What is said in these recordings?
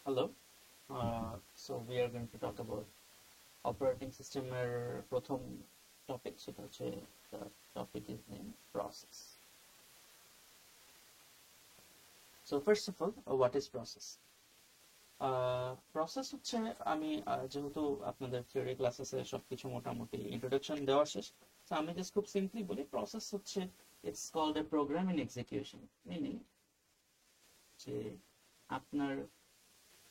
Hello. So we are going to talk about operating system প্রথম topic সেটা হচ্ছে the topic is named process. So first of all, what is process? Process হচ্ছে আমি যেহেতু আপনাদের theory ক্লাসেসে সবকিছু মোটামুটি ইন্ট্রোডাকশন দেওয়া শেষ, তো আমি জাস্ট খুব সিম্পলি বলি প্রসেস হচ্ছে it's called a program in execution. Meaning যে আপনার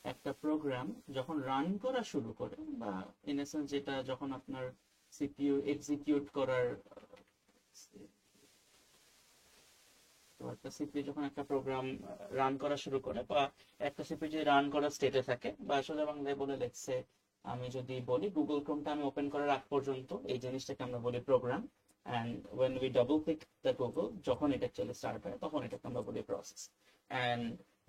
একটা প্রোগ্রাম যখন রান করা শুরু করে বা ইন এসেন্স যেটা যখন আপনার সিপিইউ এক্সিকিউট করার তো একটা সিপিইউ যখন একটা প্রোগ্রাম রান করা শুরু করে বা একটা সিপিইউ যদি রান করার স্টেটে থাকে বা আসলে বাংলায় বলে লেখছে, আমি যদি বলি গুগল ক্রোমটা আমি ওপেন করার আগ পর্যন্ত এই জিনিসটাকে আমরা বলি program, and when we double click the Google যখন এটা চলে স্টার্ট হয় তখন এটাকে আমরা বলি প্রসেস। অ্যান্ড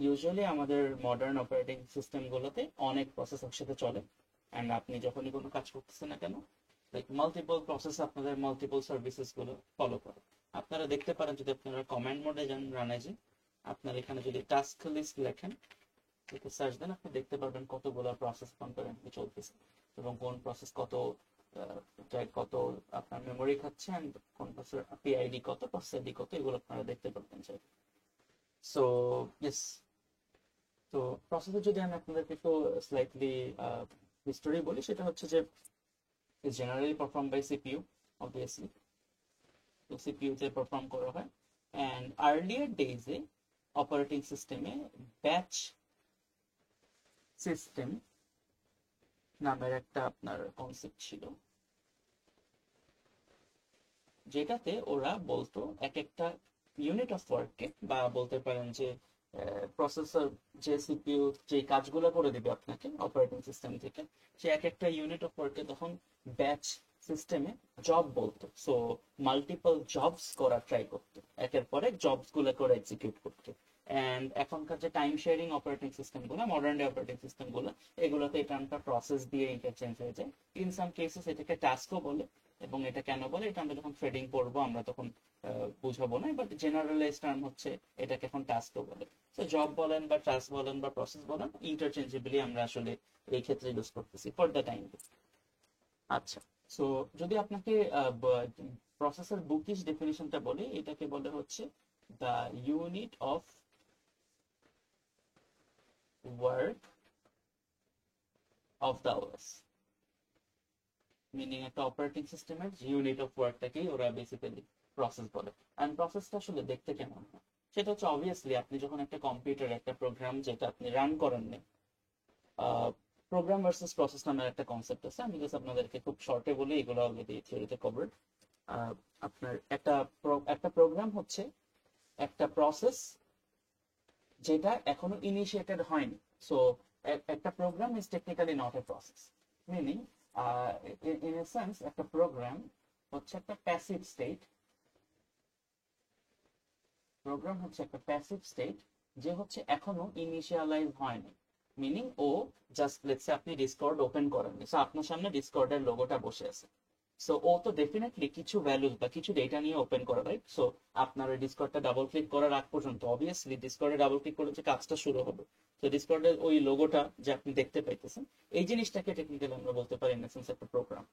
ইউজুয়ালি আমাদের মডার্ন অপারেটিং সিস্টেম গুলোতে অনেক প্রসেস একসাথে চলে, অ্যান্ড আপনি যখনই কোনো কাজ করতেছেন না কেন লাইক মাল্টিপল প্রসেস আপনাদের মাল্টিপল সার্ভিসেস গুলো ফলো করে। আপনারা দেখতে পারেন যদি আপনারা কমান্ড মোডে যান রানে, যে আপনার এখানে যদি টাস্ক লিস্ট লেখেন সার্চ দেন আপনি দেখতে পারবেন কতগুলো প্রসেস কনকারেন্টলি চলতেছে এবং কোন প্রসেস কত আপনার মেমোরি খাচ্ছে এন্ড কোন প্রসেসর পিআইডি কত, প্রসেস আইডি কত, এগুলো আপনারা দেখতে পারবেন। সো ইয়েস, তো প্রসেসর যদি আমি আপনাদেরকে একটু স্লাইটলি হিস্টোরি বলি, সেটা হচ্ছে যে is generally performed by CPU, obviously. তো CPU তে পারফর্ম করা হয়, and earlier days A operating সিস্টেমে ব্যাচ সিস্টেম নামের একটা আপনার কনসেপ্ট ছিল, যেটাতে ওরা বলতো এক একটা ইউনিট অফ ওয়ার্ককে বা বলতে পারেন যে প্রসেসর যে সিপিইউ যে কাজগুলো করে দিবে আপনাকে অপারেটিং সিস্টেম থেকে, সে এক একটা ইউনিট অফ ওয়ার্ককে তখন ব্যাচ সিস্টেমে জব বলতো। সো মাল্টিপল জবস করা ট্রাই করতো, একের পর এক জবস গুলো করে এক্সিকিউট করতো। অ্যান্ড এখনকার যে টাইম শেয়ারিং অপারেটিং সিস্টেম গুলো, মডার্ন ডে অপারেটিং সিস্টেম গুলো, এগুলোতে এই টার্মটা প্রসেস দিয়ে ইন্টারচেঞ্জ হয়ে যায়। ইন সাম কেসেস এটাকে টাস্কও বলে, এবং এটা কেন বলে এটা আমরা যখন ট্রেডিং করবো আমরা তখন বুঝাবো না, বাট জেনারেলাইজ টার্ম হচ্ছে এটাকে এখন টাস্কও বলে। তো জব বলেন বা টাস্ক বলেন বা প্রসেস বলেন, ইন্টারচেঞ্জেবলি আমরা আসলে এই ক্ষেত্রে ইউজ করতেছি ফর দ্য টাইম। আচ্ছা, সো যদি আপনাকে প্রসেসের বুকিশ ডেফিনিশনটা বলি, এটাকে বলে হচ্ছে the unit of work of the OS. Meaning একটা অপারেটিং সিস্টেমের ইউনিট অফ ওয়ার্কটাকেই ওরা বেসিক্যালি প্রসেস বলে। অ্যান্ড প্রসেসটা আসলে দেখতে কেমন হয় সেটা হচ্ছে অবভিয়াসলি আপনি যখন একটা কম্পিউটার একটা প্রোগ্রাম যেটা আপনি রান করেন না, প্রোগ্রাম ভার্সেস প্রসেস নামের একটা কনসেপ্ট আছে, আমি জাস্ট আপনাদেরকে খুব শর্টে বলি, এগুলো অলরেডি থিওরিতে কভার্ড। আপনার একটা প্রোগ্রাম হচ্ছে একটা প্রসেস যেটা এখনো ইনিশিয়েটেড হয়নি। সো একটা programme is technically not a process. Meaning in a sense একটা প্রোগ্রাম হচ্ছে একটা প্যাসিভ স্টেট। প্রোগ্রাম হচ্ছে একটা প্যাসিভ স্টেট যে হচ্ছে এখনো ইনিশিয়ালাইজ হয়নি। মিনিং ও জাস্ট লেটস সে আপনি ডিসকর্ড ওপেন করেননি, সো আপনার সামনে ডিসকর্ডের লোগোটা বসে আছে। সো ও তো ডেফিনেটলি কিছু ভ্যালুজ বা কিছু ডেটা নিয়ে ওপেন করে, রাইট? সো আপনার ডিসকর্ডটা ডাবল ক্লিক করার আগ পর্যন্ত অবভিয়াসলি ডিসকর্ডে ডাবল ক্লিক করে যে কাজটা শুরু হবে, তো ডিসকর্ডের ওই লোগোটা যে আপনি দেখতে পাইতেছেন, এই জিনিসটাকে টেকনিক্যালি আমরা বলতে পারি ইন এসেন্স একটা প্রোগ্রাম।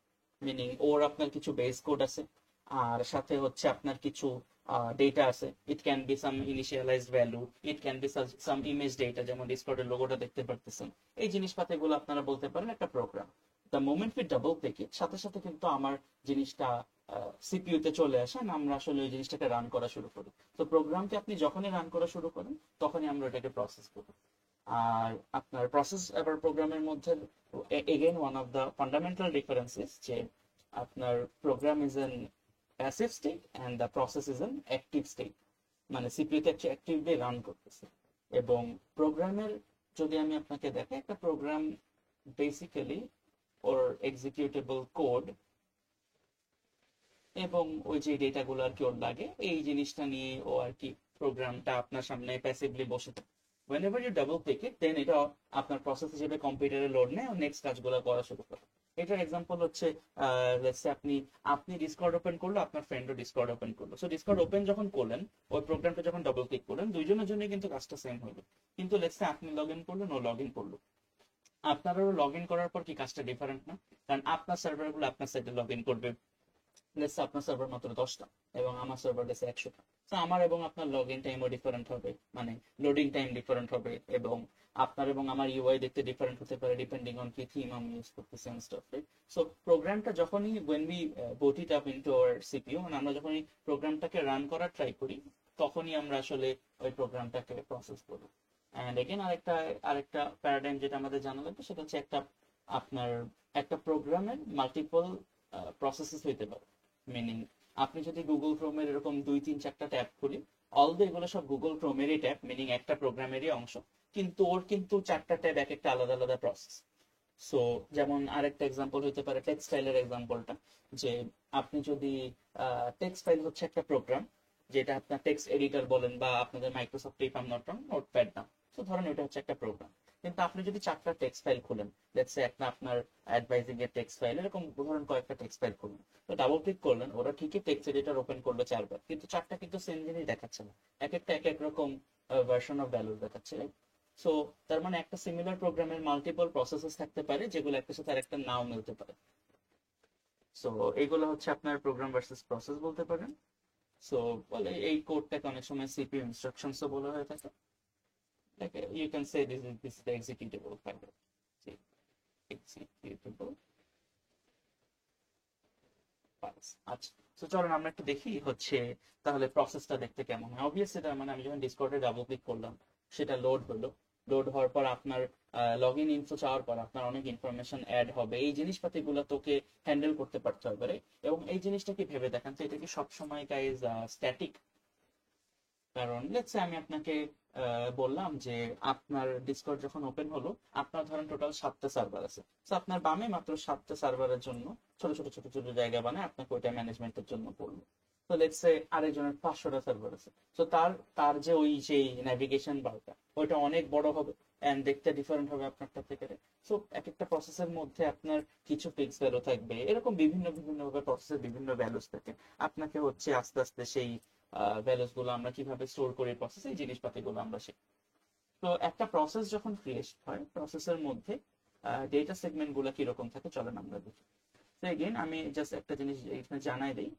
মিনিং ওর আপনার কিছু বেস কোড আছে, আর সাথে হচ্ছে আপনার কিছু ডেটা আছে। It can be some initialised value, it can be some image data, যেমন ডিসকর্ডের লোগোটা দেখতে পারতেছেন। এই জিনিসপাতিগুলো আপনারা বলতে পারেন একটা program. The moment we double click it, সাথে সাথে কিন্তু আমার জিনিসটা সিপিইউ তে চলে আসে, আর আমরা আসলে ওই জিনিসটাকে রান করা শুরু করি। তো প্রোগ্রামকে আপনি যখনই রান করা শুরু করেন তখনই আমরা এটাকে প্রসেস করি। আর আপনার প্রসেস এবার প্রোগ্রামের মধ্যে again one of the fundamental differences যে আপনার programme is an passive state and the process is an active state, মানে সিপিইউতে অ্যাক্টিভলি রান করতেছে। এবং প্রোগ্রামের যদি আমি আপনাকে দেখাই, একটা প্রোগ্রাম বেসিক্যালি ওর এক্সিকিউটেবল কোড এবং ওই যে ডেটাগুলো আর কি ওর লাগে এই জিনিসটা নিয়ে ও আর কি প্রোগ্রামটা আপনার সামনে প্যাসিভলি বসে থাকে। whenever you double click it then এটা আপনার প্রসেস হিসেবে কম্পিউটারে লোড নেয় ও নেক্সট কাজগুলো করা শুরু করে। এটার এক্সাম্পল হচ্ছে লেটস সে আপনি আপনি ডিসকর্ড ওপেন করলো, আপনার ফ্রেন্ডও ডিসকর্ড ওপেন করলো। সো ডিসকর্ড ওপেন যখন করলেন, ওই প্রোগ্রামটা যখন ডবল ক্লিক করলেন, দুইজনের জন্য কিন্তু কাজটা সেম হলো। কিন্তু লেটস সে আপনি লগ ইন করলেন, ও লগ ইন করলো, আপনারও লগ ইন করার পর কি কাজটা ডিফারেন্ট না? কারণ আপনার সার্ভারগুলো আপনার সাইটে লগ ইন করবে, লেটস আপনার সার্ভার মাত্র 10টা এবং আমার সার্ভার লেটস 100টা। তো আমার এবং আপনার লগ ইন টাইমও ডিফারেন্ট হবে, মানে লোডিং টাইম ডিফারেন্ট হবে, এবং আপনার এবং আমার ইউআই দেখতে ডিফারেন্ট হতে পারে ডিপেন্ডিং অন কি থিম আমি ইউজ করতেছি এন্ড স্টাফ, রাইট? সো প্রোগ্রামটা যখনই when we boot it up into our CPU, মানে আমরা যখনই প্রোগ্রামটাকে রান করার ট্রাই করি, তখনই আমরা আসলে ওই প্রোগ্রামটাকে প্রসেস করি। অ্যান্ড এগেন আরেকটা আরেকটা প্যারাডাইম যেটা আমাদের জানা লাগবে, সেটা হচ্ছে আপনার একটা প্রোগ্রামের মাল্টিপল প্রসেসেস হইতে পারে। মিনিং আপনি যদি গুগল ক্রোমের এরকম 2 3 4টা ট্যাব খুলি, অলদো এগুলো সব গুগল ক্রোমেরই ট্যাব, মিনিং একটা প্রোগ্রামেরই অংশ, কিন্তু ওর কিন্তু 4টা ট্যাব এক একটা আলাদা আলাদা প্রসেস। সো যেমন আরেকটা এক্সাম্পল হতে পারে টেক্সট ফাইলের এক্সাম্পলটা, যে আপনি যদি টেক্সট ফাইল হচ্ছে একটা প্রোগ্রাম, যেটা আপনার টেক্সট এডিটর বলেন বা আপনাদের Microsoft if I am not wrong notepad নাম। তো ধরেন এটা হচ্ছে একটা প্রোগ্রাম, কিন্তু আপনি যদি 4টা টেক্সট ফাইল খুলেন, লেটস সে একটা আপনার অ্যাডভাইজিং এর টেক্সট ফাইল, এরকম ধরেন কয়েকটা টেক্সট ফাইল খুললেন, তো ডাবল ক্লিক করলেন, ওরা ঠিকই টেক্সট এডিটর ওপেন করলো 4বার, কিন্তু 4টা কিন্তু সেম জিনিস দেখাচ্ছে না, এক একটা এক এক রকম ভার্সন অফ ভ্যালু দেখাচ্ছে। সো তার মানে একটা সিমিলার প্রোগ্রামের মাল্টিপল প্রসেসেস থাকতে পারে, যেগুলো একটা সাথে আরেকটা নাও মিলতে পারে। সো এইগুলো হচ্ছে আপনার প্রোগ্রাম ভার্সেস প্রসেস বলতে পারেন। সো বলে এই কোডটাকে অনেক সময় সিপিইউ ইনস্ট্রাকশনসও বলা হয়ে থাকে। Like you can say this is the executable file. See, executable files. আচ্ছা, তো চলুন আমরা একটু দেখি হচ্ছে তাহলে প্রসেসটা দেখতে কেমন হয়। অবভিয়াসলি তার মানে আমি যখন ডিসকর্ডে ডাবল ক্লিক করলাম, সেটা লোড হলো, লোড হওয়ার পর আপনার লগ ইন ইনফো চাওয়ার পর আপনার অনেক ইনফরমেশন অ্যাড হবে, এই জিনিসপাতিগুলো তোকে হ্যান্ডেল করতে পারতে হবে রে। এবং এই জিনিসটা কি ভেবে দেখান তো, এটা কি সবসময় গাইজ স্ট্যাটিক? কারণ লেটস আমি আপনাকে বললাম যে আপনার ডিসকর্ড যখন ওপেন হলো, আপনার ধরেন টোটাল 7টা সার্ভার আছে, তো আপনার বামে মাত্র 7টা সার্ভারের জন্য ছোট ছোট ছোট ছোট জায়গা বানায় আপনাকে ওইটা ম্যানেজমেন্টের জন্য করলো। তো লেটস আরেকজনের 500টা সার্ভার আছে, তো তার তার যে ওই যে ন্যাভিগেশন বারটা ওইটা অনেক বড় হবে এন্ড দেখতে ডিফারেন্ট হবে আপনারটা থেকে। সো এক একটা প্রসেসের মধ্যে আপনার কিছু ফিক্স ভ্যালু থাকবে, এরকম বিভিন্ন বিভিন্ন ভাবে প্রসেসের বিভিন্ন ভ্যালুস থাকে। আপনাকে হচ্ছে আস্তে আস্তে সেই ভ্যালুস গুলো আমরা কিভাবে স্টোর করি প্রসেস, এই জিনিসপাতিগুলো আমরা শিখি। তো একটা প্রসেস যখন ক্রিয়েট হয়, প্রসেসের মধ্যে ডেটা সেগমেন্ট গুলো কিরকম থাকে চলেন আমরা দেখি। তো এগেইন আমি জাস্ট একটা জিনিস এখানে জানাই দিই,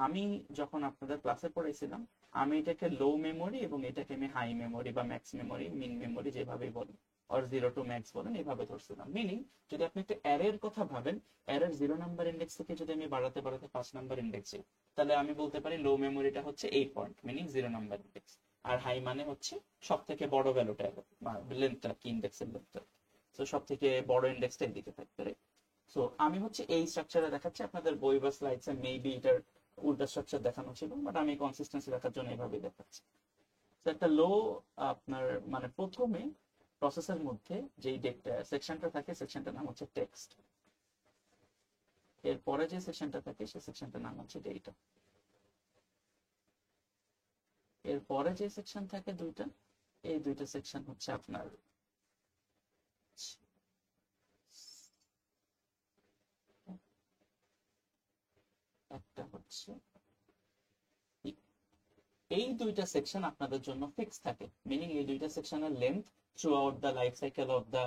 আমি যখন আপনাদের ক্লাসে পড়াইছিলাম, আমি এটাকে লো মেমোরি এবং এটাকে আমি হাই মেমোরি বা ম্যাক্স মেমোরি, মিন মেমোরি যেভাবে বলি, অর 0 to max বলেন, এইভাবে ধরছিলাম। মিনিং যদি আপনি একটা অ্যারের কথা ভাবেন, অ্যারের 0 নাম্বার ইন্ডেক্স থেকে যদি আমি বাড়াতে বাড়াতে 5 নাম্বার ইন্ডেক্সে, তাহলে আমি বলতে পারি লো মেমোরিটা হচ্ছে 8 পয়েন্ট, মিনিং 0 নাম্বার ইন্ডেক্স। আর হাই মানে হচ্ছে সব থেকে বড় ভ্যালুটা, লেন্থটা কি, ইন্ডেক্সের লেন্থটা। তো সব থেকে বড় ইন্ডেক্সটা এদিকে থাকবে। সো আমি হচ্ছে এই স্ট্রাকচারে দেখাচ্ছি, আপনাদের বই বা স্লাইডসে মেবি এটার উল্টা স্ট্রাকচার দেখানো ছিল, বাট আমি কনসিস্টেন্সি রাখার জন্য এইভাবে দেখাচ্ছি। তো একটা লো আপনার মানে প্রথমে প্রসেসের মধ্যে যেই সেকশনটা থাকে, সেকশনটার নাম হচ্ছে টেক্সট। এরপরে যে সেকশনটা থাকে, সেই সেকশনটার নাম হচ্ছে ডেটা। এরপরে যে সেকশন থাকে দুইটা, এই দুইটা সেকশন হচ্ছে আপনার একটা হচ্ছে, এই দুইটা সেকশন আপনাদের জন্য ফিক্স থাকে, মিনিং এই দুইটা সেকশনের length through out the life cycle of the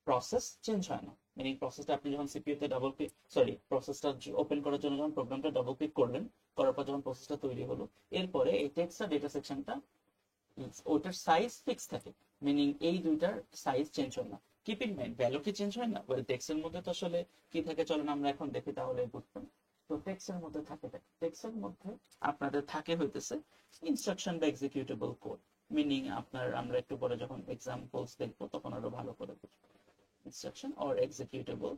process change হয় না। মিনিং প্রসেসটা আপনি যখন সিপিইউতে ডাবল ক্লিক, সরি প্রসেসটা ওপেন করার জন্য যখন প্রোগ্রামটা ডাবল ক্লিক করলেন, করার পর যখন প্রসেসটা তৈরি হলো, এরপরে এই টেক্সট আর ডেটা সেকশনটা ওটার সাইজ ফিক্স থাকে, মিনিং এই দুইটার সাইজ চেঞ্জ হয় না। কিপ ইন মাইন্ড ভ্যালু কি চেঞ্জ হয় না? ওয়েল টেক্সটের মধ্যে তো আসলে কি থাকে চলেন আমরা এখন দেখি, তাহলে বুঝবেন। তো টেক্সটের মধ্যে থাকে, টেক্সটের মধ্যে আপনাদের থাকে হইতেছে ইনস্ট্রাকশন বা এক্সিকিউটেবল কোড। মিনিং আপনার আমরা একটু পরে যখন এক্সাম্পলস দেখবো তখন আরো ভালো করে বুঝবো। Instruction or executable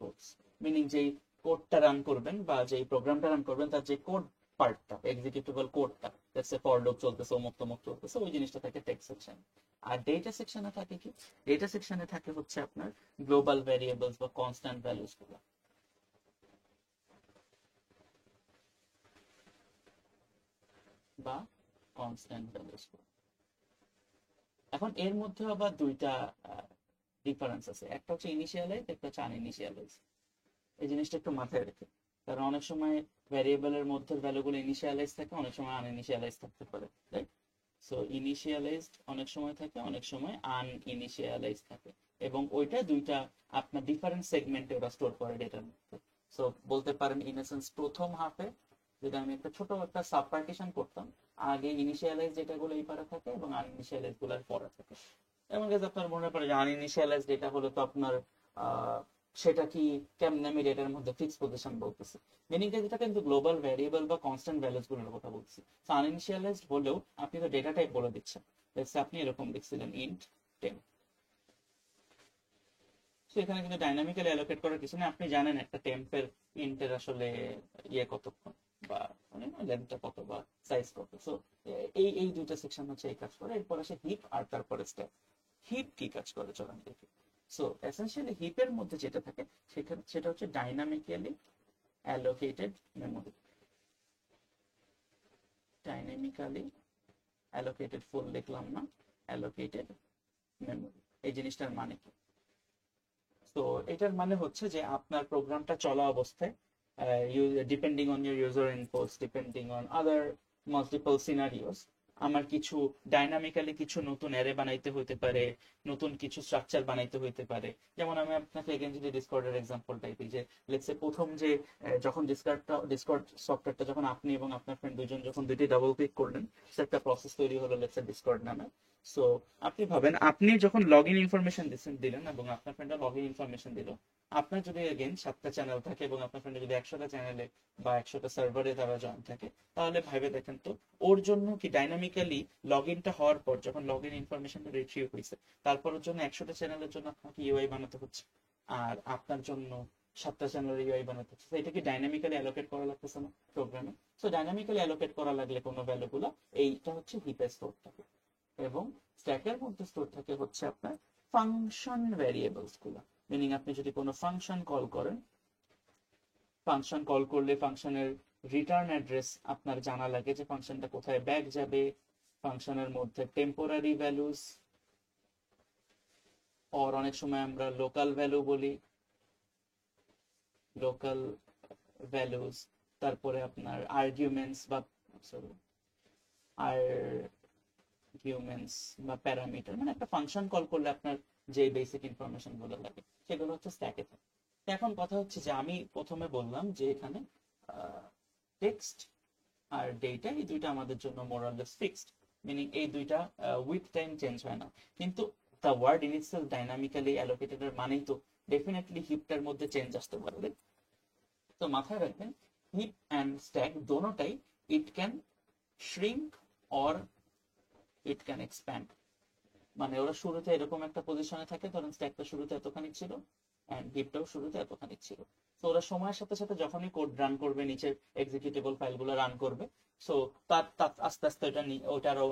codes, meaning যেই কোডটা রান করবেন বা যেই প্রোগ্রামটা রান করবেন, তার যে কোড পার্টটা, এক্সিকিউটেবল কোডটা, লেটস সে ফর লুপ চলতেছে, অমুক তমুক চলতেছে, ওই জিনিসটা থাকে টেক্সট সেকশন। আর ডেটা সেকশনে থাকে কি? ডেটা সেকশনে থাকে হচ্ছে আপনার গ্লোবাল ভ্যারিয়েবলস বা কনস্ট্যান্ট ভ্যালুস গুলো, বা কনস্ট্যান্ট ভ্যালুস। এখন এর মধ্যে আবার দুইটা ডিফারেন্স আছে, একটা হচ্ছে ইনিশিয়ালাইজ, একটা হচ্ছে আনইনিশিয়ালাইজ। এই জিনিসটা একটু মাথায় রেখে, কারণ অনেক সময় ভ্যারিয়েবলের মধ্যে ভ্যালুগুলো ইনিশিয়ালাইজ থাকে, অনেক সময় আনইনিশিয়ালাইজ থাকতে পারে, রাইট? সো ইনিশিয়ালাইজড অনেক সময় থাকে, অনেক সময় আনইনিশিয়ালাইজ থাকে, এবং ওইটা দুইটা আপনার ডিফারেন্ট সেগমেন্টে ওরা স্টোর করে ডেটার মধ্যে। সো বলতে পারেন ইন এসেন্স প্রথম হাফে যদি আমি একটা ছোট একটা সাব পার্টিশন করতাম, আগে ইনিশিয়ালাইজ ডেটাগুলো এই পারে থাকে এবং আনইনিশিয়ালাইজ গুলো পরে থাকে। এমন কাছে আপনার মনে পড়ে যে আনইনিশিয়ালাইজ ডেটা হলো তো আপনার সেটা কি কেমনে আমি ডেটার মধ্যে ফিক্স পজিশন বলতেছি, মিনিং যেটা কিন্তু গ্লোবাল ভ্যারিয়েবল বা কনস্ট্যান্ট ভ্যালুস গুলোর কথা বলছি। সো আনইনিশিয়ালাইজড হলেও আপনি তো ডেটা টাইপ বলে দিচ্ছেন, আপনি এরকম লিখছিলেন ইন্ট 10। তো এখানে কিন্তু ডাইনামিক্যালি অ্যালোকেট করার কিছু নেই, আপনি জানেন একটা টেম্পের ইন্টের আসলে ইয়ে কতক্ষণ বা মানে লেন্থটা কত বা সাইজ কত। সো এই এই দুইটা সেকশন হচ্ছে এই কাজ করে। এরপর আসে হিপ আর তারপরে স্ট্যাক। হিপ কি কাজ করে চলেন দেখি। সো এসেনশিয়ালি হিপের মধ্যে যেটা থাকে সেটা হচ্ছে dynamically allocated memory. Dynamically allocated full লিখলাম না, অ্যালোকেটেড মেমোরি। এই জিনিসটার মানে কি? তো এটার মানে হচ্ছে যে আপনার প্রোগ্রামটা চলা অবস্থায় depending on your user inputs, depending on other multiple scenarios, আমার কিছু ডাইনামিক্যালি কিছু নতুন অ্যারে বানাইতে হইতে পারে, নতুন কিছু স্ট্রাকচার বানাইতে হইতে পারে। যেমন আমি আপনাকে এগেন যদি ডিসকর্ডের এক্সাম্পলটা দিই, যে লেটস সে প্রথম যে যখন ডিসকর্ড সফটওয়্যারটা যখন আপনি এবং আপনার ফ্রেন্ড দুজন যখন দুইটি ডাবল ক্লিক করলেন, সে একটা প্রসেস তৈরি হলো লেটস সে ডিসকর্ড নামে। সো আপনি ভাবেন আপনি যখন লগ ইন ইনফরমেশন দিলেন এবং আপনার ফ্রেন্ডরা লগ ইন ইনফরমেশন দিল, আপনার যদি এগেন 7টা চ্যানেল থাকে এবং আপনার ফ্রেন্ডের যদি 100টা চ্যানেলে বা 100টা সার্ভারে তারা জয়েন থাকে, তাহলে ভাবে দেখেন তো ওর জন্য কি ডাইনামিক্যালি লগ ইনটা হওয়ার পর যখন লগ ইন ইনফরমেশনটা রিট্রিভ হয়েছে, তারপর ওর জন্য 100টা চ্যানেলের জন্য আপনাকে ইউআই বানাতে হচ্ছে, আর আপনার জন্য 7টা চ্যানেলের ইউআই বানাতে হচ্ছে। এটা কি ডাইনামিক্যালি অ্যালোকেট করা লাগতেছে না প্রোগ্রামে? সো ডাইনামিক্যালি অ্যালোকেট করা লাগলে কোনো ভ্যালুগুলো এইটা হচ্ছে হিপে স্টোর থাকে, এবং স্ট্যাকের মধ্যে স্টোর থাকে হচ্ছে আপনার ফাংশন ভ্যারিয়েবলস গুলো। মিনিং আপনি যদি কোনো ফাংশন কল করেন, ফাংশন কল করলে ফাংশনের রিটার্ন অ্যাড্রেস আপনার জানা লাগে, যে ফাংশনটা কোথায় ব্যাক যাবে। ফাংশনের মধ্যে টেম্পোরারি ভ্যালুস, আর অনেক সময় আমরা লোকাল ভ্যালু বলি, লোকাল ভ্যালুস, তারপরে আপনার আর্গুমেন্টস বা সরি আর্গুমেন্টস বা প্যারামিটার, মানে একটা ফাংশন কল করলে আপনার যে বেসিক ইনফরমেশন গুলো লাগে সেগুলো হচ্ছে স্ট্যাকে থাকে। এখন কথা হচ্ছে যে আমি প্রথমে বললাম যে এখানে টেক্সট আর ডেটা এই দুইটা আমাদের জন্য মোরাললেস ফিক্সড, মিনিং এই দুইটা উইথ টাইম চেঞ্জ হয় না। কিন্তু the word in itself dynamically allocated এর মানেই তো ডেফিনেটলি হিপটার মধ্যে চেঞ্জ আসতে পারবে। তো মাথায় রাখবেন হিপ অ্যান্ড স্ট্যাক দোনোটাই it can shrink or it can expand. মানে ওরা শুরুতে এরকম একটা পজিশনে থাকে, ধরেন স্ট্যাকটা শুরুতে এতখানি ছিল এন্ড হিপটাও শুরুতে এতখানি ছিল। তো ওরা সময়ের সাথে সাথে যখনই কোড রান করবে, নিচের এক্সিকিউটেবল ফাইলগুলো রান করবে, সো তার আস্তে আস্তে ওটারও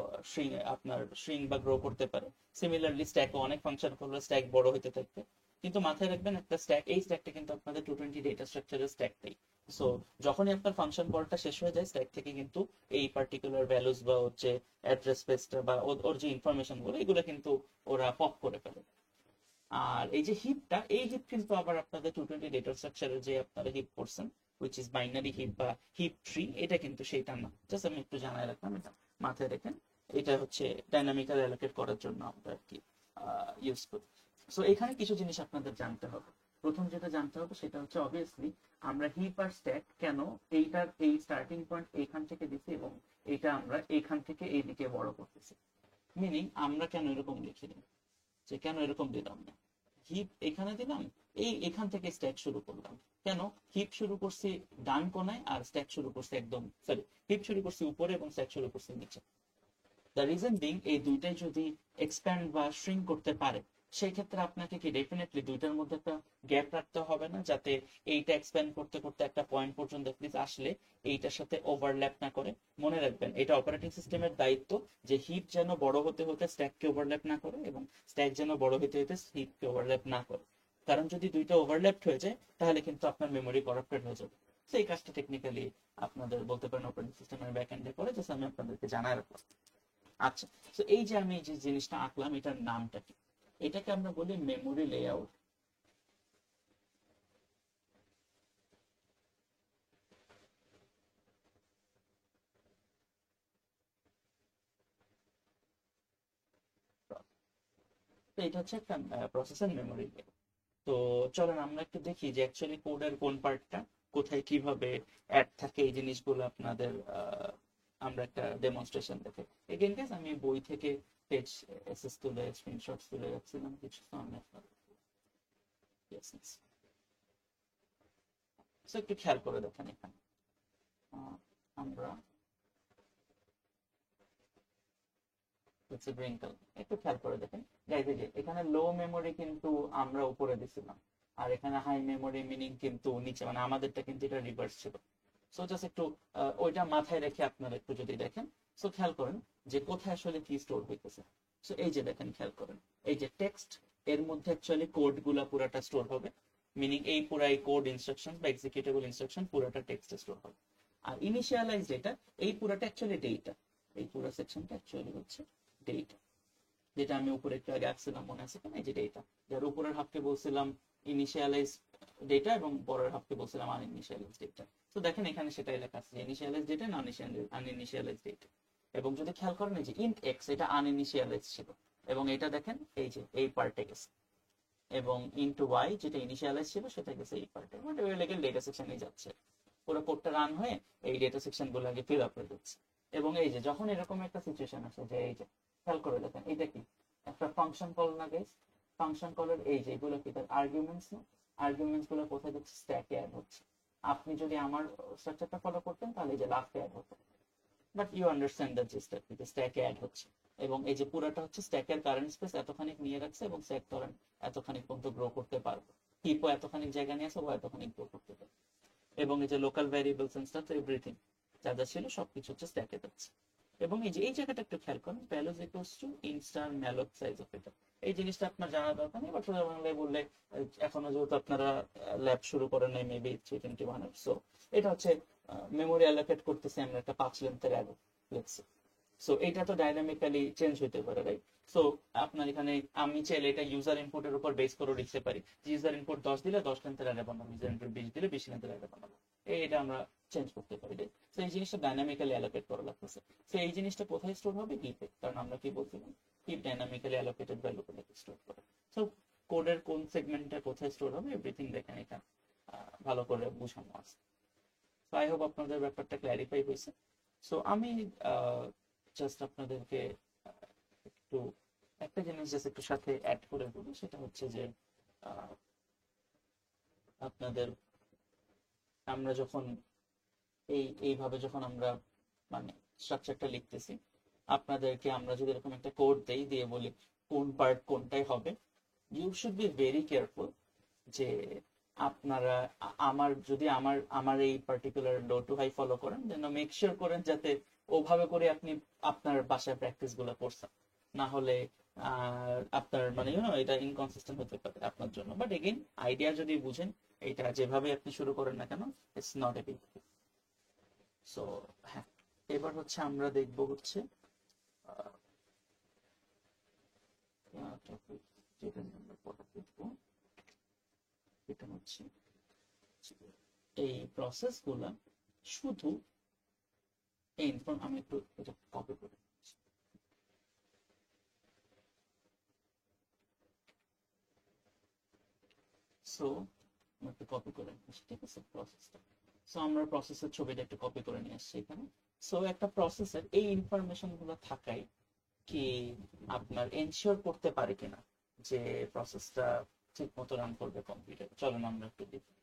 আপনার শ্রিঙ্ক বা গ্রো করতে পারে। সিমিলারলি স্ট্যাকও অনেক ফাংশন করলে স্ট্যাক বড় হতে থাকবে। কিন্তু মাথায় রাখবেন একটা স্ট্যাক, এই স্ট্যাকটা কিন্তু আপনাদের 220 ডেটা স্ট্রাকচারের স্ট্যাকটাই। সো যখনই আপনার ফাংশন কলটা শেষ হয়ে যায়, স্ট্যাক থেকে কিন্তু এই পার্টিকুলার ভ্যালুস বা হচ্ছে অ্যাড্রেস স্পেসটা বা ওর যে ইনফরমেশন গুলো এগুলো কিন্তু ওরা পপ করে ফেলে। আর এই যে হিপটা, এই হিপ কিন্তু আবার আপনাদের 220 ডেটা স্ট্রাকচারে যে আপনারা হিপ করছেন which is বাইনারি হিপ বা হিপ ট্রি, এটা কিন্তু সেইটা না। জাস্ট আমি একটু জানাই রাখলাম, এটা মাথায় রেখেন। এটা হচ্ছে ডাইনামিক্যালি অ্যালোকেট করার জন্য আমরা আর কি ইউজ করি। সো এখানে কিছু জিনিস আপনাদের জানতে হবে। প্রথম যেটা জানতে হবে সেটা হচ্ছে অবভিয়াসলি আমরা হিপ আর স্ট্যাক কেন এইটার এই স্টার্টিং পয়েন্ট এইখান থেকে দিছি এবং এটা আমরা এইখান থেকে এইদিকে বড় করতেছি। মিনিং আমরা কেন এরকম লিখি না, যে কেন এরকম দিলাম না, হিপ এখানে দিলাম, এখান থেকে স্ট্যাক শুরু করলাম। কেন হিপ শুরু করছি ডান কোনায় আর স্ট্যাক শুরু করছি একদম, সরি, হিপ শুরু করছি উপরে এবং স্ট্যাক শুরু করছি নিচে। দ্য রিজন বিং এই দুইটাই যদি এক্সপ্যান্ড বা শ্রিঙ্ক করতে পারে, সেই ক্ষেত্রে আপনাকে কি ডেফিনেটলি দুইটার মধ্যে একটা গ্যাপ রাখতে হবে না, যাতে এইটা এক্সপ্যান্ড করতে করতে একটা পয়েন্ট পর্যন্ত প্লিজ আসলে এইটার সাথে ওভারল্যাপ না করে। মনে রাখবেন এটা অপারেটিং সিস্টেমের দায়িত্ব যে হিপ যেন বড় হতে হতে স্ট্যাককে ওভারল্যাপ না করে এবং স্ট্যাক যেন বড় হতে হতে হিপকে ওভারল্যাপ না করে। কারণ যদি দুইটা ওভারল্যাপ হয়ে যায় তাহলে কিন্তু আপনার মেমোরি করাপ্টেড হয়ে যাবে। সেই কাজটা টেকনিক্যালি আপনাদের বলতে পারেন অপারেটিং সিস্টেমের ব্যাকএন্ডে করে, জাস্ট আমি আপনাদেরকে জানাই রাখলাম। আচ্ছা, তো এই যে আমি যে জিনিসটা আঁকলাম এটার নামটা কি? এটাকে আমরা বলি মেমোরি লেআউট। তো এটা হচ্ছে একটা প্রসেসর মেমোরি। তো চলেন আমরা একটু দেখি যে অ্যাকচুয়ালি কোডের কোন পার্টটা কোথায় কিভাবে অ্যাড থাকে, এই জিনিসগুলো আপনাদের আমরা একটা ডেমনস্ট্রেশন দেখে। এগেন গাইস আমি বই থেকে পেজ এসএস তুলে স্ক্রিনশটস তুলে রাখছিলাম কিছু, তো আমি একটু খেয়াল করে দেখেন এখানে আমরা একটু খেয়াল করে দেখেন গাইজ, যে এখানে লো মেমোরি কিন্তু আমরা উপরে দিছিলাম, আর এখানে হাই মেমোরি মিনিং কিন্তু নিচে, মানে আমাদেরটা কিন্তু এটা রিভার্স ছিল। সো জাস্ট একটু ওইটা মাথায় রেখে আপনারা একটু যদি দেখেন, সো খেয়াল করেন যে কোথায় আসলে কি স্টোর হইতেছে। সো এই যে দেখেন, খেয়াল করেন এই যে টেক্সট, এর মধ্যে অ্যাকচুয়ালি কোড গুলা পুরাটা স্টোর হবে, মিনিং এই পুরাই কোড ইনস্ট্রাকশন বা এক্সিকিউটেবল ইনস্ট্রাকশন পুরাটা টেক্সটে স্টোর হবে। আর ইনিশিয়ালাইজ ডেটা, এই পুরাটা অ্যাকচুয়ালি ডেটা, এই পুরো সেকশনটা অ্যাকচুয়ালি হচ্ছে ডেটা, যেটা আমি উপরে একটু আগে আসছিলাম, মনে আছে কিনা, এই যে ডেটা, যার উপরের হাফকে বলছিলাম ইনিশিয়ালাইজ ডেটা এবং পরের হাফকে বলছিলাম আনইনিশিয়ালাইজ ডেটা। তো দেখেন এখানে সেটাই লেখা আছে, ইনিশিয়ালাইজ ডেটা না আনইনিশিয়ালাইজ ডেটা। এবং যদি খেয়াল করেন এই যে ইন্ট এক্স, এটা আনইনিশিয়ালাইজ ছিল, এবং এটা দেখেন এই যে এই পার্টে গেছে, এবং ইন্টু ওয়াই যেটা ইনিশিয়ালাইজ ছিল সেটা গেছে এই পার্টে, মানে ওই লেগে ডেটা সেকশনে যাচ্ছে, পুরো কোডটা রান হয়ে এই ডেটা সেকশন গুলো আগে ফিল আপ হয়ে যাচ্ছে। এবং এই যে যখন এরকম একটা সিচুয়েশন আসে যে এই যে খেয়াল করে দেখেন এটা কি একটা ফাংশন কল না গাইস, ফাংশন কলের এই যে এগুলো কি তার আর্গুমেন্টস না, আর্গুমেন্টস গুলো কোথায় যাচ্ছে, স্ট্যাকে অ্যাড হচ্ছে। আপনি যদি আমার স্ট্রাকচারটা ফলো করতেন তাহলে এই যে লাস্টে অ্যাড হতো, but you understand the gist, যে স্ট্যাকে অ্যাড হচ্ছে, এবং এই যে পুরোটা হচ্ছে স্ট্যাকের কারেন্ট স্পেস এতখানিক নিয়ে রাখছে, এবং স্ট্যাক কারেন্ট এতখানিক পর্যন্ত গ্রো করতে পারবে, হিপও এতখানিক জায়গা নিয়ে আসে, ও এতখানিক গ্রো করতে পারবে। এবং এই যে local variables and stuff everything যা যা ছিল সবকিছু হচ্ছে স্ট্যাকে যাচ্ছে। এবং এই যে এই জায়গাটা একটু খেয়াল করেন, values equals to int star malloc size of এটা, এই জিনিসটা আপনার জানা দরকার নেই, বাট সোজা বাংলায় বললে এখনো যেহেতু আপনারা ল্যাব শুরু করেন নাই মেবি 321, সো এটা হচ্ছে মেমোরি অ্যালোকেট করতেছে আমরা একটা 5 লেন্থের অ্যারো, লেটস সে। সো এটা তো ডাইনামিক্যালি চেঞ্জ হতে পারে, রাইট? সো আপনার এখানে আমি চাইলে এটা ইউজার ইনপুটের উপর বেস করে লিখতে পারি, ইউজার ইনপুট 10 দিলে 10 লেন্থের অ্যারে বানাবো, ইউজার ইনপুট 20 দিলে 20 লেন্থের অ্যারে বানাবো, এটা আমরা চেঞ্জ করতে পারি। তো এই জিনিসটা ডাইনামিক্যালি অ্যালোকেট করা লাগতেছে। তো এই জিনিসটা কোথায় স্টোর হবে, হিপে, কারণ আমরা কি বলছিলাম, হিপ ডাইনামিক্যালি অ্যালোকেটেড ভ্যালুগুলোকে স্টোর করে। সো কোডের কোন সেগমেন্টটা কোথায় স্টোর হবে এভরিথিং দেখেন এখানে ভালো করে বোঝানো আছে। তো আই হোপ আপনাদের ব্যাপারটা ক্ল্যারিফাই হয়েছে। সো আমি জাস্ট আপনাদেরকে একটু একটা জিনিস জাস্ট একটু সাথে অ্যাড করে বলি, সেটা হচ্ছে যে আপনাদের আমরা যখন এইভাবে যখন আমরা মানে স্ট্রাকচারটা লিখতেছি, আপনাদেরকে আমরা যদি এরকম একটা কোড দেই, দিয়ে বলি কোন পার্ট কোনটাই হবে, you should be very careful যে আপনারা আমার যদি আমার আমার এই particular low to high follow করেন, যেন মেক শিওর করেন যাতে ওভাবে করে আপনি আপনার বাসায় প্র্যাকটিস গুলো করছেন, না হলে আপনার মানে এটা ইনকনসিস্টেন্ট হতে পারে আপনার জন্য। বাট এগেইন আইডিয়া যদি বুঝেন, এটা যেভাবে আপনি শুরু করেন না কেন, it's not a big. So হ্যাঁ, এবার হচ্ছে আমরা দেখব হচ্ছে যেটা আমরা পরে দেখবো, এটা হচ্ছে এই প্রসেস গুলা শুধু এই আমি একটু এটা কপি করে, সো একটু কপি করে আসছি, ঠিক আছে প্রসেসটা। সো আমরা প্রসেসের ছবিটা একটু কপি করে নিয়ে আসছি এখানে। সো একটা প্রসেসের এই ইনফরমেশন গুলো থাকাই কি আপনার এনশিওর করতে পারে কিনা যে প্রসেসটা ঠিক মতো রান করবে কম্পিউটারে। চলুন আমরা একটু দেখি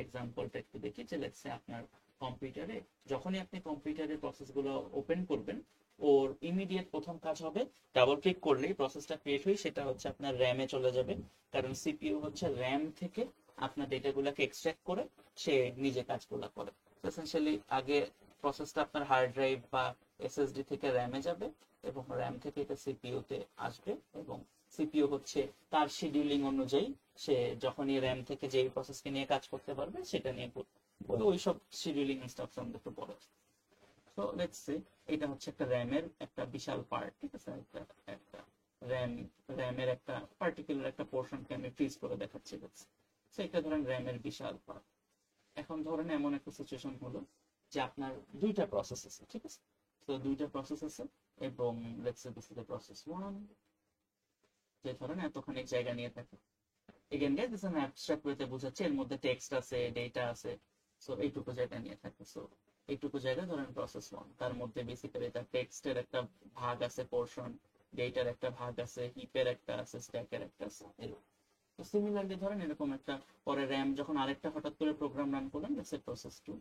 এক্সাম্পলটা একটু দেখি, যে লেটস সে আপনার কম্পিউটারে যখনই আপনি কম্পিউটারের প্রসেসগুলো ওপেন করবেন, ওর ইমিডিয়েট প্রথম কাজ হবে ডাবল ক্লিক করলেই প্রসেসটা ক্রিয়েট হয়ে সেটা হচ্ছে আপনার র্যামে চলে যাবে, কারণ সিপিইউ হচ্ছে র্যাম থেকে আপনার ডেটাগুলোকে এক্সট্রাক্ট করে সে নিজে কাজগুলো করে। এসেনশিয়ালি আগে প্রসেসটা আপনার হার্ড ড্রাইভ বা এসএসডি থেকে র্যামে যাবে, এবং র্যাম থেকে এটা সিপিইউ তে আসবে, এবং সিপিইউ হচ্ছে তার শিডিউলিং অনুযায়ী সে যখনই র্যাম থেকে যে প্রসেসকে নিয়ে কাজ করতে পারবে সেটা নিয়ে ওই সব শিডিউলিং ইনস্ট্রাকশন একটু পড়ে। সো লেটস সে এটা হচ্ছে একটা র্যামের একটা বিশাল পার্ট, ঠিক আছে, একটা র্যাম র্যামের একটা পার্টিকুলার একটা পোর্শনকে আমি ফ্রিজ করে দেখাচ্ছি। তো এটা ধরেন র্যামের বিশাল পার্ট। এখন ধরেন এমন একটা সিচুয়েশন হলো যে আপনার দুইটা প্রসেস আছে, ঠিক আছে? তো দুইটা প্রসেস আছে এবং let's say this is the process 1, যে ধরেন এতখানি জায়গা নিয়ে থাকে। Again guys this N abstract ওয়েতে বোঝাচ্ছে, এর মধ্যে টেক্সট আছে, ডেটা আছে, সো এইটুকু জায়গা নিয়ে থাকে। সো এইটুকু জায়গা ধরেন প্রসেস 1, তার মধ্যে বেসিক্যালি তার টেক্সটের একটা ভাগ আছে, পোর্শন, ডেটার একটা ভাগ আছে, হিপের একটা আছে, স্ট্যাকের একটা আছে, এরকম। তো সিমিলারলি ধরেন এরকম একটা পরে র্যাম যখন আরেকটা হঠাৎ করে প্রোগ্রাম রান করলেন, লেটস প্রসেস 2,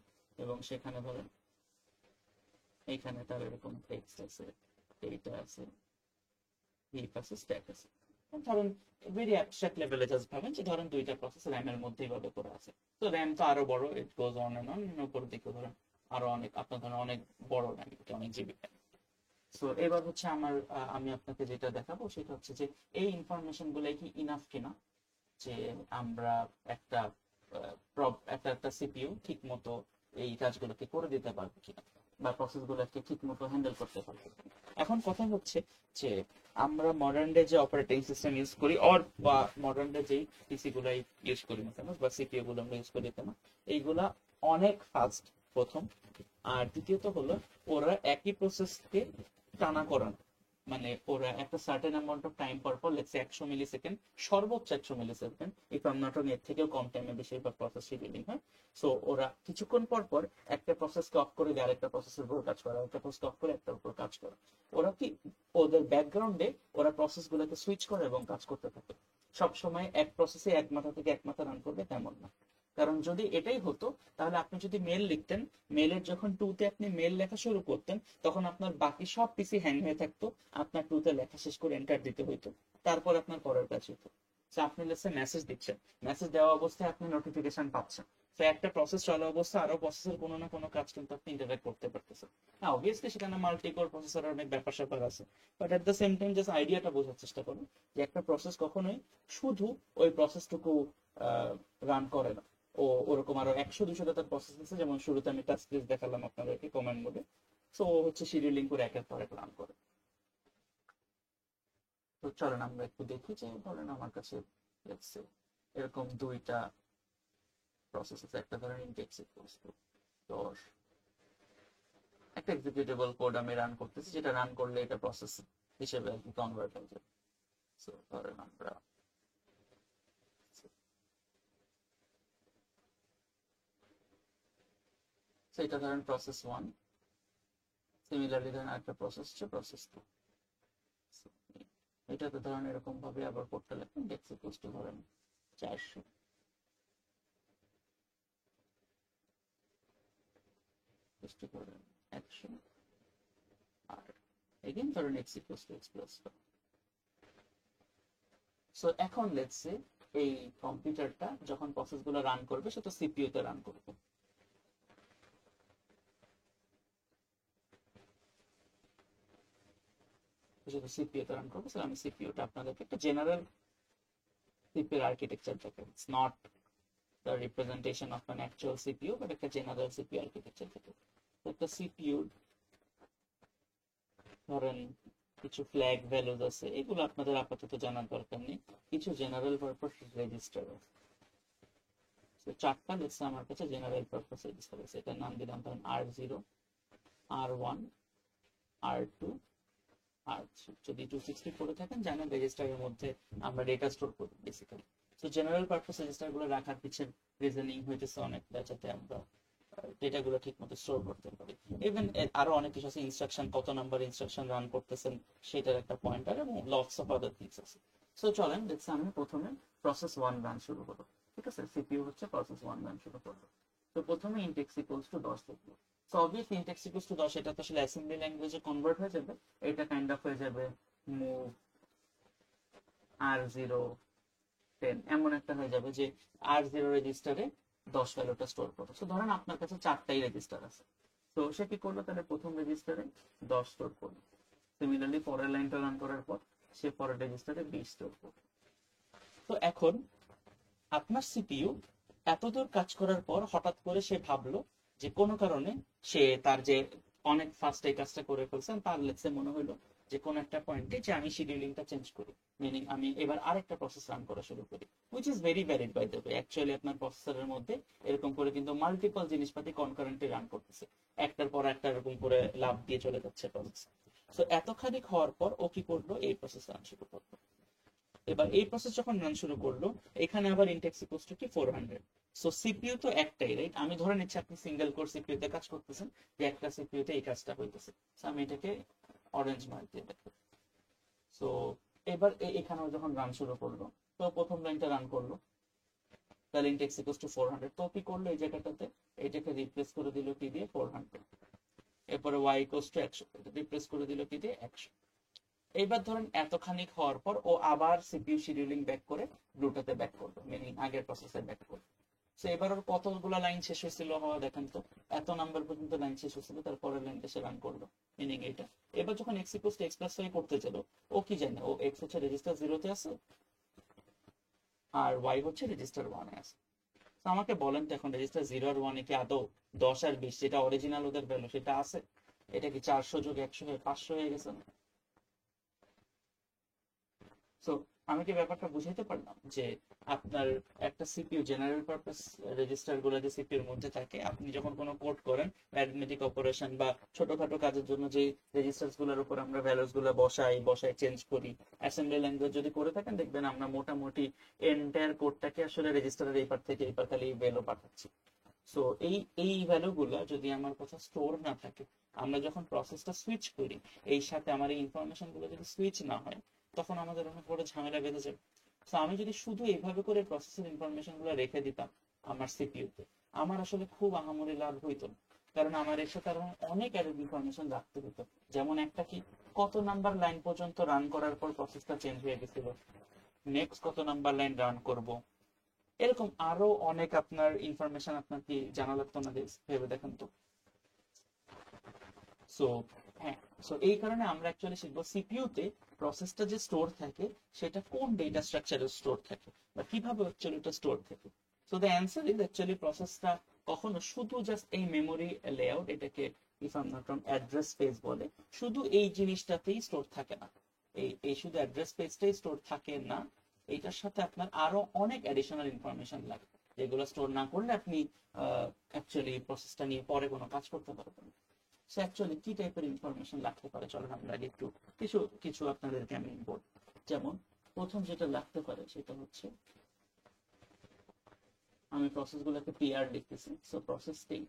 এবং সেখানে ধরেন এইখানে তার এরকম টেক্সট আছে, ডেটা আছে, হিপ আছে, স্ট্যাক আছে। ধরেন ভেরি অ্যাবস্ট্রাক্ট লেভেলে জাস্ট ভাবেন যে ধরেন দুইটা প্রসেস র্যামের মধ্যেই ভাবে করে আছে। তো র্যাম তো আরো বড়, ইট গোজ অন এন্ড অন, উপরের দিকে ধরেন আরো অনেক, আপনার ধরেন অনেক বড় র্যাম, অনেক জিবি। সো এবার হচ্ছে আমি আপনাকে যেটা দেখাবো সেটা হচ্ছে যে এই ইনফরমেশন গুলো কি ইনাফ কিনা, যে আমরা একটা একটা একটা সিপিইউ ঠিক মতো এই কাজগুলোকে করে দিতে পারবে কিনা, বা প্রসেস গুলোকে ঠিক মতো হ্যান্ডেল করতে পারবে। এখন কথা হচ্ছে যে আমরা মডার্ন ডে যে অপারেটিং সিস্টেম ইউজ করি, বা মডার্ন ডে যেই পিসি গুলাই ইউজ করি না কেন, বা সিপিইউ গুলো আমরা ইউজ করি কেন, এইগুলা অনেক ফাস্ট প্রথম। আর দ্বিতীয়ত হলো ওরা একই প্রসেসকে টানা করান, মানে ওরা একটা সার্টেন অ্যামাউন্ট অফ টাইম পর পর, লেটস সে 100 মিলি সেকেন্ড, সর্বোচ্চ 100 millisecond, if I am not wrong, এর থেকেও কম টাইমে বেশিরভাগ প্রসেস শিডিউলিং হয়। সো ওরা কিছুক্ষণ পর পর একটা প্রসেসকে অফ করে দিয়ে আরেকটা প্রসেসের উপর কাজ করে, একটা প্রসেসকে অফ করে একটার উপর কাজ করে। ওরা কি ওদের ব্যাকগ্রাউন্ডে ওরা প্রসেস গুলোকে সুইচ করে এবং কাজ করতে থাকে। সবসময় এক প্রসেসে এক মাথা থেকে এক মাথা রান করবে তেমন না। কারণ যদি এটাই হতো তাহলে আপনি যদি মেল লিখতেন, মেলের যখন 2 তে আপনি মেল লেখা শুরু করতেন, তখন আপনার বাকি সব পিসি হ্যাং হয়ে থাকতো, আপনার 2 তে লেখা শেষ করে এন্টার দিতে হইতো, তারপর আপনার পরের কাজ হতো। আপনি লেটস মেসেজ দিচ্ছেন, মেসেজ দেওয়া অবস্থায় আপনি নোটিফিকেশন পাচ্ছেন, তো একটা প্রসেস চলা অবস্থা আরো প্রসেসের কোনো না কোনো কাজ কিন্তু আপনি ইন্টারঅ্যাক্ট করতে পারতেছেন। হ্যাঁ অবভিয়াসলি সেখানে মাল্টিকোর প্রসেসরের অনেক ব্যাপার স্যাপার আছে, but at the same time just আইডিয়াটা বোঝার চেষ্টা করুন যে একটা প্রসেস কখনোই শুধু ওই প্রসেসটুকু রান করে না, ও ওরকম আরো 100-200টা তার প্রসেস আছে, যেমন শুরুতে আমি টাস্ক লিস্ট দেখালাম আপনাদেরকে কমান্ড মোডে। সো ও হচ্ছে শিডিউলিং করে একের পর এক রান করে। তো চলেন আমরা একটু দেখি যে ধরেন আমার কাছে লেটস সে এরকম দুইটা প্রসেস আছে, একটা ধরেন ইনডেক্স ইকুয়ালস টু 10, একটা এক্সিকিউটেবল কোড আমি রান করতেছি, যেটা রান করলে এটা প্রসেস হিসেবে কনভার্ট হয়ে যাবে। সো ধরেন আমরা এটা ধরেন প্রসেস 1, সিমিলারলি ধরেন একটা প্রসেস হচ্ছে প্রসেস 2। এটাতে ধরেন এরকম ভাবে আবার কোডটা লিখুন, ইনডেক্স ইকুয়ালস টু ধরেন 400, ধরেন 100, আর এগেইন ধরেন x equals to x plus 1। So এখন লেটস সে এই কম্পিউটারটা যখন প্রসেসগুলো রান করবে সেটা সিপিইউ তে রান করবে। যেটা সিপিইউ তে রান করবে, সো আমি সিপিইউটা আপনাদেরকে একটা জেনারেল সিপিইউ আর্কিটেকচার দেখাবো। It's not the representation of an actual CPU, but একটা জেনারেল সিপিইউ আর্কিটেকচার দেখাবো। একটা সিপিইউ ধরেন কিছু ফ্ল্যাগ ভ্যালুজ আছে, এগুলো আপনাদের আপাতত জানার দরকার নেই। কিছু জেনারেল পারপাস রেজিস্টার আছে, তো চারটা লেটস আমার কাছে জেনারেল পারপাস রেজিস্টার আছে। এটার নাম দিলাম ধরেন R0, R1, R2, R3। যদি 260 করে থাকেন জানেন রেজিস্টারের মধ্যে আমরা ডেটা স্টোর করি বেসিক্যালি। তো জেনারেল পারপাস রেজিস্টার গুলো রাখার পিছনে রিজনিং হইতেছে অনেকটা, যাতে আমরা ডেটাগুলো ঠিক মতো স্টোর করতে পারি। ইভেন আরো অনেক কিছু আছে, ইনস্ট্রাকশন, কত নাম্বার ইনস্ট্রাকশন রান করতেছেন সেটার একটা পয়েন্টার, এবং লটস অফ আদার থিংস আছে। সো চলেন লেটস আমি প্রথমে প্রসেস 1 রান শুরু করব, ঠিক আছে? সিপিইউ হচ্ছে প্রসেস 1 রান শুরু করব। তো প্রথমে int x equals to 10 লিখব। So obviously int x equals to 10 এটা তো আসলে অ্যাসেম্বলি ল্যাঙ্গুয়েজে কনভার্ট হয়ে যাবে, এটা কাইন্ড অফ হয়ে যাবে move r0 10, এমন একটা হয়ে যাবে যে r0 রেজিস্টারে 10 ভ্যালুটা স্টোর করো। সো ধরেন আপনার কাছে 4টাই রেজিস্টার আছে, তো সে কি করলো, তাহলে প্রথম রেজিস্টারে 10 স্টোর করলো। সিমিলারলি পরের লাইনটা রান করার পর সে পরের রেজিস্টারে 20 স্টোর করলো। তো এখন আপনার সিপিইউ এতদূর কাজ করার পর হঠাৎ করে সে ভাবলো যে কোনো কারণে সে তার যে অনেক ফাস্ট এই কাজটা করে ফেলছেন, তার লেটসে মনে হলো যে কোন একটা পয়েন্টে যে আমি শিডিউলিংটা চেঞ্জ করি, মিনিং আমি এবার আরেকটা প্রসেস রান করা শুরু করি, which is very valid by the way. Actually আপনার প্রসেসরের মধ্যে এরকম করে কিন্তু মাল্টিপল জিনিসপাতি কনকারেন্টলি রান করতেছে, একটার পর একটা এরকম করে লাভ দিয়ে চলে যাচ্ছে প্রসেস। তো এতখানি হওয়ার পর ও কি করলো, এই প্রসেস রান শুরু করলো। এবার এই প্রসেস যখন রান শুরু করলো, এখানে আবার ইনটেক্স ইকুয়ালস টু কি 400। সো সিপিইউ তো একটাই, রাইট? আমি ধরে নিচ্ছি আপনি সিঙ্গেল কোর সিপিইউ তে কাজ করতেছেন, যে একটা সিপিইউ তে এই কাজটা হইতেছে। সো আমি এটাকে অরেঞ্জ মার্ক দিয়ে দেখো। সো এবার এখানেও যখন রান শুরু করলো, তো প্রথম লাইনটা রান করলো, তাহলে ইনটেক্স ইকুয়ালস টু 400। তো কি করলো এই জায়গাটাতে, এটাকে রিপ্লেস করে দিল কি দিয়ে, 400। এরপরে ওয়াই ইকুয়ালস টু 100, রিপ্লেস করে দিল কি দিয়ে, 100। এইবার ধরেন এতখানি হওয়ার পর ও আবার সিপিইউ শিডিউলিং ব্যাক করে ব্লুটাতে ব্যাক করলো, মিনিং আগের প্রসেসে ব্যাক করলো। তো এবার ওর কতগুলো লাইন শেষ হয়েছিল হওয়া দেখেন তো, এত নাম্বার পর্যন্ত লাইন শেষ হয়েছিল, তারপরের লাইনটা সে রান করলো, মিনিং এটা। এবার যখন X equals to X plus Y করতে চলো, ও কি জানে, ও এক্স হচ্ছে রেজিস্টার 0-তে আছে আর ওয়াই হচ্ছে রেজিস্টার 1-এ আছে। তো আমাকে বলেন তো এখন রেজিস্টার 0 আর 1-এ কি আদৌ 10 আর 20 যেটা অরিজিনাল ওদের ভ্যালু সেটা আছে? এটা কি 400 যোগ 100 হয়ে 500 হয়ে গেছে না? সো আমি কি ব্যাপারটা বুঝাইতে পারলাম যে আপনার একটা সিপিইউ জেনারেল পারপাস রেজিস্টার গুলো যে সিপিইউর মধ্যে থাকে, আপনি যখন কোনো কোড করেন অ্যারিথমেটিক অপারেশন বা ছোটখাটো কাজের জন্য যে রেজিস্টারস গুলোর উপর আমরা ভ্যালুস গুলো বসাই চেঞ্জ করি, অ্যাসেম্বলি ল্যাঙ্গুয়েজ যদি করে থাকেন দেখবেন আমরা মোটামুটি এন্টায়ার কোডটাকে আসলে রেজিস্টারের এই পার থেকে এই পার খালি ভ্যালু পাঠাচ্ছি। সো এই ভ্যালু গুলো যদি আমার কথা স্টোর না থাকে, আমরা যখন প্রসেসটা সুইচ করি, এই সাথে আমার এই ইনফরমেশন গুলো যদি সুইচ না হয়, তখন আমাদের অনেক বড় ঝামেলা বেঁধে যাবে। তো আমি যদি শুধু এইভাবে করে প্রসেসের ইনফরমেশন গুলো রেখে দিতাম আমার সিপিইউতে, আমার আসলে খুব আহামরি লাভ হইতো না। কারণ আমার এর সাথে আরো অনেক অ্যাডেড ইনফরমেশন রাখতে হতো। যেমন একটা কি, কত নাম্বার লাইন পর্যন্ত রান করার পর প্রসেসটা চেঞ্জ হয়ে গেছিল, নেক্সট কত নাম্বার লাইন রান করব, এরকম আরো অনেক আপনার ইনফরমেশন আপনার কি জানা লাগতো না? ভেবে দেখেন তো। সো হ্যাঁ, সো এই কারণে আমরা অ্যাকচুয়ালি শিখবো সিপিইউ তে প্রসেসটা যে স্টোর থাকে সেটা কোন ডেটা স্ট্রাকচারে স্টোর থাকে বা কিভাবে অ্যাকচুয়ালি এটা স্টোর থাকে। So the answer is actually প্রসেসটা কখনো শুধু জাস্ট এই মেমোরি লেআউট, এটাকে if I am not wrong address space বলে, শুধু এই জিনিসটাতেই স্টোর থাকে না। এই শুধু অ্যাড্রেস স্পেসটাই স্টোর থাকে না, এইটার সাথে আপনার আরো অনেক অ্যাডিশনাল ইনফরমেশন লাগে, যেগুলো স্টোর না করলে আপনি অ্যাকচুয়ালি প্রসেসটা নিয়ে পরে কোনো কাজ করতে পারবেন। সো অ্যাকচুয়ালি কি টাইপের ইনফরমেশন লাগতে পারে, চলেন আমরা আগে একটু কিছু কিছু আপনাদেরকে আমি বলি। যেমন প্রথম যেটা লাগতে পারে সেটা হচ্ছে, আমি প্রসেসগুলোকে পিআর লিখতেছি। সো প্রসেস স্টেট,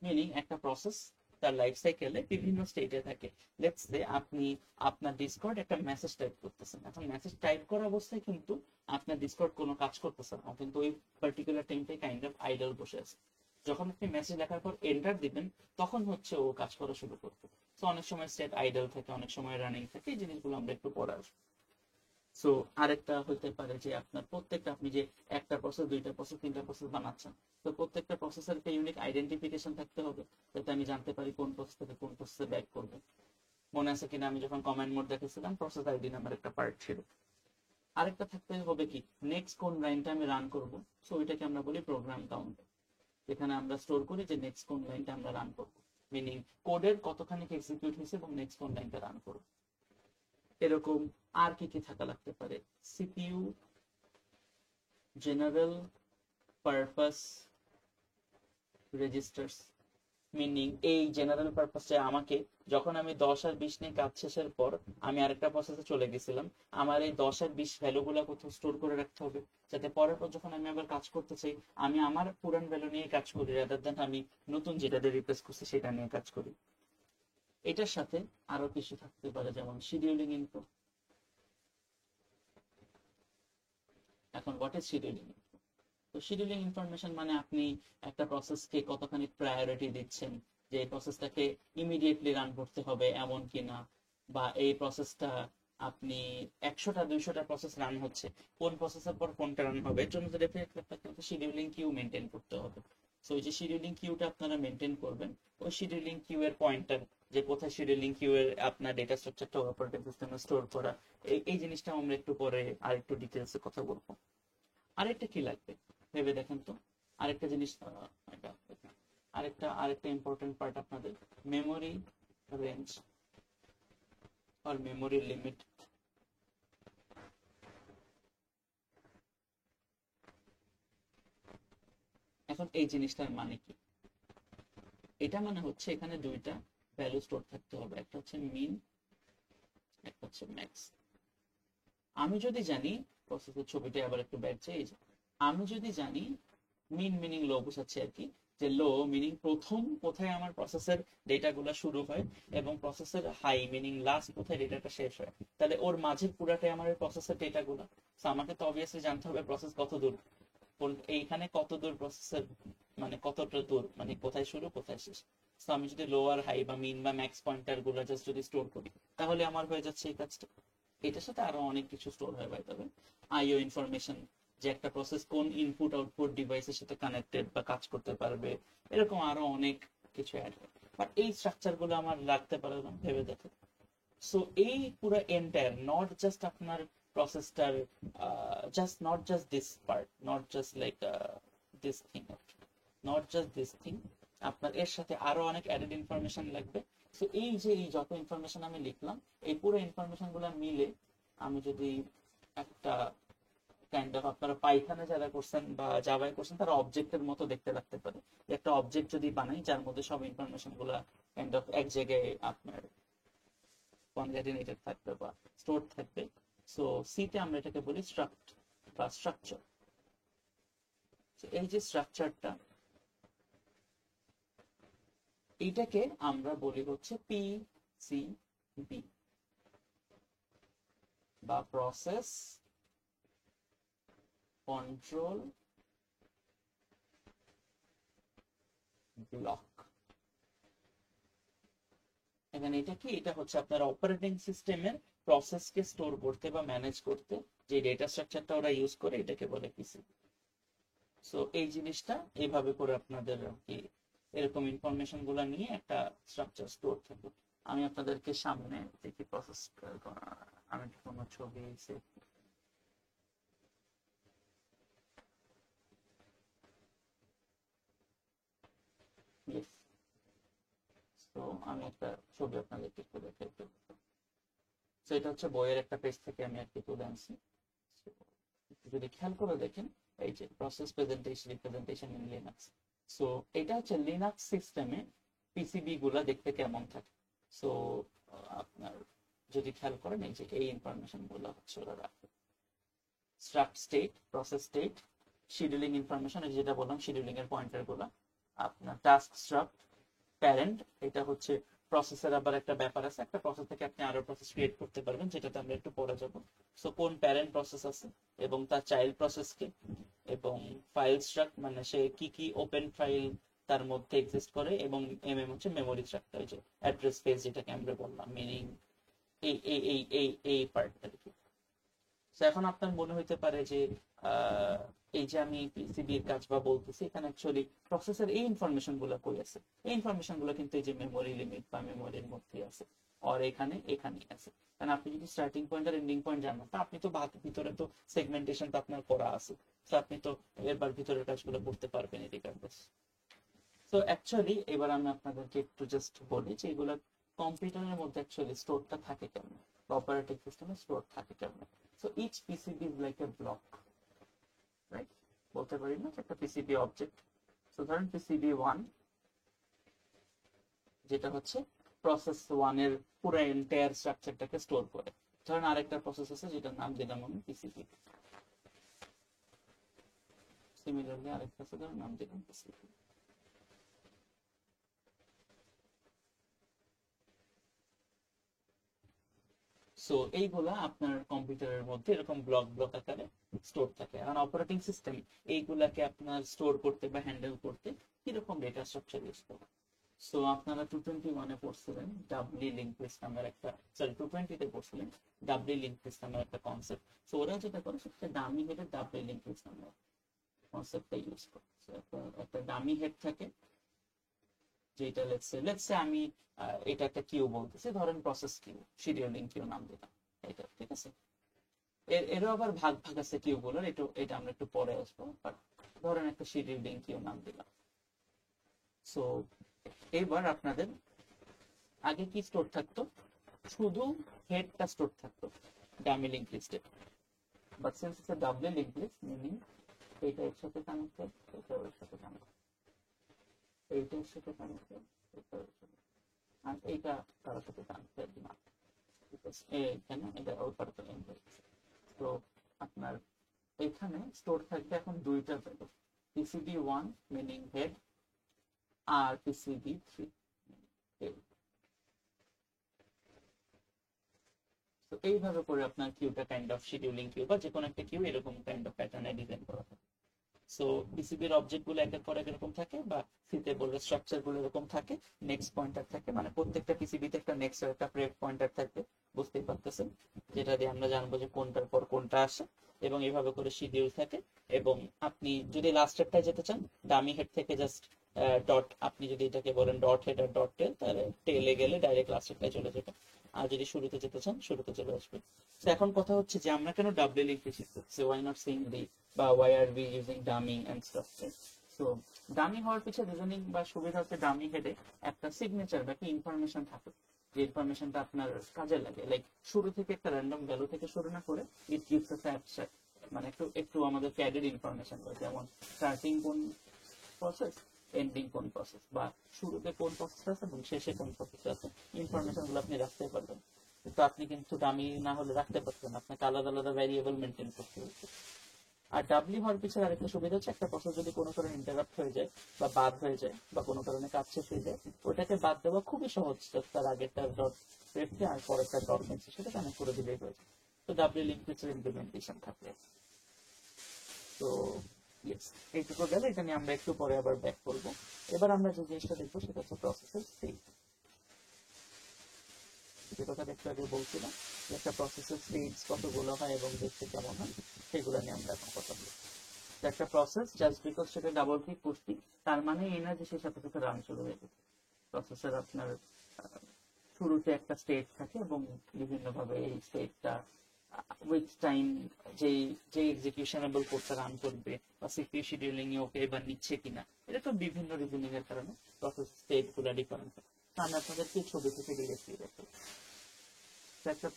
মিনিং একটা প্রসেস তার লাইফ সাইকেলে বিভিন্ন স্টেটে থাকে। লেটস সে আপনি আপনার ডিসকর্ড একটা মেসেজ টাইপ করতেছেন, এখন মেসেজ টাইপ করা অবস্থায় কিন্তু আপনার ডিসকর্ড কোনো কাজ করতেছে না, কিন্তু ওই পার্টিকুলার টাইমটাই কাইন্ড অফ আইডল বসে আছে। যখন আপনি মেসেজ লেখার পর এন্টার দিবেন, তখন হচ্ছে ও কাজ করা শুরু করবে। তো অনেক সময় স্টেট আইডল থাকে, অনেক সময় রানিং থাকে, এই জিনিসগুলো আমরা একটু পরে আসবো। সো আরেকটা হতে পারে যে আপনার প্রত্যেকটা, আপনি যে একটা প্রসেস, দুইটা প্রসেস, তিনটা প্রসেস বানাচ্ছেন, তো প্রত্যেকটা প্রসেসের একটা ইউনিক আইডেন্টিফিকেশন থাকতে হবে, যাতে আমি জানতে পারি কোন প্রসেস থেকে কোন প্রসেসে ব্যাক করবে। মনে আছে কিনা আমি যখন কমান্ড মোড দেখেছিলাম, প্রসেস আইডি নামের একটা পার্ট ছিল। আরেকটা থাকতে হবে কি, নেক্সট কোন লাইনটা আমি রান করব, সো ওইটাকে আমরা বলি প্রোগ্রাম কাউন্ট, যেখানে আমরা স্টোর করি যে নেক্সট কোন লাইনটা আমরা রান করব, মিনিং কোডের কতখানি এক্সিকিউট হয়েছে এবং নেক্সট কোন লাইনটা রান করব। এরকম আর কি কি থাকা লাগতে পারে, CPU general purpose registers, meaning এই জেনারেল পারপাসে আমাকে, যখন আমি 10 আর 20 নিয়ে কাজ শেষের পর আমি আরেকটা প্রসেসে চলে গেছিলাম, আমার এই 10 আর 20 ভ্যালুগুলো কোথাও স্টোর করে রাখতে হবে, যাতে পরের পর যখন আমি আবার কাজ করতে চাই, আমি আমার পুরান ভ্যালু নিয়ে কাজ করি, রাদার দেন আমি নতুন যেটা দিয়ে রিপ্লেস করছি সেটা নিয়ে কাজ করি। এটার সাথে আরো কিছু থাকতে পারে, যেমন শিডিউলিং ইনফো। এখন হোয়াট ইজ শিডিউলিং? তো শিডিউলিং ইনফরমেশন মানে আপনি একটা প্রসেসকে কতখানি প্রায়োরিটি দিচ্ছেন, যে এই প্রসেসটাকে ইমিডিয়েটলি রান করতে হবে এমন কিনা, বা এই প্রসেসটা আপনি 100টা 200টা প্রসেস রান হচ্ছে, কোন প্রসেসের পর কোনটা রান হবে, এর জন্য তো ডেফিনেটলি আপনাকে শিডিউলিং কিউ মেনটেন করতে হবে। সো এই যে শিডিউলিং কিউটা আপনারা মেনটেন করবেন, ওই শিডিউলিং কিউ এর পয়েন্টার, যে কোথায় শিডিউলিং কিউ এর আপনার ডেটা স্ট্রাকচারটা অপারেটিং সিস্টেমে স্টোর করা, এই জিনিসটা আমরা একটু পরে আর একটু ডিটেলসে কথা বলবো। আরেকটা কি লাগবে ভেবে দেখেন তো, আরেকটা জিনিস, আরেকটা ইম্পর্টেন্ট পার্ট আপনাদের, memory range. or memory limit. এখন এই জিনিসটার মানে কি? এটা মানে হচ্ছে এখানে দুইটা ভ্যালু স্টোর থাকতে হবে, একটা হচ্ছে মিন, একটা হচ্ছে ম্যাক্স। আমি যদি জানি, প্রসেসের ছবিটা আবার একটু ব্যাক চাই, আমি যদি জানি মিন মিনিং লো বোঝাচ্ছে আর কি, যে লো মিনিং প্রথম কোথায় আমার প্রসেসের ডেটাগুলো শুরু হয় এবং প্রসেসের হাই মিনিং লাস্ট কোথায় ডেটাটা শেষ হয়, তাহলে ওর মাঝের পুরাটাই আমার প্রসেসের ডেটাগুলো। তো আমাকে তো অবভিয়াসলি জানতে হবে প্রসেস কত দূর, এইখানে কত দূর প্রসেসের, মানে কতটা দূর, মানে কোথায় শুরু কোথায় শেষ। তো আমি যদি লোয়ার হাই বা মিন বা ম্যাক্স পয়েন্টার গুলো জাস্ট যদি স্টোর করি, তাহলে আমার হয়ে যাচ্ছে এই কাজটা। এটার সাথে আরো অনেক কিছু স্টোর হয়ে পাই, তবে আইও ইনফরমেশন, যে একটা প্রসেস কোন ইনপুট আউটপুট ডিভাইসের সাথে কানেক্টেড বা কাজ করতে পারবে, এরকম আরো অনেক কিছু অ্যাড হয়। বাট এই স্ট্রাকচার গুলো আমার লাগতে পারে না, ভেবে দেখো। সো এই পুরো এন্টায়ার, নট জাস্ট আপনার প্রসেসটার, just not just this part, not just like this thing, not just this thing, আপনার এর সাথে আরো অনেক অ্যাডেড ইনফরমেশন লাগবে। সো এই যে এই যত ইনফরমেশন আমি লিখলাম, এই পুরো ইনফরমেশন গুলো মিলে আমি যদি একটা কাইন্ড অফ, আপনারা পাইথনে যারা করছেন বা জাভায় করছেন তারা অবজেক্টের মতো দেখতে লাগতে পারে, একটা অবজেক্ট যদি বানাই যার মধ্যে সব ইনফরমেশন গুলা কাইন্ড অফ এক জায়গায় আপনার কনক্যাটিনেটেড থাকবে বা স্টোর থাকবে। সো সিতে আমরা এটাকে বলি স্ট্রাক্ট বা স্ট্রাকচার। এই যে স্ট্রাকচারটা, এইটাকে আমরা বলি হচ্ছে পিসিবি বা প্রসেস কন্ট্রোল ব্লক। এখানে এটা কি, এটা হচ্ছে আপনার অপারেটিং সিস্টেমের প্রসেসকে স্টোর করতে বা ম্যানেজ করতে যে ডেটা স্ট্রাকচারটা ওরা ইউজ করে, এটাকে বলে পিসিবি। সো এই জিনিসটা এইভাবে করে আপনাদের কি এরকম ইনফরমেশন গুলো নিয়ে একটা স্ট্রাকচার স্টোর থাকে। আমি আপনাদেরকে সামনে দেখি প্রসেস, আমি কোনো ছবি সেভ, তো আমি একটা ছবি আপনাদেরকে একটু দেখাই। তো এটা হচ্ছে বইয়ের একটা পেজ থেকে আমি আর কি তুলে আনছি। যদি খেয়াল করে দেখেন, এই যে process presentation representation in Linux. So এটা হচ্ছে লিনাক্স সিস্টেমে পিসিবি গুলা দেখতে কেমন থাকে। সো আপনার যদি খেয়াল করেন, এই যে এই ইনফরমেশন গুলো হচ্ছে ওরা রাখে, struct state, process state, scheduling information, যেটা বললাম শিডিউলিং এর পয়েন্টার গুলা, আপনার টাস্ক স্ট্রাক্ট, প্যারেন্ট, এটা হচ্ছে প্রসেসের আবার একটা ব্যাপার আছে, একটা প্রসেস থেকে আপনি আরো প্রসেস ক্রিয়েট করতে পারবেন, যেটাতে আমরা একটু পরে যাব। সো কোন প্যারেন্ট প্রসেস আছে এবং তার চাইল্ড প্রসেস কে, এবং ফাইল স্ট্রাক্ট, মানে সে কি কি ওপেন ফাইল তার মধ্যে এক্সিস্ট করে, এবং এমএম হচ্ছে মেমোরি স্ট্রাকচার, যে অ্যাড্রেস স্পেস যেটাকে আমরা বললাম, মিনিং এই এই এই এই এই পার্টটা আর কি। এখন আপনার মনে হইতে পারে যে এই যে আমি পিসিবি এর কাজ বা বলতেছি, এখানে অ্যাকচুয়ালি প্রসেসের এই ইনফরমেশন গুলো কই আছে? এই ইনফরমেশন গুলো কিন্তু এই যে মেমোরি লিমিট বা মেমোরির মধ্যে আছে, আর এখানে আছে। কারণ আপনি যদি স্টার্টিং পয়েন্ট আর এন্ডিং পয়েন্ট জানেন, তা আপনি তো ভিতরে তো সেগমেন্টেশন তো আপনার করা আছে, তো আপনি তো এরবার ভিতরের কাজগুলো করতে পারবেন রিগার্ডলেস। তো অ্যাকচুয়ালি এবার আমি আপনাদেরকে একটু জাস্ট বলি যে এগুলো কম্পিউটারের মধ্যে অ্যাকচুয়ালি স্টোরটা থাকে কেমন, বা অপারেটিং সিস্টেমে স্টোর থাকে কেমন। So each PCB is like a block, right? বলতে পারি না একটা পিসিবি অবজেক্ট। সো ধরেন পিসিবি 1, যেটা হচ্ছে প্রসেস 1 এর পুরো এন্টায়ার স্ট্রাকচারটাকে স্টোর করে। ধরেন আরেকটা প্রসেস আছে যেটার নাম দিলাম আমি পিসিবি, সিমিলারলি আরেকটা আছে ধরেন নাম দিলাম পিসিবি। সো এইগুলা আপনার কম্পিউটারের মধ্যে এরকম ব্লক ব্লক আকারে স্টোর থাকে। আর অপারেটিং সিস্টেম এইগুলাকে আপনার স্টোর করতে বা হ্যান্ডেল করতে কিরকম ডেটা স্ট্রাকচার ইউজ করে। সো আপনারা 221-এ পড়ছিলেন ডাবলি লিঙ্ক লিস্ট নামের একটা, সরি 220-তে পড়ছিলেন ডাবলি লিঙ্ক লিস্ট নামের একটা কনসেপ্ট। সো ওরা যেটা করে সবচেয়ে দামি হেডের ডাবলি লিঙ্ক লিস্ট নামের কনসেপ্টটা ইউজ করে। একটা দামি হেড থাকে, যেটা লেটস সে আমি এটা একটা কিউ বলতেছি, ধরেন প্রসেস কিউ, শিডিউলিং কিউ নাম দিলাম এটা, ঠিক আছে? এরও আবার ভাগ ভাগ আছে কিউ গুলোর, এটা আমরা একটু পরে আসবো, বাট ধরেন একটা শিডিউলিং কিউ নাম দিলাম। সো এবার আপনাদের আগে কি স্টোর থাকতো? শুধু হেডটা স্টোর থাকতো ডামি লিঙ্ক লিস্টে, but since it's a doubly link list meaning এইটা এর সাথে কানেক্টেড, এটা ওর সাথে কানেক্টেড, এইটা এর সাথে কানেক্টেড, এটা ওর সাথে, আর এইটা কারোর সাথে কানেক্টেড না, বিকজ এখানে এটা ওর পার্টটা এন্ড হয়ে গেছে। তো আপনার এখানে স্টোর থাকবে এখন দুইটা ভ্যালু, পিসিবি 1 মিনিং হেড আর পিসিবি 3 টেল। তো এইভাবে করে আপনার কিউটা কাইন্ড অফ শিডিউলিং কিউ বা যে কোনো একটা কিউ এরকম কাইন্ড অফ প্যাটার্নে ডিজাইন করা থাকে। সো পিসিবির অবজেক্ট গুলো একের পর এক এরকম থাকে, বা সিতে বললে স্ট্রাকচার গুলো এরকম থাকে, নেক্সট পয়েন্টার থাকে, মানে প্রত্যেকটা পিসিবিতে একটা নেক্সট আর একটা প্রেপ পয়েন্টার থাকবে, বুঝতেই পারতেছেন, যেটা দিয়ে আমরা জানবো যে কোনটার পর কোনটা আসে, এবং এইভাবে করে শিডিউল থাকে। এবং আপনি যদি লাস্টেরটায় যেতে চান, ডামি হেড থেকে জাস্ট ডট, আপনি যদি এটাকে বলেন ডট হেড আর ডট টেল, তাহলে টেলে গেলে ডাইরেক্ট লাস্টেরটায় চলে যাবে, আর যদি শুরুতে যেতে চান শুরুতে চলে আসবে। তো এখন কথা হচ্ছে যে আমরা কেন ডাবলি লিঙ্ক লিখতেছি, ওয়াই নট সিঙ্গলি, বা why are we using dummy and stuff, right? So dummy হওয়ার পিছনে রিজনিং বা সুবিধা হচ্ছে ডামি হেডে একটা সিগনেচার বা একটা ইনফরমেশন থাকে, যে ইনফরমেশনটা আপনার কাজে লাগে, লাইক শুরু থেকে একটা র্যান্ডম ভ্যালু থেকে শুরু না করে ইট গিভস আস অ্যাবস্ট্রাক্ট, মানে একটু একটু আমাদের প্যাডেড ইনফরমেশন হয়, যেমন স্টার্টিং কোন প্রসেস, এন্ডিং কোন প্রসেস, বা শুরুতে কোন প্রসেস আছে এবং শেষে কোন প্রসেস আছে, ইনফরমেশন গুলো আপনি রাখতে পারবেন। তো আপনি কিন্তু ডামি না হলে রাখতে পারতেন, আপনাকে আলাদা আলাদা ভ্যারিয়েবল মেনটেন করতে হচ্ছে। আর ডাবলি হওয়ার পিছনে আরেকটা সুবিধা হচ্ছে, একটা প্রসেস যদি কোনো কারণে ইন্টারাপ্ট হয়ে যায় বা বাদ হয়ে যায় বা কোনো কারণে কাজ শেষ হয়ে যায়, ওটাকে বাদ দেওয়া খুবই সহজ, তার আগেরটা ডট রেখে আর পরেরটা ডট নেক্সটের সাথে কানেক্ট করে দিলেই হয়ে যায়। তো ডাবলি লিঙ্কের ইমপ্লিমেন্টেশন থাকবে। তো ইয়েস, এইটুকু গেলে এটা নিয়ে আমরা একটু পরে আবার ব্যাক করবো। এবার আমরা যে জিনিসটা দেখবো সেটা হচ্ছে প্রসেসের স্টেট, যে কথাটা একটু আগে বলছিলাম, যে একটা প্রসেসের স্টেটস কতগুলো হয় এবং দেখতে কেমন হয়, সেগুলো নিয়ে আমরা এখন কথা বলবো। একটা প্রসেস জাস্ট বিকজ সেটা ডাবল ক্লিক করছি তার মানে এই না যে সে সাথে সাথে রান শুরু হয়ে গেছে। প্রসেসের আপনার শুরুতে একটা স্টেট থাকে এবং বিভিন্ন ভাবে এই স্টেটটা উইথ টাইম যেই যে এক্সিকিউশনেবল কোডটা রান করবে বা সিপিইউ শিডিউলিং এ ওকে এবার নিচ্ছে কিনা, এটা তো বিভিন্ন রিজনিং এর কারণে প্রসেস স্টেট গুলো ডিফারেন্ট হয়। আমি আপনাদেরকে ছবি থেকে ডিরেক্টলি দেখো, একটা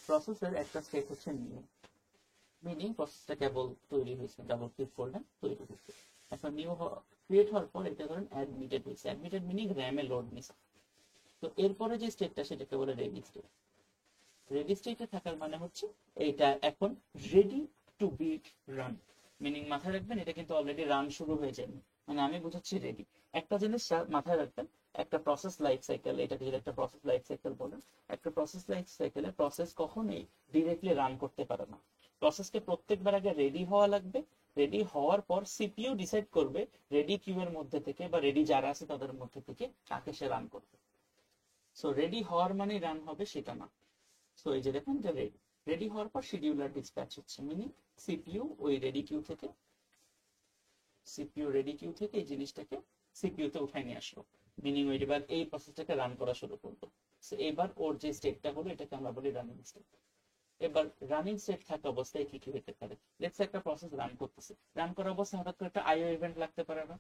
প্রসেসের একটা স্টেট হচ্ছে নিউ, মিনিং প্রসেসটা কেবল তৈরি হয়েছে, ডাবল ক্লিক করলেন তৈরি হয়েছে। এখন নিউ ক্রিয়েট হওয়ার পর এটা ধরেন অ্যাডমিটেড হয়েছে, অ্যাডমিটেড মিনিং র্যামে লোড নিছে। তো এরপরে যে স্টেটটা সেটাকে বলে রেডি স্টেট। রেডি স্টেটে থাকার মানে হচ্ছে এইটা এখন ready to B run, meaning মাথায় রাখবেন এটা কিন্তু অলরেডি রান শুরু হয়ে যায়, মানে আমি বুঝাচ্ছি রেডি। একটা জিনিস মাথায় রাখবেন, একটা প্রসেস লাইফ সাইকেল, এটাকে যদি একটা প্রসেস লাইফ সাইকেল বলেন, একটা প্রসেস লাইফ সাইকেলে প্রসেস কখনোই ডিরেক্টলি রান করতে পারে না। প্রসেসকে প্রত্যেকবার আগে রেডি হওয়া লাগবে, রেডি হওয়ার পর সিপিইউ ডিসাইড করবে রেডি কিউ এর মধ্যে থেকে বা রেডি যারা আছে তাদের মধ্যে থেকে কাকে সে রান করবে। সো রেডি হওয়ার মানে রান হবে সেটা না। সো এই যে দেখেন যে রেডি, রেডি হওয়ার পর শিডিউলার ডিসপ্যাচ হচ্ছে, মিনিং সিপিইউ ওই রেডি কিউ থেকে, সিপিইউ রেডি কিউ থেকে এই জিনিসটাকে সিপিইউ তে উঠাই নিয়ে আসলো, মিনিং ওই এবার এই প্রসেসটাকে রান করা শুরু করলো। সো এবার ওর যে স্টেটটা হলো এটাকে আমরা বলি রানিং স্টেট। এবার রানিং স্টেট থাকা অবস্থায় কি কি হতে পারে, লেটস একটা প্রসেস রান করতেছে, রান করার অবস্থায় হঠাৎ করে একটা আইও ইভেন্ট লাগতে পারে না,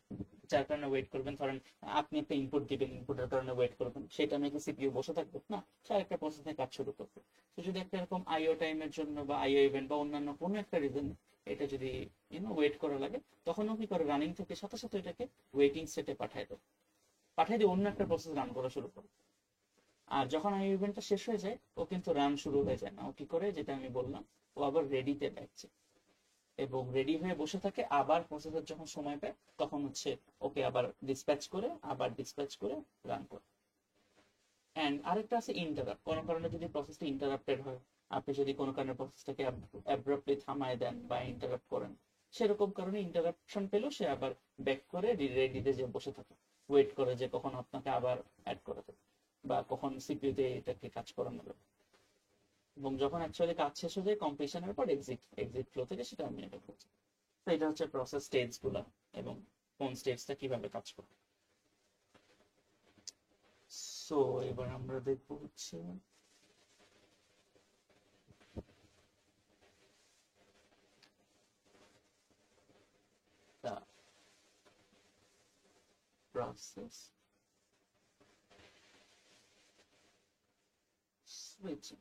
যার কারণে ওয়েট করবেন, ধরেন আপনি একটা ইনপুট দিবেন, ইনপুটের কারণে ওয়েট করবেন, সেটা নাকি সিপিইউ বসে থাকবে না, সে একটা প্রসেস নিয়ে কাজ শুরু করবে। তো যদি একটা এরকম আইও টাইমের জন্য বা আইও ইভেন্ট বা অন্যান্য কোনো একটা রিজন এটা যদি ওয়েট করা লাগে, তখনও কি করে রানিং থেকে সাথে সাথে এটাকে ওয়েটিং স্টেটে পাঠাই দিয়ে অন্য একটা প্রসেস রান করা শুরু করে। আর যখন আই ইভেন্টটা শেষ হয়ে যায় ও কিন্তু রান শুরু হয়ে যায় না, ও কি করে যেটা আমি বললাম, ও আবার রেডিতে ব্যাকছে এবং রেডি হয়ে বসে থাকে, আবার প্রসেসর যখন সময় পায় তখন হচ্ছে ওকে আবার ডিসপ্যাচ করে রান করে। এন্ড আরেকটা আছে ইন্টারাপ্ট, কোনো কারণে যদি প্রসেসটা ইন্টারাপ্টেড হয়, আপনি যদি কোনো কারণে প্রসেসটাকে অ্যাব্রাপ্টলি থামায় দেন বা ইন্টারাপ্ট করেন, সেরকম কারণে ইন্টারাপশন পেলেও সে আবার ব্যাক করে রেডিতে যে বসে থাকে, ওয়েট করে যে কখন আপনাকে আবার অ্যাড করে দেবে বা কখন সিপিইউতে এটাকে কাজ করানো যাবে। এবং যখন অ্যাকচুয়ালি কাজ শেষ হয়ে যায় কমপ্লিশনের পর এক্সিট ফ্লো থেকে সেটা আমি এটা করছি। তো এটা হচ্ছে প্রসেস স্টেজ গুলা এবং কোন স্টেজটা কিভাবে কাজ করে। সো এবার আমরা দেখবো হচ্ছে প্রসেস সুইচিং,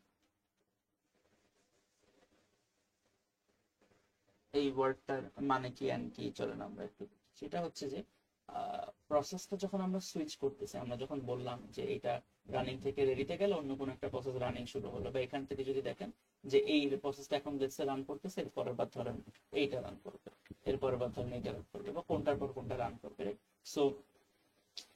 এই ওয়ার্ডটার মানে কি এন্ড কি, চলেন আমরা একটু, সেটা হচ্ছে যে প্রসেসটা যখন আমরা সুইচ করতেছি, আমরা যখন বললাম যে এটা রানিং থেকে রেডিতে গেলে অন্য কোনো একটা প্রসেস রানিং শুরু হলো, বা এখান থেকে যদি দেখেন যে এই প্রসেসটা এখন লেটসে রান করতেছে, এর পরের বার ধরেন এইটা রান করবে, এর পরের বার ধরেন এইটা রান করবে, বা কোনটার পর কোনটা রান করবে। সো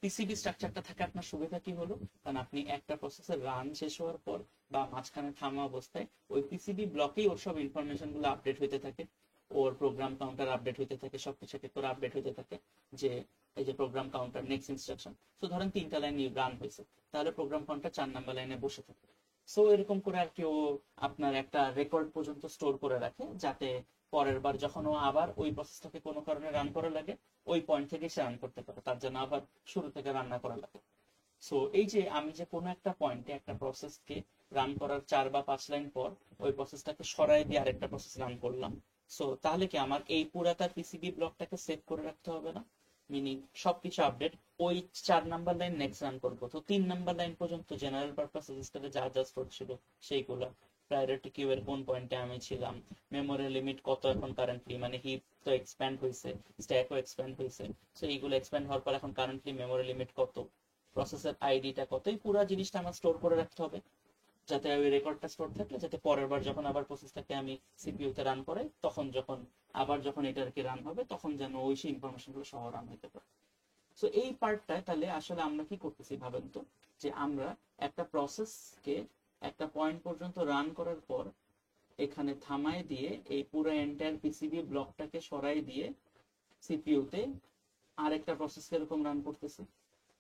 পিসিবি স্ট্রাকচারটা থাকে আপনার সুবিধা কি হলো, কারণ আপনি একটা প্রসেসের রান শেষ হওয়ার পর বা মাঝখানে থামা অবস্থায় ওই পিসিবি ব্লকেই ওর সব ইনফরমেশন গুলো আপডেট হইতে থাকে, ওর প্রোগ্রাম কাউন্টার আপডেট হইতে থাকে, সবকিছু এক করে আপডেট হইতে থাকে, যে এই যে প্রোগ্রাম কাউন্টার নেক্সট ইনস্ট্রাকশন। তো ধরেন 3টা লাইন রান হয়েছে, তাহলে প্রোগ্রাম কাউন্টার 4 নাম্বার লাইনে বসে থাকে। সো এরকম করে আর কি ও আপনার একটা রেকর্ড পর্যন্ত স্টোর করে রাখে, যাতে পরের বার যখন ও আবার ওই প্রসেসটাকে কোনো কারণে রান করা লাগে, ওই পয়েন্ট থেকে সে রান করতে পারে, তার জন্য আবার শুরু থেকে রান্না করা লাগে। সো এই যে আমি যে কোনো একটা পয়েন্টে একটা প্রসেসকে রান করার 4 বা 5 লাইন পর ওই প্রসেসটাকে সরাই দিয়ে আরেকটা প্রসেস রান করলাম, সো তাহলে কি আমার এই পুরাটা পিসিবি ব্লকটাকে সেভ করে রাখতে হবে না? মিনিং সবকিছু আপডেট, ওই 4 নাম্বার লাইন নেক্সট রান করবো, তো 3 নাম্বার লাইন পর্যন্ত জেনারেল পারপাস রেজিস্টারে যা যা স্টোর ছিল সেইগুলো, প্রায়োরিটি কিউ এর কোন পয়েন্টে আমি ছিলাম, মেমোরি লিমিট কত এখন কারেন্টলি, মানে হিপ তো এক্সপ্যান্ড হয়েছে, স্ট্যাকও এক্সপ্যান্ড হয়েছে, সো এইগুলো এক্সপ্যান্ড হওয়ার পর এখন কারেন্টলি মেমোরি লিমিট কত, প্রসেসের আইডিটা কত, এই পুরো জিনিসটা আমার স্টোর করে রাখতে হবে, যাতে ওই রেকর্ডটা স্টোর থাকে, যাতে পরের বার যখন আবার প্রসেসটাকে আমি সিপিইউতে রান করে, তখন যখন আবার যখন এটা আর কি রান হবে, তখন যেন ওই সেই ইনফরমেশন গুলো সহ রান হতে পারে। সো এই পার্টটা তাহলে আসলে আমরা কি করতেছি ভাবেন তো, যে আমরা একটা প্রসেসকে একটা পয়েন্ট পর্যন্ত রান করার পর এখানে থামায় দিয়ে এই পুরো এন্টায়ার পিসিবি ব্লকটাকে সরাই দিয়ে সিপিইউতে আরেকটা প্রসেস এরকম রান করতেছি,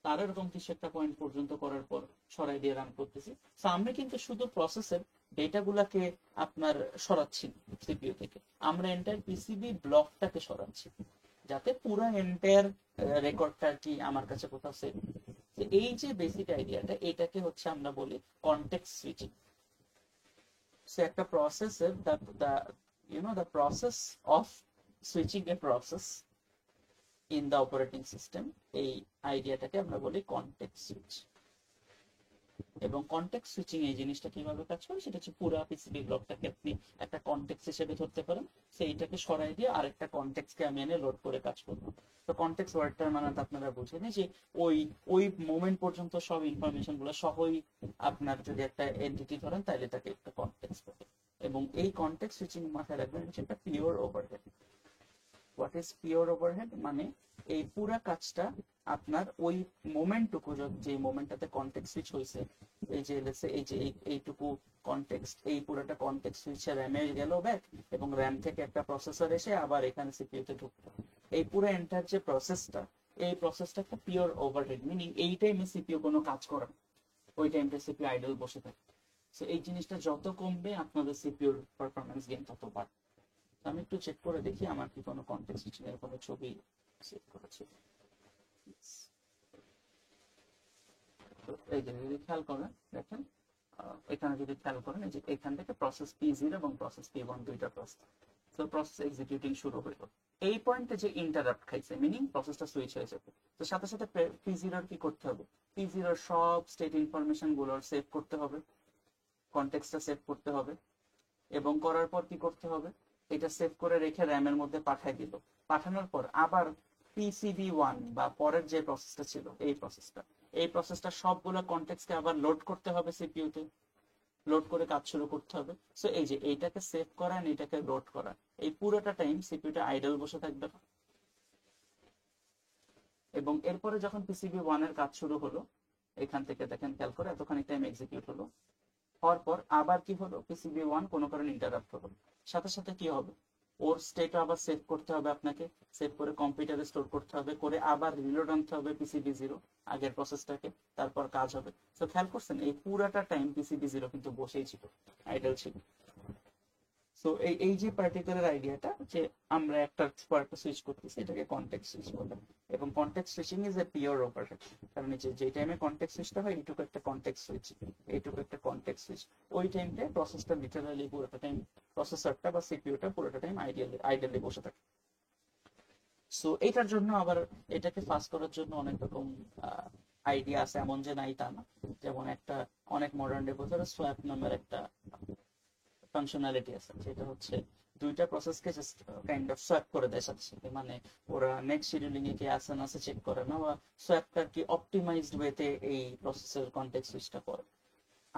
তার এরকম কিছু একটা পয়েন্ট পর্যন্ত করার পর সরাই দিয়ে রান করতেছি। তো আমরা কিন্তু শুধু প্রসেসের ডেটাগুলাকে আপনার সরাচ্ছি সিপিইউ থেকে, আমরা এন্টায়ার পিসিবি ব্লকটাকে সরাচ্ছি, যাতে পুরো এন্টায়ার রেকর্ডটা কি আমার কাছে কোথাও সেভ। এই যে বেসিক আইডিয়াটা, এটাকে হচ্ছে আমরা বলি কনটেক্সট সুইচিং। সো একটা প্রসেসের the process of switching a process in the operating system, এই আইডিয়াটাকে আমরা বলি কনটেক্সট সুইচ। এবং কনটেক্সট সুইচিং এই জিনিসটা কিভাবে কাজ করে, সেটা হচ্ছে পুরো পিসিবি ব্লকটাকে আপনি একটা কনটেক্সট হিসেবে ধরতে পারেন, সেইটাকে সরাই দিয়ে আরেকটা কনটেক্সটকে আমি এনে লোড করে কাজ করবো। তো কনটেক্সট ওয়ার্ডটার মানে আপনারা বুঝেন যে ওই ওই মোমেন্ট পর্যন্ত সব ইনফরমেশন গুলো সহই আপনার যদি একটা এন্টিটি ধরেন, তাহলে তাকে একটা কনটেক্সট বলে। এবং এই কনটেক্সট সুইচিং মাথায় রাখবেন হচ্ছে একটা pure overhead. What is pure overhead মানে এই পুরা কাজটা আপনার ওই মোমেন্টটুকু, যে মোমেন্টটাতে কনটেক্সট সুইচ হয়েছে, এই যে এই যে এইটুকু কনটেক্সট, এই পুরোটা কনটেক্সট সুইচে র্যামে গেল ব্যাক, এবং র্যাম থেকে একটা প্রসেসর এসে আবার এখানে সিপিইউতে ঢুকলো, এই পুরো এন্টার যে প্রসেসটা, এই প্রসেসটা একটা পিওর ওভারহেড, মিনিং এই টাইমে সিপিইউ কোনো কাজ করে না, ওই টাইমটা সিপিইউ আইডল বসে থাকে। সো এই জিনিসটা যত কমবে আপনাদের সিপিইউর পারফরম্যান্স গেইন তত বাড়বে। আমি একটু চেক করে দেখি আমার কি কোনো কনটেক্সট সুইচিং এর কোনো ছবি সেভ করেছে। এই যে যদি খেয়াল করেন দেখেন, এখানে যদি খেয়াল করেন এই যে এখান থেকে প্রসেস P0 এবং প্রসেস P1 দুইটা প্রসেস, তো প্রসেস এক্সিকিউটিং শুরু হইলো, এই পয়েন্টে যে ইন্টারাপ্ট খাইছে মিনিং প্রসেসটা সুইচ হয়ে যাবে। তো সাথে সাথে P0 কি করতে হবে, P0 সব স্টেট ইনফরমেশন গুলো সেভ করতে হবে, কনটেক্সটটা সেভ করতে হবে, এবং করার পর কি করতে হবে, এটা সেভ করে রেখে র্যামের মধ্যে পাঠিয়ে দিল। পাঠানোর পর আবার PCB1 বা পরের যে প্রসেসটা ছিল এই প্রসেসটা সবগুলো কনটেক্সটকে আবার লোড করতে হবে সিপিইউতে, লোড করে কাজ শুরু করতে হবে। সো এই যে এইটাকে সেভ করা আর এটাকে লোড করা, এই পুরোটা টাইম সিপিইউটা আইডল বসে থাকবে না। এবং এরপরে যখন PCB1 এর কাজ শুরু হলো, এখান থেকে দেখেন খেয়াল করে এতখানি টাইম এক্সিকিউট হলো, হওয়ার পর আবার কি হলো, PCB1 কোনো কারণে ইন্টারাপ্ট হলো, সাথে সাথে কি হবে, ওর স্টেটও আবার সেভ করতে হবে, আপনাকে সেভ করে কম্পিউটারে স্টোর করতে হবে, করে আবার রিলোড আনতে হবে PCB0 আগের প্রসেসটাকে, তারপর কাজ হবে। তো খেয়াল করছেন এই পুরাটা টাইম PCB0 কিন্তু বসেই ছিল, আইডল ছিল। সো এই যে পার্টিকুলার আইডিয়াটা যে আমরা একটা পর একটা সুইচ করতেছি, এটাকে কনটেক্সট সুইচ বলে। এবং context switching is a pure overhead, কারণ যে টাইমে কনটেক্সট সুইচটা হয় এইটুকু একটা কনটেক্সট সুইচ, এইটুকু একটা কনটেক্সট সুইচ, ওই টাইমটা প্রসেসটা লিটারালি পুরোটা টাইম, প্রসেসরটা বা সিপিইউটা পুরোটা টাইম আইডিয়ালি বসে থাকে। সো এটার জন্য আবার এটাকে ফাস্ট করার জন্য অনেক রকম আইডিয়া আছে, এমন যে নাই তা না। যেমন একটা অনেক মডার্ন ডে প্রসেসরে সোয়াপ নামের একটা ফাংশনালিটি আছে, যেটা হচ্ছে দুইটা প্রসেসকে জাস্ট কাইন্ড অফ সোয়াপ করে দেয় সাথে সাথে। মানে ওরা নেক্সট শিডিউলিং এ কি আছে না আছে চেক করে না, বা সোয়াপটা কি অপটিমাইজড ওয়েতে এই প্রসেসের কনটেক্সট সুইচটা করে।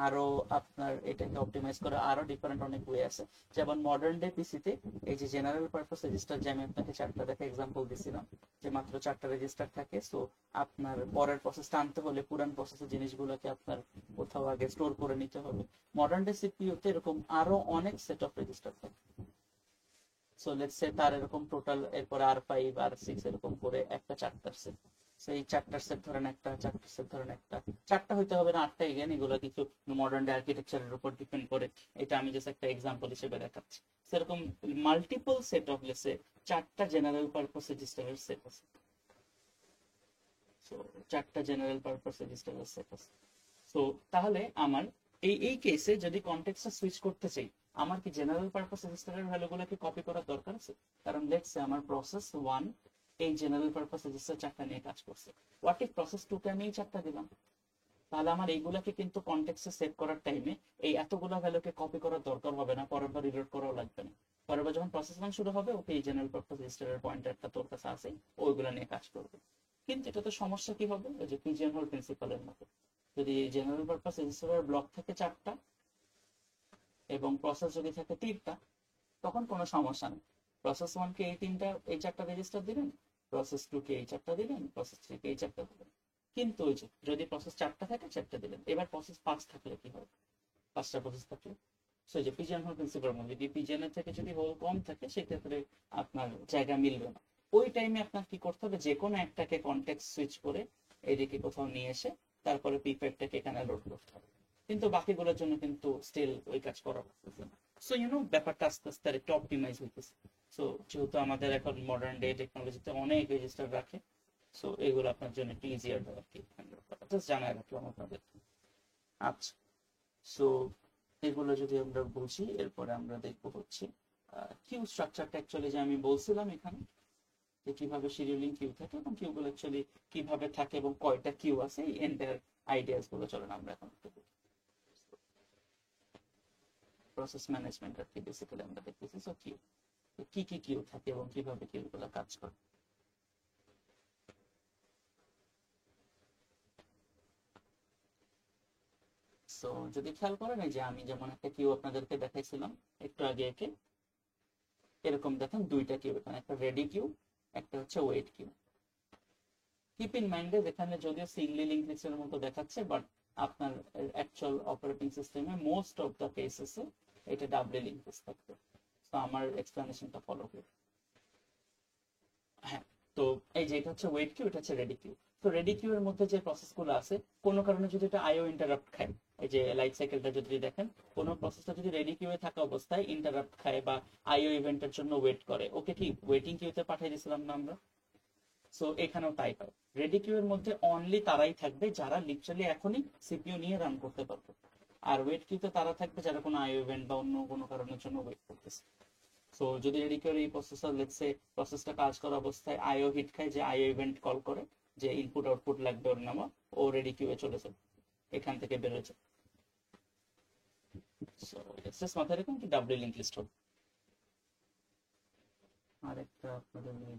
আরো আপনার এটাকে অপটিমাইজ করে আরো ডিফারেন্ট অনেক ওয়ে আছে। যেমন মডার্ন ডে পিসিতে এই যে জেনারেল পারপাস রেজিস্টার, যে আমি আপনাকে চারটা দেখে এক্সাম্পল দিছিলাম, যে মাত্র চারটা রেজিস্টার থাকে। সো আপনার পরের প্রসেসটা আনতে হলে পুরান প্রসেসের জিনিসগুলোকে আপনার কোথাও আগে স্টোর করে নিতে হবে। মডার্ন ডে সিপিইউতে এরকম আরো অনেক সেট অফ রেজিস্টার থাকে। সো লেটস সে তার এরকম টোটাল এরপরে R5 R6 এরকম করে একটা চারটার সেট। সেই চারটার সেট ধরেন একটা, চারটার সেট ধরেন একটা, চারটা হইতে হবে না আটটা, এগেন এগুলো কিছু মডার্ন ডে আর্কিটেকচারের উপর ডিপেন্ড করে। এটা আমি জাস্ট একটা এক্সাম্পল হিসেবে দেখাচ্ছি। সেরকম multiple set of let's say চারটা জেনারেল পারপাস রেজিস্টারের সেট আছে। সো চারটা জেনারেল পারপাস রেজিস্টারের সেট আছে। সো তাহলে আমার এই কেসে যদি কনটেক্সটটা সুইচ করতে চাই, আমার কি জেনারেল পারপাস রেজিস্টারের ভ্যালুগুলোকে কপি করার দরকার আছে? কারণ লেটস সে আমার প্রসেস 1 এই জেনারেল পারপাস রেজিস্টার চারটা নিয়ে কাজ করছে। হোয়াট ইফ প্রসেস 2 কে আমি এই চারটা দিলাম? তাহলে আমার এইগুলাকে কিন্তু কনটেক্সটে সেভ করার টাইমে এই এতগুলা ভ্যালুকে কপি করার দরকার হবে না, পরের বার রিলোড করাও লাগবে না। পরের বার যখন প্রসেস 1 শুরু হবে, ওকে এই জেনারেল পারপাস রেজিস্টারের পয়েন্টারটা তোর কাছে আছে, ওইগুলা নিয়ে কাজ করবে। কিন্তু এটাতে সমস্যা কি হবে? ওই যে পিজিএন হোল প্রিন্সিপালের মতো, যদি জেনারেল পারপাস রেজিস্টারের ব্লক থাকে চারটা এবং প্রসেস যদি থাকে তিনটা, তখন কোনো সমস্যা নেই। প্রসেস 1 কে এই তিনটা এই চারটা রেজিস্টার দিলেন, প্রসেস 2 কে এই চারটা দিলেন, প্রসেস 3 কে এই চারটা দিলেন। কিন্তু ওই যে যদি প্রসেস চারটা থাকে চারটা দিলেন, এবার প্রসেস 5 থাকলে কি হবে? পাঁচটা প্রসেস থাকলে সো যে পিজিএন হোল প্রিন্সিপাল মধ্যে যদি পিজিএন এর থেকে যদি হোল কম থাকে, সেক্ষেত্রে আপনার জায়গা মিলবে না। ওই টাইমে আপনার কি করতে হবে? যে কোনো একটাকে কনটেক্সট সুইচ করে এদিকে কোথাও নিয়ে এসে তারপরে পি5টাকে এখানে লোড করতে হবে। কিন্তু বাকিগুলোর জন্য কিন্তু স্টিল ওই কাজ করা লাগতেছে না। সো ব্যাপারটা আস্তে আস্তে একটু অপটিমাইজ হইতেছে। সো যেহেতু আমাদের এখন মডার্ন ডে টেকনোলজিতে অনেক রেজিস্টার রাখে, সো এগুলো আপনার জন্য একটু ইজিয়ার হয় আর কি। জাস্ট জানাই রাখলাম আপনাদের। আচ্ছা, সো এগুলো যদি আমরা বুঝি, এরপরে আমরা দেখবো হচ্ছে কিউ স্ট্রাকচারটা অ্যাকচুয়ালি যে আমি বলছিলাম এখানে, যে কিভাবে শিডিউলিং কিউ থাকে এবং কিউ গুলো অ্যাকচুয়ালি কিভাবে থাকে এবং কয়টা কিউ আছে, এই এন্টায়ার আইডিয়াস গুলো চলেন আমরা এখন প্রসেস ম্যানেজমেন্ট আর কি বেসিক্যালি আমরা দেখতেছি। সো কিউ কি কি কিউ থাকে এবং কিভাবে কিউ গুলো কাজ করে। সো যদি খেয়াল করেন, এই যে আমি যেমন একটা কিউ আপনাদেরকে দেখাইছিলাম একটু আগে, একে এরকম দেখেন দুইটা কিউ, এখানে একটা রেডি কিউ, একটা হচ্ছে ওয়েট কিউ। কিপ ইন মাইন্ডে যেখানে যদিও সিঙ্গলি লিঙ্ক লিস্টের মতো দেখাচ্ছে, বাট আপনার অ্যাকচুয়াল অপারেটিং সিস্টেমে মোস্ট অফ দ্য কেসেসে এটা ডাবলি লিঙ্ক লিস্ট থাকবে। তো আমার এক্সপ্লেনেশনটা ফলো করুন। হ্যাঁ, তো এই যে এটা হচ্ছে ওয়েট কিউ, এটা হচ্ছে রেডি কিউ। তো রেডি কিউ এর মধ্যে যে প্রসেসগুলো আছে, কোনো কারণে যদি এটা আইও ইন্টারাপ্ট খায়, এই যে লাইফ সাইকেলটা যদি দেখেন, কোনো প্রসেসটা যদি রেডি কিউয়ে থাকা অবস্থায় ইন্টারাপ্ট খায় বা আইও ইভেন্টের জন্য ওয়েট করে, ওকে কি ওয়েটিং কিউতে পাঠিয়ে দিয়েছিলাম না আমরা? সো এখানেও তাই পাই। রেডি কিউ এর মধ্যে অনলি তারাই থাকবে যারা লিটারালি এখনই সিপিইউ নিয়ে রান করতে পারবে। আর ওয়েট কিউতে তারা থাকবে যারা কোনো আইও ইভেন্ট বা অন্য কোনো কারণের জন্য ওয়েট করতেছে। সো যদি রেডি কিউর এই প্রসেসর লেটস সে প্রসেসটা কাজ করা অবস্থায় আইও হিট খায়, যে আইও ইভেন্ট কল করে যে ইনপুট আউটপুট লাগবে ওর নামা, ও রেডি কিউয়ে চলে যাবে, এখান থেকে বেরোয় যায়। সো জাস্ট মাথায় রাখুন কি ডাবল লিঙ্ক লিস্ট হবে। আরেকটা আপনাদের নিয়ে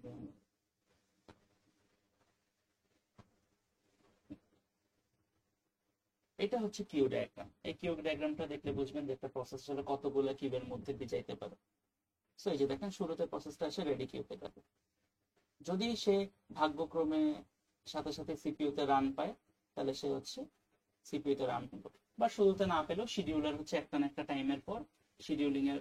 এটা হচ্ছে কিউ ডায়াগ্রাম। এই কিউ ডায়াগ্রামটা দেখলে বুঝবেন যে একটা প্রসেস আসলে কতগুলো কিউবের মধ্যে দিয়ে যাইতে পারে। সো এই যে দেখেন শুরুতে প্রসেসটা আসে রেডি কিউতে যাবে, যদি সে ভাগ্যক্রমে সাথে সাথে সিপিইউতে রান পায়, তাহলে সে হচ্ছে সিপিইউতে রান হলো। বা শুরুতে না পেলেও শিডিউলার হচ্ছে একটা না একটা টাইমের পর শিডিউলিং এর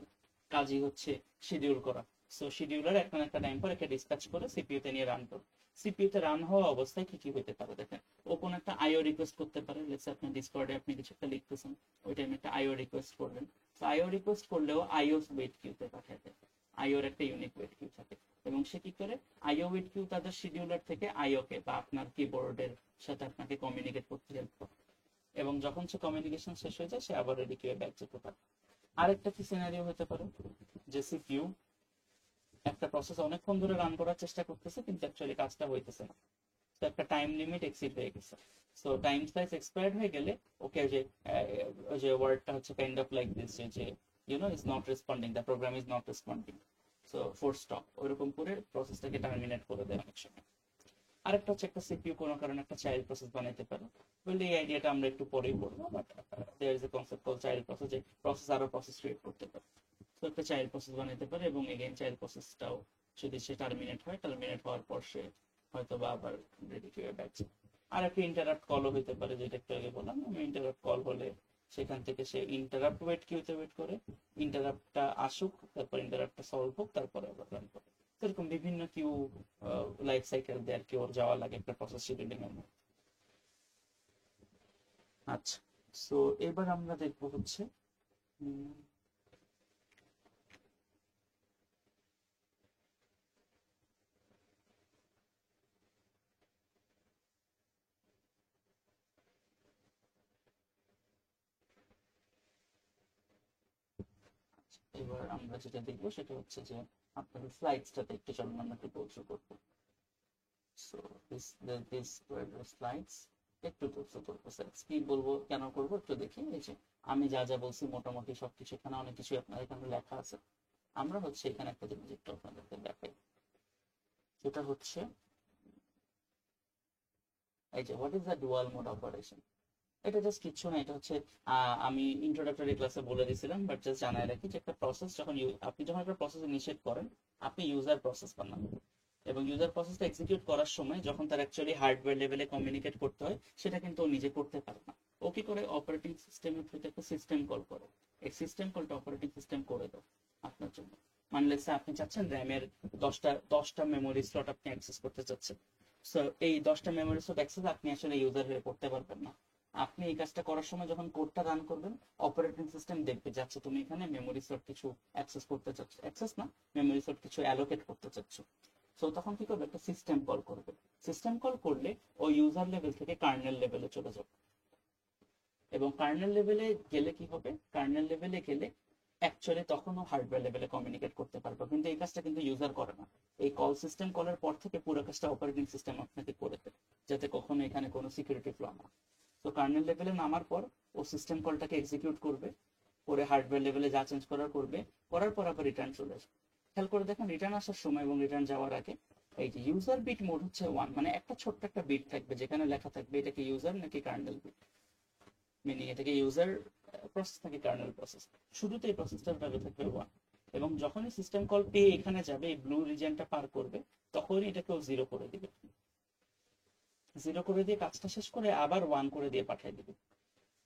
কাজই হচ্ছে শিডিউল করা। সো শিডিউলার একটা না একটা টাইম পর একে ডিসপ্যাচ করে সিপিইউতে নিয়ে রান করবে। সিপিইউতে রান হওয়া অবস্থায় কি কি হতে পারে দেখেন, ও কোন একটা আইও রিকোয়েস্ট করতে পারে। লেটস আপনি ডিসকর্ডে আপনি কিছু একটা লিখতেছেন, ওই টাইমে একটা আইও রিকোয়েস্ট করবেন। তো আইও রিকোয়েস্ট করলেও আইও ওয়েট কিউতে পাঠায় দেয়। আইওর একটা ইউনিক ওয়েট কিউ থাকে, এবং সে কি করে আইও ওয়েট কিউ তাদের শিডিউলার থেকে আইও কে বা আপনার কিবোর্ডের সাথে আপনাকে কমিউনিকেট করতে হেল্প করে। এবং যখন সে কমিউনিকেশন শেষ হয়ে যায়, সে আবার রেডি কিউয়ে ব্যাক যেতে পারে। আরেকটা কি সিনারিও হতে পারে, যে সিপিইউ একটা প্রসেস অনেকক্ষণ ধরে রান করার চেষ্টা করতেছে কিন্তু অ্যাকচুয়ালি কাজটা হইতেছে না। তো একটা টাইম লিমিট এক্সিড হয়ে গেছে। সো টাইম স্লাইস এক্সপায়ার্ড হয়ে গেলে ওকে যে ওয়ার্ডটা হচ্ছে কাইন্ড অফ লাইক দিস, যে is not responding, the programme is not responding, so four stop, ওইরকম করে প্রসেসটাকে টার্মিনেট করে দেয় অনেক সময়। আরেকটা হচ্ছে একটা সিপিইউ কোনো কারণে একটা চাইল্ড প্রসেস বানাইতে পারে। বললে এই আইডিয়াটা আমরা একটু পরেই পড়বো, but there is a concept call child process, যে প্রসেস আরো প্রসেস ক্রিয়েট করতে পারে। তো একটা চাইল্ড প্রসেস বানাইতে পারে, এবং এগেইন চাইল্ড প্রসেসটাও যদি সে টার্মিনেট হয়, টার্মিনেট হওয়ার পর সে হয়তো বা আবার রেডি টু ব্যাক। আর একটা ইন্টারাপ্ট কলও হইতে পারে, যেটা একটু আগে বললাম। ইন্টারাপ্ট কল হলে সেখান থেকে সে ইন্টারাপ্ট কিউতে ওয়েট করে, ইন্টারাপ্টটা আসুক, তারপর ইন্টারাপ্টটা সলভ হোক, তারপরে আবার রান করে। এরকম বিভিন্ন কিউ লাইফ সাইকেল দিয়ে আর কি ওর যাওয়া লাগে একটা প্রসেস শিডিউলিং এর মধ্যে। আচ্ছা, সো এবার আমরা দেখবো হচ্ছে এবার আমরা যেটা দেখবো সেটা হচ্ছে যে আপনাদের স্লাইডসটাতে একটু চলুন আমরা একটু পৌঁছ করবো। সো দিস স্লাইডস একটু পৌঁছ করবো। স্যার কি বলবো, কেন করবো একটু দেখি। এই যে আমি যা যা বলছি মোটামুটি সবকিছু, এখানে অনেক কিছু আপনার এখানে লেখা আছে। আমরা হচ্ছে এখানে একটা জিনিস একটু আপনাদেরকে দেখাই, যেটা হচ্ছে এই যে what is the dual mode operation. এটা জাস্ট কিচ্ছু না, এটা হচ্ছে আমি ইন্ট্রোডাক্টরি ক্লাসে বলে দিয়েছিলাম, বাট জাস্ট জানাই রাখি যে একটা প্রসেস যখন আপনি যখন একটা প্রসেস ইনিশিয়েট করেন, আপনি ইউজার প্রসেস বানান, এবং ইউজার প্রসেসটা এক্সিকিউট করার সময় যখন তার অ্যাকচুয়ালি হার্ডওয়্যার লেভেলে কমিউনিকেট করতে হয়, সেটা কিন্তু ও নিজে করতে পারে না। ও কি করে, অপারেটিং সিস্টেমের থ্রুতে একটা সিস্টেম কল করে। এই সিস্টেম কলটা অপারেটিং সিস্টেম করে দাও আপনার জন্য। মানে লেটস সে আপনি চাচ্ছেন র্যামের 10টা মেমোরি স্লট আপনি অ্যাক্সেস করতে চাচ্ছেন। সো এই 10টা মেমোরি স্লট অ্যাক্সেস আপনি আসলে ইউজার হয়ে করতে পারবেন না। আপনি এই কাজটা করার সময় যখন কোডটা রান করবেন, অপারেটিং সিস্টেম দেখবে যে আচ্ছা তুমি এখানে মেমোরি স্লট কিছু অ্যাক্সেস করতে চাচ্ছ, অ্যাক্সেস না, মেমোরি স্লট কিছু অ্যালোকেট করতে চাচ্ছ। সো তখন কি করবে, একটা সিস্টেম কল করবে। সিস্টেম কল করলে ওই ইউজার লেভেল থেকে কার্নেল লেভেলে চলে যাবে, এবং কার্নেল লেভেলে গেলে কি হবে, কার্নেল লেভেলে গেলে অ্যাকচুয়ালি তখনও হার্ডওয়্যার লেভেলে কমিউনিকেট করতে পারবে, কিন্তু এই কাজটা কিন্তু ইউজার করে না। এই কল সিস্টেম কলের পর থেকে পুরো কাজটা অপারেটিং সিস্টেম আপনাকে করে দেবে, যাতে কখনো এখানে কোনো সিকিউরিটি ফ্ল না। তো কার্নেল লেভেলে নামার পর ও সিস্টেম কলটাকে এক্সিকিউট করবে, করে হার্ডওয়্যার লেভেলে যা চেঞ্জ করার করবে, করার পর আবার রিটার্ন চলে আসবে। খেয়াল করে দেখেন, রিটার্ন আসার সময় এবং রিটার্ন যাওয়ার আগে এই যে ইউজার বিট মোড হচ্ছে 1, মানে একটা ছোট্ট একটা বিট থাকবে যেখানে লেখা থাকবে এটা কি ইউজার নাকি কার্নেল বিট, মিনিং এটাকে ইউজার প্রসেস নাকি কার্নেল প্রসেস। শুরুতে এই প্রসেসটার ভ্যালু থাকবে 1, এবং যখনই সিস্টেম কল পেয়ে এখানে যাবে, এই ব্লু রিজিয়নটা পার করবে, তখনই এটাকে 0 করে দিবে। 0 করে দিয়ে কাজটা শেষ করে আবার 1 করে দিয়ে পাঠিয়ে দিবে।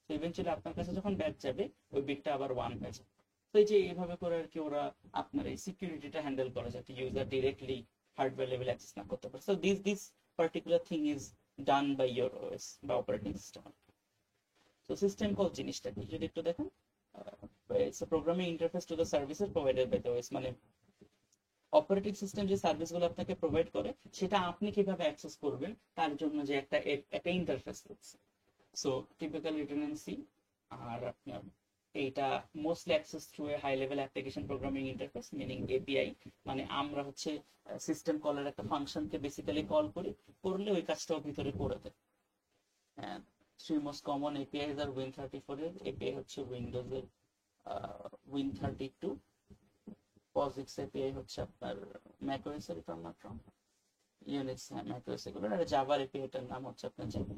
তো ইভেনচুয়ালি আপনার কাছে যখন ব্যাক যাবে, ওই বিটটা আবার 1 হয়ে যাবে। তো এই যে এইভাবে করে আর কি ওরা আপনার এই সিকিউরিটিটা হ্যান্ডেল করে, যাতে user directly hardware level access না করতে পারে। So this particular thing is done by your OS বা অপারেটিং সিস্টেম। তো সিস্টেম কল জিনিসটা কি যদি একটু দেখেন, it's a programming interface to the services provided by the OS. মানে অপারেটিং সিস্টেম যে সার্ভিসগুলো আপনাকে প্রোভাইড করে, সেটা আপনি কিভাবে অ্যাক্সেস করবেন তার জন্য যে একটা ইন্টারফেস রয়েছে। So typical written in C. আর আপনার এইটা mostly access through a high level application programming interface, meaning API. মানে আমরা হচ্ছে সিস্টেম কলের একটা ফাংশনকে বেসিক্যালি কল করি, করলে ওই কাজটাও ভিতরে করে দেয়। থ্রি মোস্ট কমন এপিআই আর Win34 এর এপিআই হচ্ছে উইন্ডোজের Win32, POSIX এপিআই হচ্ছে আপনার ম্যাকওএস এর, এটা নট রং, ইউনিক্স, হ্যাঁ ম্যাকওএস এগুলো। আর জাভার এপিআইটার নাম হচ্ছে আপনার জাভা।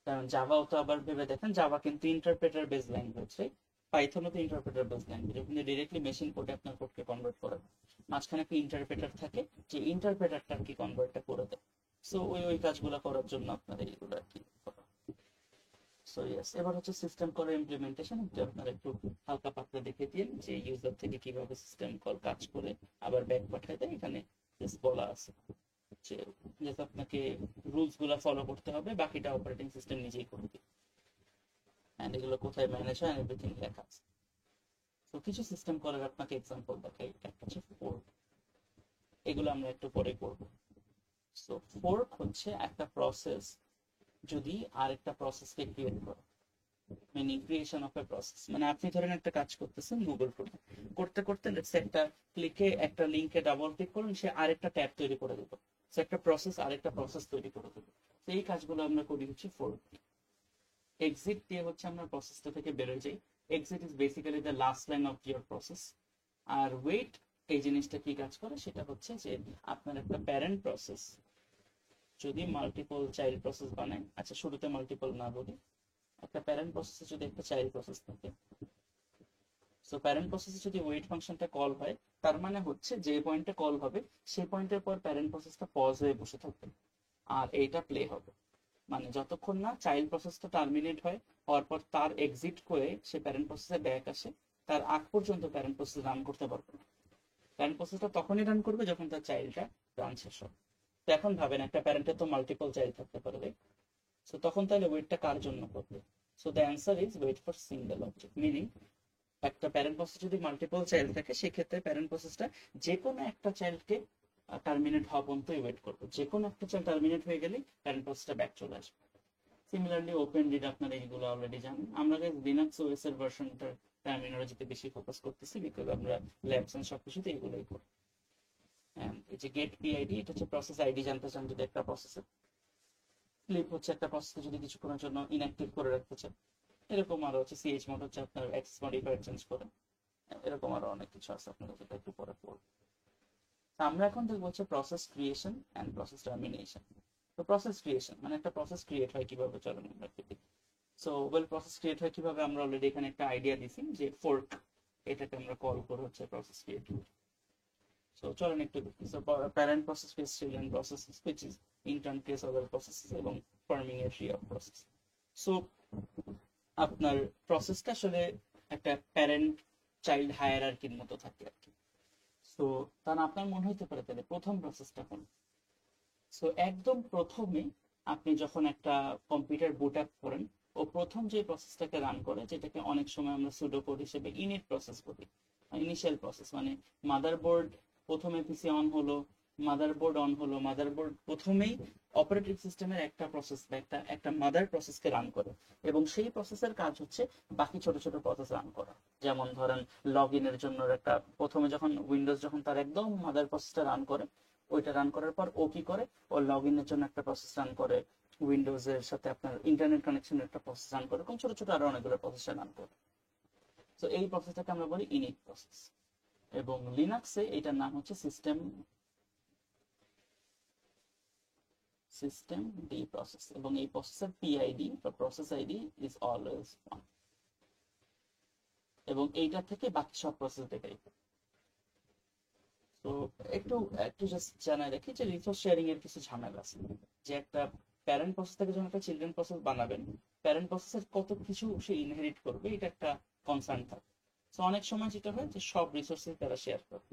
কারণ জাভাও তো আবার ভেবে দেখেন, জাভা কিন্তু ইন্টারপ্রেটার বেস ল্যাঙ্গুয়েজ, রাইট? পাইথনও তো ইন্টারপ্রেটার বেস ল্যাঙ্গুয়েজ, আপনি ডিরেক্টলি মেশিন কোডে আপনার কোডকে কনভার্ট করেন, মাঝখানে একটা ইন্টারপ্রেটার থাকে, যে ইন্টারপ্রেটারটা কি কনভার্টটা করে দেয়। সো ওই কাজগুলো করার জন্য আপনার এইগুলো আর কি। সো ইয়েস, এবার হচ্ছে সিস্টেম কলের ইমপ্লিমেন্টেশন, এটা আপনারা একটু হালকা পাতলা দেখে দিন যে ইউজার থেকে কিভাবে সিস্টেম কল কাজ করে আবার ব্যাক পাঠায় দেয়। এখানে বলা আছে যে যেটা আপনাকে রুলস গুলা ফলো করতে হবে, বাকিটা অপারেটিং সিস্টেম নিজেই করে দিবে। এন্ড এগুলো কোথায় ম্যানেজ হয় এভরিথিং লেখা আছে। তো কিছু সিস্টেম কলের আপনাকে এক্সাম্পল দেখাই। একটা হচ্ছে ফোর্ক, এগুলো আমরা একটু পরে করব। সো ফোর্ক হচ্ছে একটা প্রসেস যদি আরেকটা প্রসেসকে ক্রিয়েট করে, meaning creation of a process. মানে আপনি ধরেন একটা কাজ করতেছেন গুগল ক্রোমে, করতে করতে লেটস একটা ক্লিকে একটা লিংকে ডাবল ক্লিক করুন, সে আরেকটা ট্যাব তৈরি করে দিল। একটা প্রসেস আরেকটা প্রসেস তৈরি করে দেবে। তো এই কাজগুলো আমরা করি হচ্ছে ফোর্ক দিয়ে। এক্সিট দিয়ে হচ্ছে আমরা প্রসেসটা থেকে বেরোয় যাই। Exit is basically the last line of your process. আর ওয়েট এই জিনিসটা কি কাজ করে, সেটা হচ্ছে যে আপনার একটা প্যারেন্ট প্রসেস যদি মাল্টিপল চাইল্ড প্রসেস বানায়, আচ্ছা শুরুতে মাল্টিপল না বলি, একটা প্যারেন্ট প্রসেসে যদি একটা চাইল্ড প্রসেস থাকে, সো প্যারেন্ট প্রসেসে যদি ওয়েট ফাংশনটা কল হয়, তার মানে হচ্ছে যে পয়েন্টে কল হবে সেই পয়েন্টের পর প্যারেন্ট প্রসেসটা পজ হয়ে বসে থাকবে আর এইটা প্লে হবে। মানে যতক্ষণ না চাইল্ড প্রসেসটা টার্মিনেট হয়, হওয়ার পর তার এক্সিট করে সে প্যারেন্ট প্রসেসে ব্যাক আসে, তার আগ পর্যন্ত প্যারেন্ট প্রসেস রান করতে পারবে না। প্যারেন্ট প্রসেসটা তখনই রান করবে যখন তার চাইল্ডটা রান শেষ হবে। তো এখন ভাবেন একটা প্যারেন্টের তো মাল্টিপল চাইল্ড থাকতে পারবে, সো তখন তাহলে ওয়েটটা কার জন্য করবে? So the answer is wait for single object. Meaning একটা প্যারেন্ট প্রসেস যদি মাল্টিপল চাইল্ড থাকে, সেক্ষেত্রে প্যারেন্ট প্রসেসটা যে কোনো একটা চাইল্ডকে টার্মিনেট হওয়া পর্যন্তই ওয়েট করবে। যে কোনো একটা চাইল্ড টার্মিনেট হয়ে গেলেই প্যারেন্ট প্রসেসটা ব্যাক চলে আসবে। সিমিলারলি ওপেন রিড আপনারা এইগুলো অলরেডি জানেন। আমরা লিনাক্স ওএস এর ভার্সনটার টার্মিনোলজিতে বেশি ফোকাস করতেছি, বিকজ আমরা ল্যাবস এন্ড সবকিছুতে এগুলোই করি। এই যে গেট পিআইডি, এটা হচ্ছে প্রসেস আইডি জানতে চান যদি একটা প্রসেসে। স্লিপ হচ্ছে একটা প্রসেসকে যদি কিছুক্ষণের জন্য ইনঅ্যাক্টিভ করে রাখতে চান। এরকম আরো হচ্ছে সিএইচ মোড হচ্ছে আপনার অ্যাক্সেস মডিফায়ার চেঞ্জ করে। এরকম আরো অনেক কিছু আছে, আপনাদের যেটা একটু পরে পড়ব। আমরা এখন দেখবো হচ্ছে process creation and process termination. তো প্রসেস ক্রিয়েশন মানে একটা প্রসেস ক্রিয়েট হয় কিভাবে, চলেন আমরা একটু দেখি। সো ওয়েল প্রসেস ক্রিয়েট হয় কিভাবে, আমরা অলরেডি এখানে একটা আইডিয়া দিছি যে ফোর্ক, এটাকে আমরা কল করে হচ্ছে প্রসেস ক্রিয়েট। সো চলেন একটু দেখি। So parent process face children process which is in turn case other processes এবং forming a tree of process. So আপনার প্রসেসটা আসলে একটা প্যারেন্ট চাইল্ড হায়ারার্কির মতো থাকে আর কি। সো তার আপনার মনে হইতে পারে তাহলে প্রথম প্রসেসটা কোন? সো একদম প্রথমে আপনি যখন একটা কম্পিউটার বুট আপ করেন, ও প্রথম যে প্রসেসটাকে রান করে, যেটাকে অনেক সময় আমরা সুডো কোড হিসেবে ইনিট প্রসেস বলি, ইনিশিয়াল প্রসেস মানে মাদারবোর্ড প্রথমে পিসি অন হলো, মাদারবোর্ড অন হলো, মাদারবোর্ড প্রথমেই অপারেটিং সিস্টেমের একটা প্রসেস বা একটা মাদার প্রসেসকে রান করে, এবং সেই প্রসেসের কাজ হচ্ছে বাকি ছোট ছোট প্রসেস রান করা। যেমন ধরেন লগ ইনের জন্য একটা প্রথমে যখন উইন্ডোজ যখন তার একদম মাদার প্রসেসটা রান করে, ওইটা রান করার পর ও কি করে, ও লগ ইনের জন্য একটা প্রসেস রান করে, উইন্ডোজ এর সাথে আপনার ইন্টারনেট কানেকশনের একটা প্রসেস রান করে, এরকম ছোট ছোট আরো অনেকগুলো প্রসেস রান করে। তো এই প্রসেসটাকে আমরা বলি ইনিট প্রসেস, এবং লিনাক্সে এটার নাম হচ্ছে সিস্টেম ডি প্রসেস, এবং এই প্রসেসের পিআইডি বা প্রসেস আইডি ইজ অলওয়েজ 1, এবং এইটা থেকে বাকি সব প্রসেস ডেটাই। তো একটু একটু জাস্ট জানাই রাখি যে রিসোর্স শেয়ারিং এর কিছু ঝামেলা আছে। যে একটা প্যারেন্ট প্রসেস থেকে যখন একটা চিলড্রেন প্রসেস বানাবেন, প্যারেন্ট প্রসেসের কত কিছু সে ইনহেরিট করবে, এটা একটা কনসার্ন থাকে। তো অনেক সময় যেটা হয় যে সব রিসোর্সেস তারা শেয়ার করে।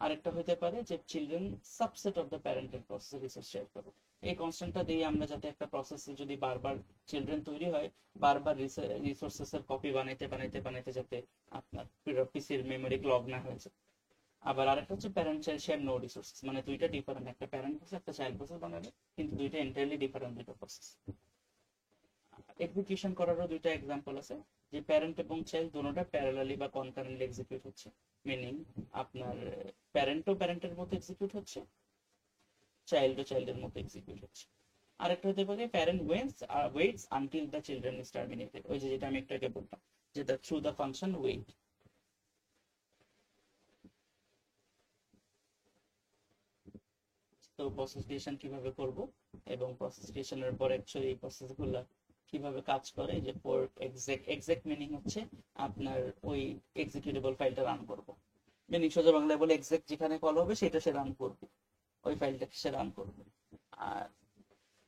আরেকটা হতে পারে যে children subset of the parental process resource share করে। এই কনস্ট্যান্টটা দিয়ে আমরা যাতে একটা প্রসেসে যদি বারবার চিলড্রেন তৈরি হয়, বারবার রিসোর্সেসের কপি বানাইতে বানাইতে বানাইতে যাতে আপনার পিসির মেমোরি ক্লগ না হয়েছে। আবার আরেকটা হচ্ছে parent child share no resources, মানে দুইটা ডিফারেন্ট, একটা প্যারেন্ট প্রসেস একটা চাইল্ড প্রসেস বানাবে, কিন্তু দুইটা এন্টায়ারলি ডিফারেন্ট দুইটা প্রসেস। এক্সিকিউশন করারও দুইটা এক্সাম্পল আছে, যে প্যারেন্ট এবং চাইল্ড দুটোটা প্যারালালি বা কনকারেন্টলি এক্সিকিউট হচ্ছে। মিনিং আপনার প্যারেন্টও প্যারেন্টের মতো এক্সিকিউট হচ্ছে, চাইল্ডও চাইল্ডের মতো এক্সিকিউট হচ্ছে। আরেকটা হতে পারে parent waits until the children is terminated, ওই যেটা আমি একটু আগে বললাম, যে থ্রু দ্য ফাংশন ওয়েট। তো প্রসেস ক্রিয়েশন কিভাবে করব, এবং প্রসেস ক্রিয়েশনের পর অ্যাকচুয়ালি এই প্রসেসগুলো কিভাবে কাজ করে, যে ফোর্ক এক্সাক্ট মিনিং হচ্ছে আপনার ওই এক্সিকিউটেবল ফাইলটা রান করব। মিনিং সোজা বাংলায় বলে এক্সাক্ট যেখানে কল হবে সেটা সে রান করবে, ওই ফাইলটাকে সে রান করবে। আর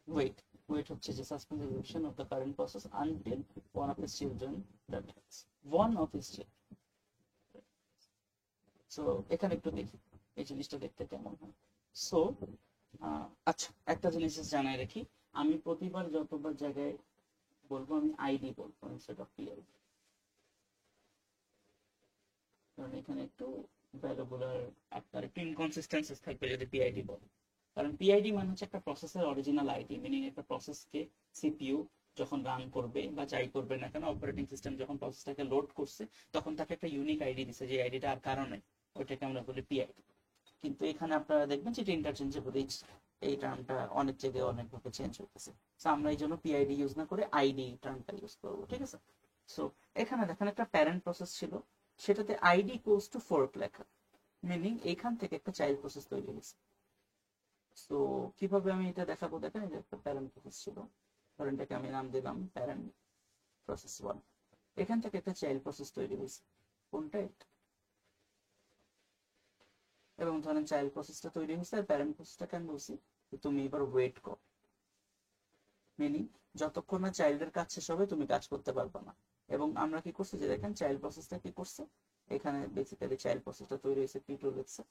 ওয়েট ওয়েট হচ্ছে যে suspend execution of the current process until one of his children terminates, one of his children। So এখানে একটু দেখি এই জিনিসটা দেখতে কেমন হয়। সো আচ্ছা, একটা জিনিস জানাই রাখি, আমি প্রতিবার যতবার জায়গায় বলবো আমি আইডি বলবো ইনস্টেড অফ পিআইডি, কারণ এখানে একটু ভ্যালুগুলার আপনার একটু ইনকনসিস্টেন্সিস থাকবে যদি পিআইডি বল। কারণ পিআইডি মানে হচ্ছে একটা প্রসেসের অরিজিনাল আইডি, মিনিং একটা প্রসেসকে সিপিইউ যখন রান করবে বা যাই করবে না কেন, অপারেটিং সিস্টেম যখন প্রসেসটাকে লোড করছে তখন তাকে একটা ইউনিক আইডি দিছে, যে আইডিটা আর কারণে ওইটাকে আমরা বলি পিআইডি। কিন্তু এখানে আপনারা দেখবেন যে এটা ইন্টারচেঞ্জেবল, এই টার্মটা অনেক জায়গায় অনেকভাবে চেঞ্জ হতেছে। তো আমরা এই জন্য পিআইডি ইউজ না করে আইডি টার্মটা ইউজ করবো, ঠিক আছে। সো এখানে দেখেন একটা প্যারেন্ট প্রসেস ছিল, সেটাতে আইডি ইকুয়ালস টু ফোর্ক লেখা, মিনিং এখান থেকে একটা চাইল্ড প্রসেস তৈরি হয়েছে। সো কিভাবে আমি এটা দেখাবো, দেখেন এই যে একটা প্যারেন্ট প্রসেস ছিল, ধরেন এটাকে আমি নাম দিলাম প্যারেন্ট প্রসেস 1, এখান থেকে একটা চাইল্ড প্রসেস তৈরি হয়েছে, কোনটা এটা, এবং ধরেন চাইল্ড প্রসেসটা তৈরি হয়েছে আর প্যারেন্ট প্রসেসটাকে আমি বলছি তুমি এবার ওয়েট কর, মিনিং যতক্ষণ না চাইল্ডের কাজ শেষ হবে তুমি কাজ করতে পারবে না। এবং আমরা কি করছি যে দেখেন চাইল্ড প্রসেসটা কি করছে, এখানে বেসিক্যালি চাইল্ড প্রসেসটা তৈরি হয়েছে P2 লিখছে,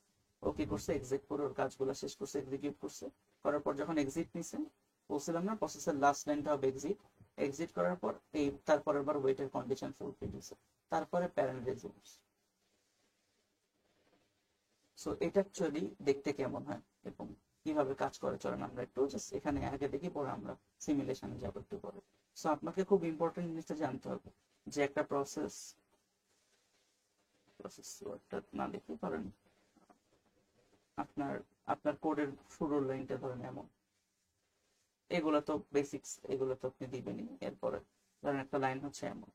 ও কি করছে এক্সিট করে ওর কাজগুলো শেষ করছে, এক্সিকিউট করছে, করার পর যখন এক্সিট নিছে বলছিলাম না প্রসেসের লাস্ট লাইনটা হবে এক্সিট, এক্সিট করার পর এই তারপরের বার ওয়েটের কন্ডিশন ফুলফিল হয়েছে, তারপরে প্যারেন্ট রেজিউম। সো এটা অ্যাকচুয়ালি দেখতে কেমন হয় এবং কিভাবে কাজ করে চলেন আমরা একটু জাস্ট এখানে আগে দেখি, পরে আমরা সিমুলেশনে যাব একটু পরে। সো আপনাকে খুব ইম্পর্টেন্ট জিনিসটা জানতে হবে যে একটা প্রসেস ওয়ার্ডটা না লিখে ধরেন আপনার আপনার কোডের শুরুর লাইনটা ধরেন এমন, এগুলো তো বেসিক্স, এগুলো তো আপনি দিবেনই। এরপরে ধরেন একটা লাইন হচ্ছে এমন,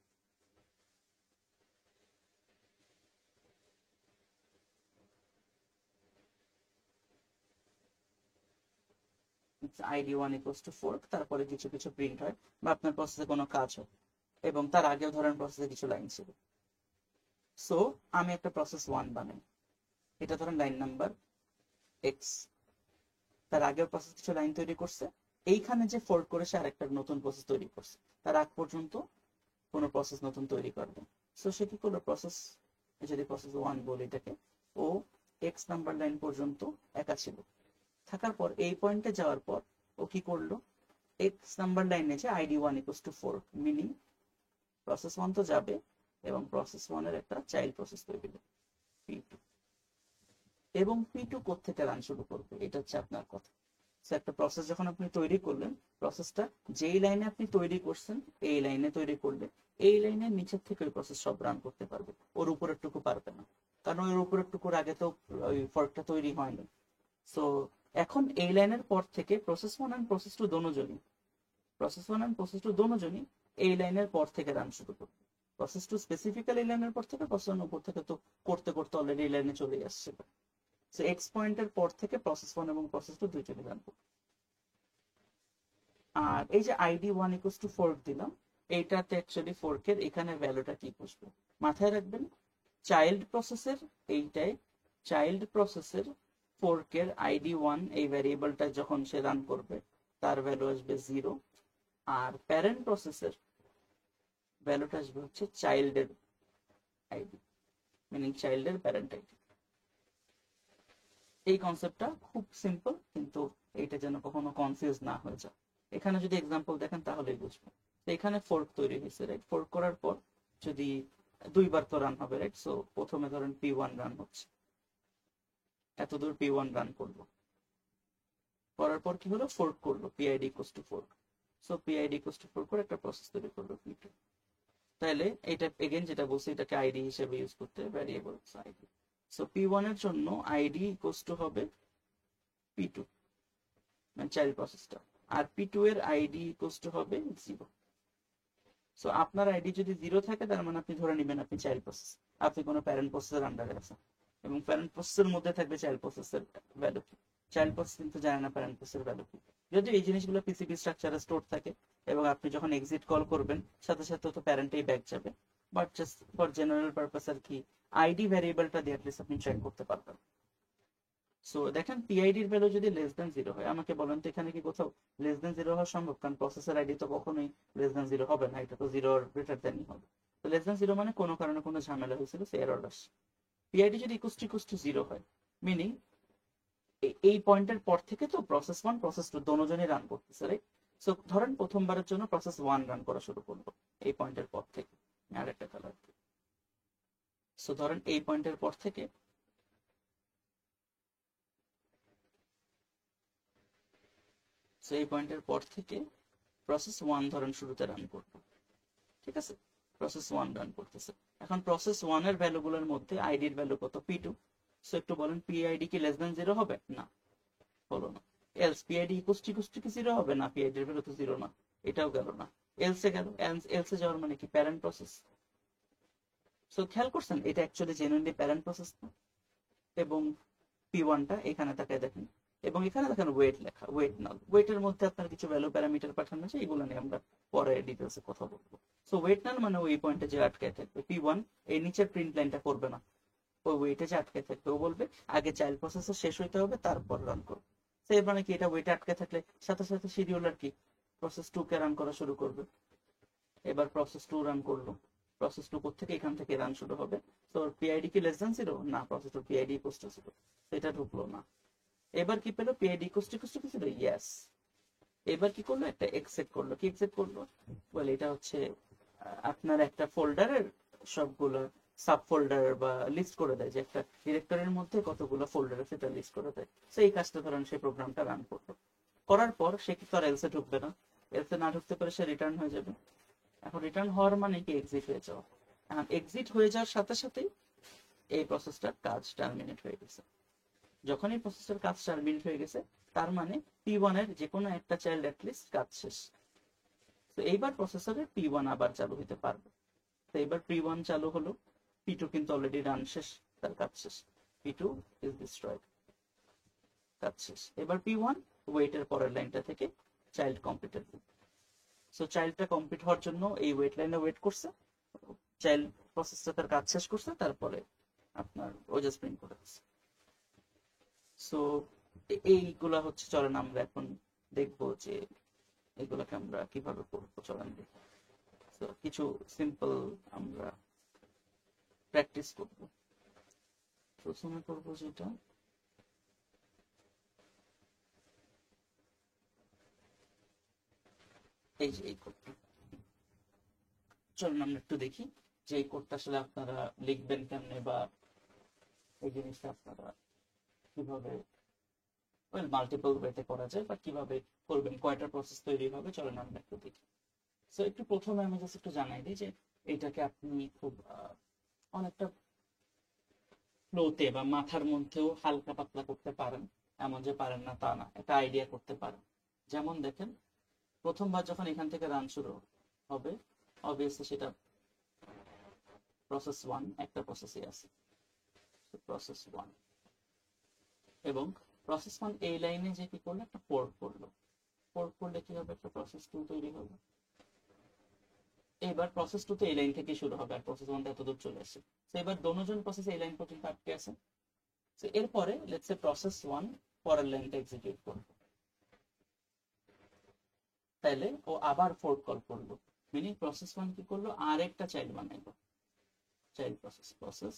id1 ইকুয়ালস টু ফোর্ক, তারপরে কিছু কিছু প্রিন্ট হয় বা আপনার প্রসেসে কোনো কাজ হয়, এবং তার আগেও ধরেন প্রসেসে কিছু লাইন ছিল। সো আমি একটা প্রসেস 1 বানাই, এটা ধরেন লাইন নাম্বার এক্স, তার আগের প্রসেস কিছু লাইন তৈরি করছে, এইখানে যে ফোল্ড করে সে আরেকটা নতুন প্রসেস তৈরি করছে, তার আগ পর্যন্ত কোনো প্রসেস নতুন তৈরি করবে। সো সে কি করলো, প্রসেস যদি প্রসেস 1 বলি এটাকে, ও এক্স নাম্বার লাইন পর্যন্ত একা ছিল, থাকার পর এই পয়েন্টে যাওয়ার পর ও কি করলো, এক্স নাম্বার লাইনে যে id1 equals to 4, meaning process 1 তো যাবে এবং প্রসেস 1 এর একটা চাইল্ড প্রসেস তৈরি হবে P2, এবং P2 কোত্থেকে রান শুরু করবে, এটা হচ্ছে আপনার কথা। একটা প্রসেস যখন আপনি তৈরি করলেন, প্রসেসটা যেই লাইনে আপনি তৈরি করছেন এই লাইনে তৈরি করলে এই লাইনের নিচের থেকে ওই প্রসেস সব রান করতে পারবে, ওর উপরের টুকু পারবে না, কারণ ওর উপরের টুকুর আগে তো ওই ফর্কটা তৈরি হয়নি। সো এখন এই লাইনের পর থেকে প্রসেস 1 এন্ড প্রসেস 2 দোনোজনই, প্রসেস 1 এন্ড প্রসেস 2 দোনোজনই এই লাইনের পর থেকে রান শুরু করবে। প্রসেস 2 স্পেসিফিক্যালি এই লাইনের পর থেকে, প্রসেস 1 উপর থেকে তো করতে করতে অলরেডি এই লাইনে চলে আসছে। সো এক্স পয়েন্টের পর থেকে প্রসেস 1 এবং প্রসেস 2 দুইজনই রান করবে। আর এই যে id1 ইকুয়ালস টু ফোর্ক দিলাম, এইটাতে অ্যাকচুয়ালি ফোর্কের এখানে ভ্যালুটা কি বসবে মাথায় রাখবেন, চাইল্ড প্রসেসের এইটাই, চাইল্ড প্রসেসের ফোর্কের id1 এই ভ্যারিয়েবলটা যখন সে রান করবে তার ভ্যালু আসবে 0, আর প্যারেন্ট প্রসেসের ভ্যালুটা আসবে হচ্ছে চাইল্ডের আইডি, মিনিং চাইল্ডের প্যারেন্ট আইডি। এই কনসেপ্টটা খুব সিম্পল, কিন্তু এইটা যেন কখনো কনফিউজ না হয়ে যায়। এখানে যদি এক্সাম্পল দেখেন তাহলেই বুঝবেন। তো এখানে ফোর্ক তৈরি হয়েছে, রাইট, ফোর্ক করার পর যদি দুইবার তো রান হবে, রাইট। সো প্রথমে ধরেন P1 রান হচ্ছে, এতদূর P1 রান করলো, করার পর কি হলো, ফোর্ক করলো, PID equals to fork. So PID equals to fork করে একটা প্রসেস তৈরি করলো P2। তাহলে এটা এগেন যেটা বলছি, এটাকে আইডি হিসেবে ইউজ করতে, ভ্যারিয়েবল আইডি। সো P1 এর জন্য আইডি ইকুয়ালস টু হবে P2, মানে চাইল্ড প্রসেসটা, আর P2 এর আইডি ইকুয়ালস টু হবে 0। সো আপনার আইডি যদি 0 থাকে তার মানে আপনি ধরে নেবেন আপনি চাইল্ড প্রসেস, আপনি কোনো প্যারেন্ট প্রসেসের আন্ডারে আছেন, এবং প্যারেন্ট প্রসেসের মধ্যে থাকবে চাইল্ড প্রসেসের ভ্যালু কি, চাইল্ড প্রসেস কিন্তু জানে না প্যারেন্ট প্রসেসের ভ্যালু কি। যদি এই জিনিসগুলো পিসিবি স্ট্রাকচারে স্টোর থাকে এবং আপনি যখন এক্সিট কল করবেন সাথে সাথে তো প্যারেন্টেই ব্যাক যাবে, but just for general purpose আর কি আইডি ভ্যারিয়েবলটা দিয়ে অ্যাটলিস্ট আপনি চেক করতে পারবেন। সো দেখেন পিআইডির ভ্যালু যদি লেস দেন 0 হয়, আমাকে বলেন তো এখানে কি কোথাও লেস দেন 0 হওয়া সম্ভব, কারণ প্রসেসর আইডি তো কখনোই লেস দেন 0 হবে না, এটা তো 0 গ্রেটার দেনই হবে। তো লেস দেন 0 মানে কোনো কারণে কোনো ঝামেলা হয়েছিল, সে এরর আসে। পিআইডি যদি ইকুয়ালস টু 0 হয়, মিনিং এই পয়েন্টের পর থেকে তো প্রসেস 1 প্রসেস 2 দোনোজনই রান করতেছে, রাইট। সো ধরেন প্রথমবারের জন্য প্রসেস 1 রান করা শুরু করলো এই পয়েন্টের পর থেকে, আরেকটা কালার। সো ধরেন এই পয়েন্টের পর থেকে এই পয়েন্টের পর থেকে প্রসেস 1 ধরেন শুরুতে রান করবে, ঠিক আছে, প্রসেস 1 রান করতেছে। এখন প্রসেস 1 এর ভ্যালুগুলোর মধ্যে আইডির ভ্যালু কত, P2, সো একটু বলেন পিআইডি কি লেস দেন 0 হবে? না, হলো না। এলস পিআইডি ইকুয়ালস টু কি 0 হবে? না, পিআইডি এর ভ্যালু তো 0 না, এটাও গেল না। এলসে গেল, এলসে যাওয়ার মানে কি প্যারেন্ট প্রসেস। সো খেয়াল করছেন এটা অ্যাকচুয়ালি জেনুইনলি প্যারেন্ট প্রসেস না। এবং P1টা এখানে তাকায় দেখেন, এবং এখানে দেখেন ওয়েট লেখা, ওয়েট নাল। ওয়েটের মধ্যে আপনার কিছু ভ্যালু প্যারামিটার পাঠানো আছে, এগুলো নিয়ে আমরা পরে ডিটেলসে কথা বলবো। সো ওয়েট নাল মানে ওই পয়েন্টে যে আটকায় থাকবে। P1 এই নিচের প্রিন্ট লাইনটা করবে না, ওই ওয়েটে যে আটকে থাকবে, ও বলবে আগে চাইল্ড প্রসেসর শেষ হইতে হবে তারপর রান করবে। তো এর মানে কি, এটা ওয়েটে আটকে থাকলে সাথে সাথে শিডিউলার কি প্রসেস 2 কে রান করা শুরু করবে। এবার প্রসেস 2 রান করলো, প্রসেস 2 কোথা থেকে, এখান থেকে রান শুরু হবে। তো পিআইডি কি লেস দ্যান 0? না, প্রসেস 2 পিআইডি ইকুয়ালস টু 0, এটা ঢুকলো না। এবার কি পেলো, পিআইডি ইকুয়ালস টু কি ছিল, ইয়েস। এবার কি করলো, একটা এক্সেট করলো। কি এক্সেট করলো, বলে এটা হচ্ছে আপনার একটা ফোল্ডারের সবগুলো সাব ফোল্ডার বা লিস্ট করে দেয়, যে একটা ডিরেক্টরির মধ্যে কতগুলো ফোল্ডার আছে সেটা লিস্ট করে দেয়। তো এই কাজটা ধরেন সেই প্রোগ্রামটা রান করলো, করার পর সে কি আর এলসে ঢুকবে না, এলসে না ঢুকতে পারে সে রিটার্ন হয়ে যাবে। এখন রিটার্ন হওয়ার মানে কি, এক্সিট হয়ে যাওয়া। এখন এক্সিট হয়ে যাওয়ার সাথে সাথেই এই প্রসেসটার কাজ টার্মিনেট হয়ে গেছে। যখন এই প্রসেসটার কাজ টার্মিনেট হয়ে গেছে, তার মানে P1 এর যে কোনো একটা চাইল্ড অ্যাটলিস্ট কাজ শেষ। তো এইবার প্রসেসরের P1 আবার চালু হতে পারবে। তো এবার P1 চালু হলো, P2 কিন্তু অলরেডি রান শেষ, তার কাজ শেষ। P2 ইজ ডিস্ট্রয়েড, কাজ শেষ। এবার P1 ওয়েটের পরের লাইনটা থেকে চাইল্ড কমপ্লিটেড। সো চাইল্ডটা কমপ্লিট হওয়ার জন্য এই ওয়েট লাইনে ওয়েট করছে, চাইল্ড প্রসেসটা তার কাজ শেষ করছে, তারপরে আপনার ওজাস প্রিন্ট করে দিচ্ছে। সো এইগুলা হচ্ছে, চলেন আমরা এখন দেখবো যে এগুলাকে আমরা কিভাবে করবো, চলেন দেখি। তো কিছু সিম্পল আমরা প্র্যাকটিস করব। প্রথমে করবো যেটা, এই যে এই কোডটা, চলুন আমরা একটু দেখি যে এই কোডটা আসলে আপনারা লিখবেন কেমনে, বা এই জিনিসটা আপনারা কিভাবে মাল্টিপল ওয়েতে করা যায়, বা কিভাবে করবেন, কয়টা প্রসেস তৈরি হবে, চলেন আমরা একটু দেখি। সো একটু প্রথমে আমি জাস্ট একটু জানাই দিই যে এইটাকে আপনি খুব অনেকটা ফ্লোতে বা মাথার মধ্যেও হালকা পাতলা করতে পারেন, এমন যে পারেন না তা না, একটা আইডিয়া করতে পারেন। যেমন দেখেন, প্রথমবার যখন এখান থেকে রান শুরু হবে, অবভিয়াসলি সেটা প্রসেস 1 একটা প্রসেসই আছে, প্রসেস 1। এবং প্রসেস 1 এই লাইনে যে কি করলো, একটা পোর্ট করলো। পোর্ট করলে কি হবে, একটা প্রসেস 2 তৈরি হবে। এবার প্রসেস 2 তো এই লাইন থেকে শুরু হবে, আর প্রসেস 1 এতদূর চলে আসে। তো এবার দোনোজন প্রসেস এই লাইন পর্যন্ত আটকে আছে। তো এরপরে লেটস সে প্রসেস 1 পরের লাইনটা এক্সিকিউট করবে, তাহলে ও আবার ফোর্ক কল করলো, মিনিং প্রসেস 1 কি করলো, আর একটা চাইল্ড বানাইলো, চাইল্ড প্রসেস।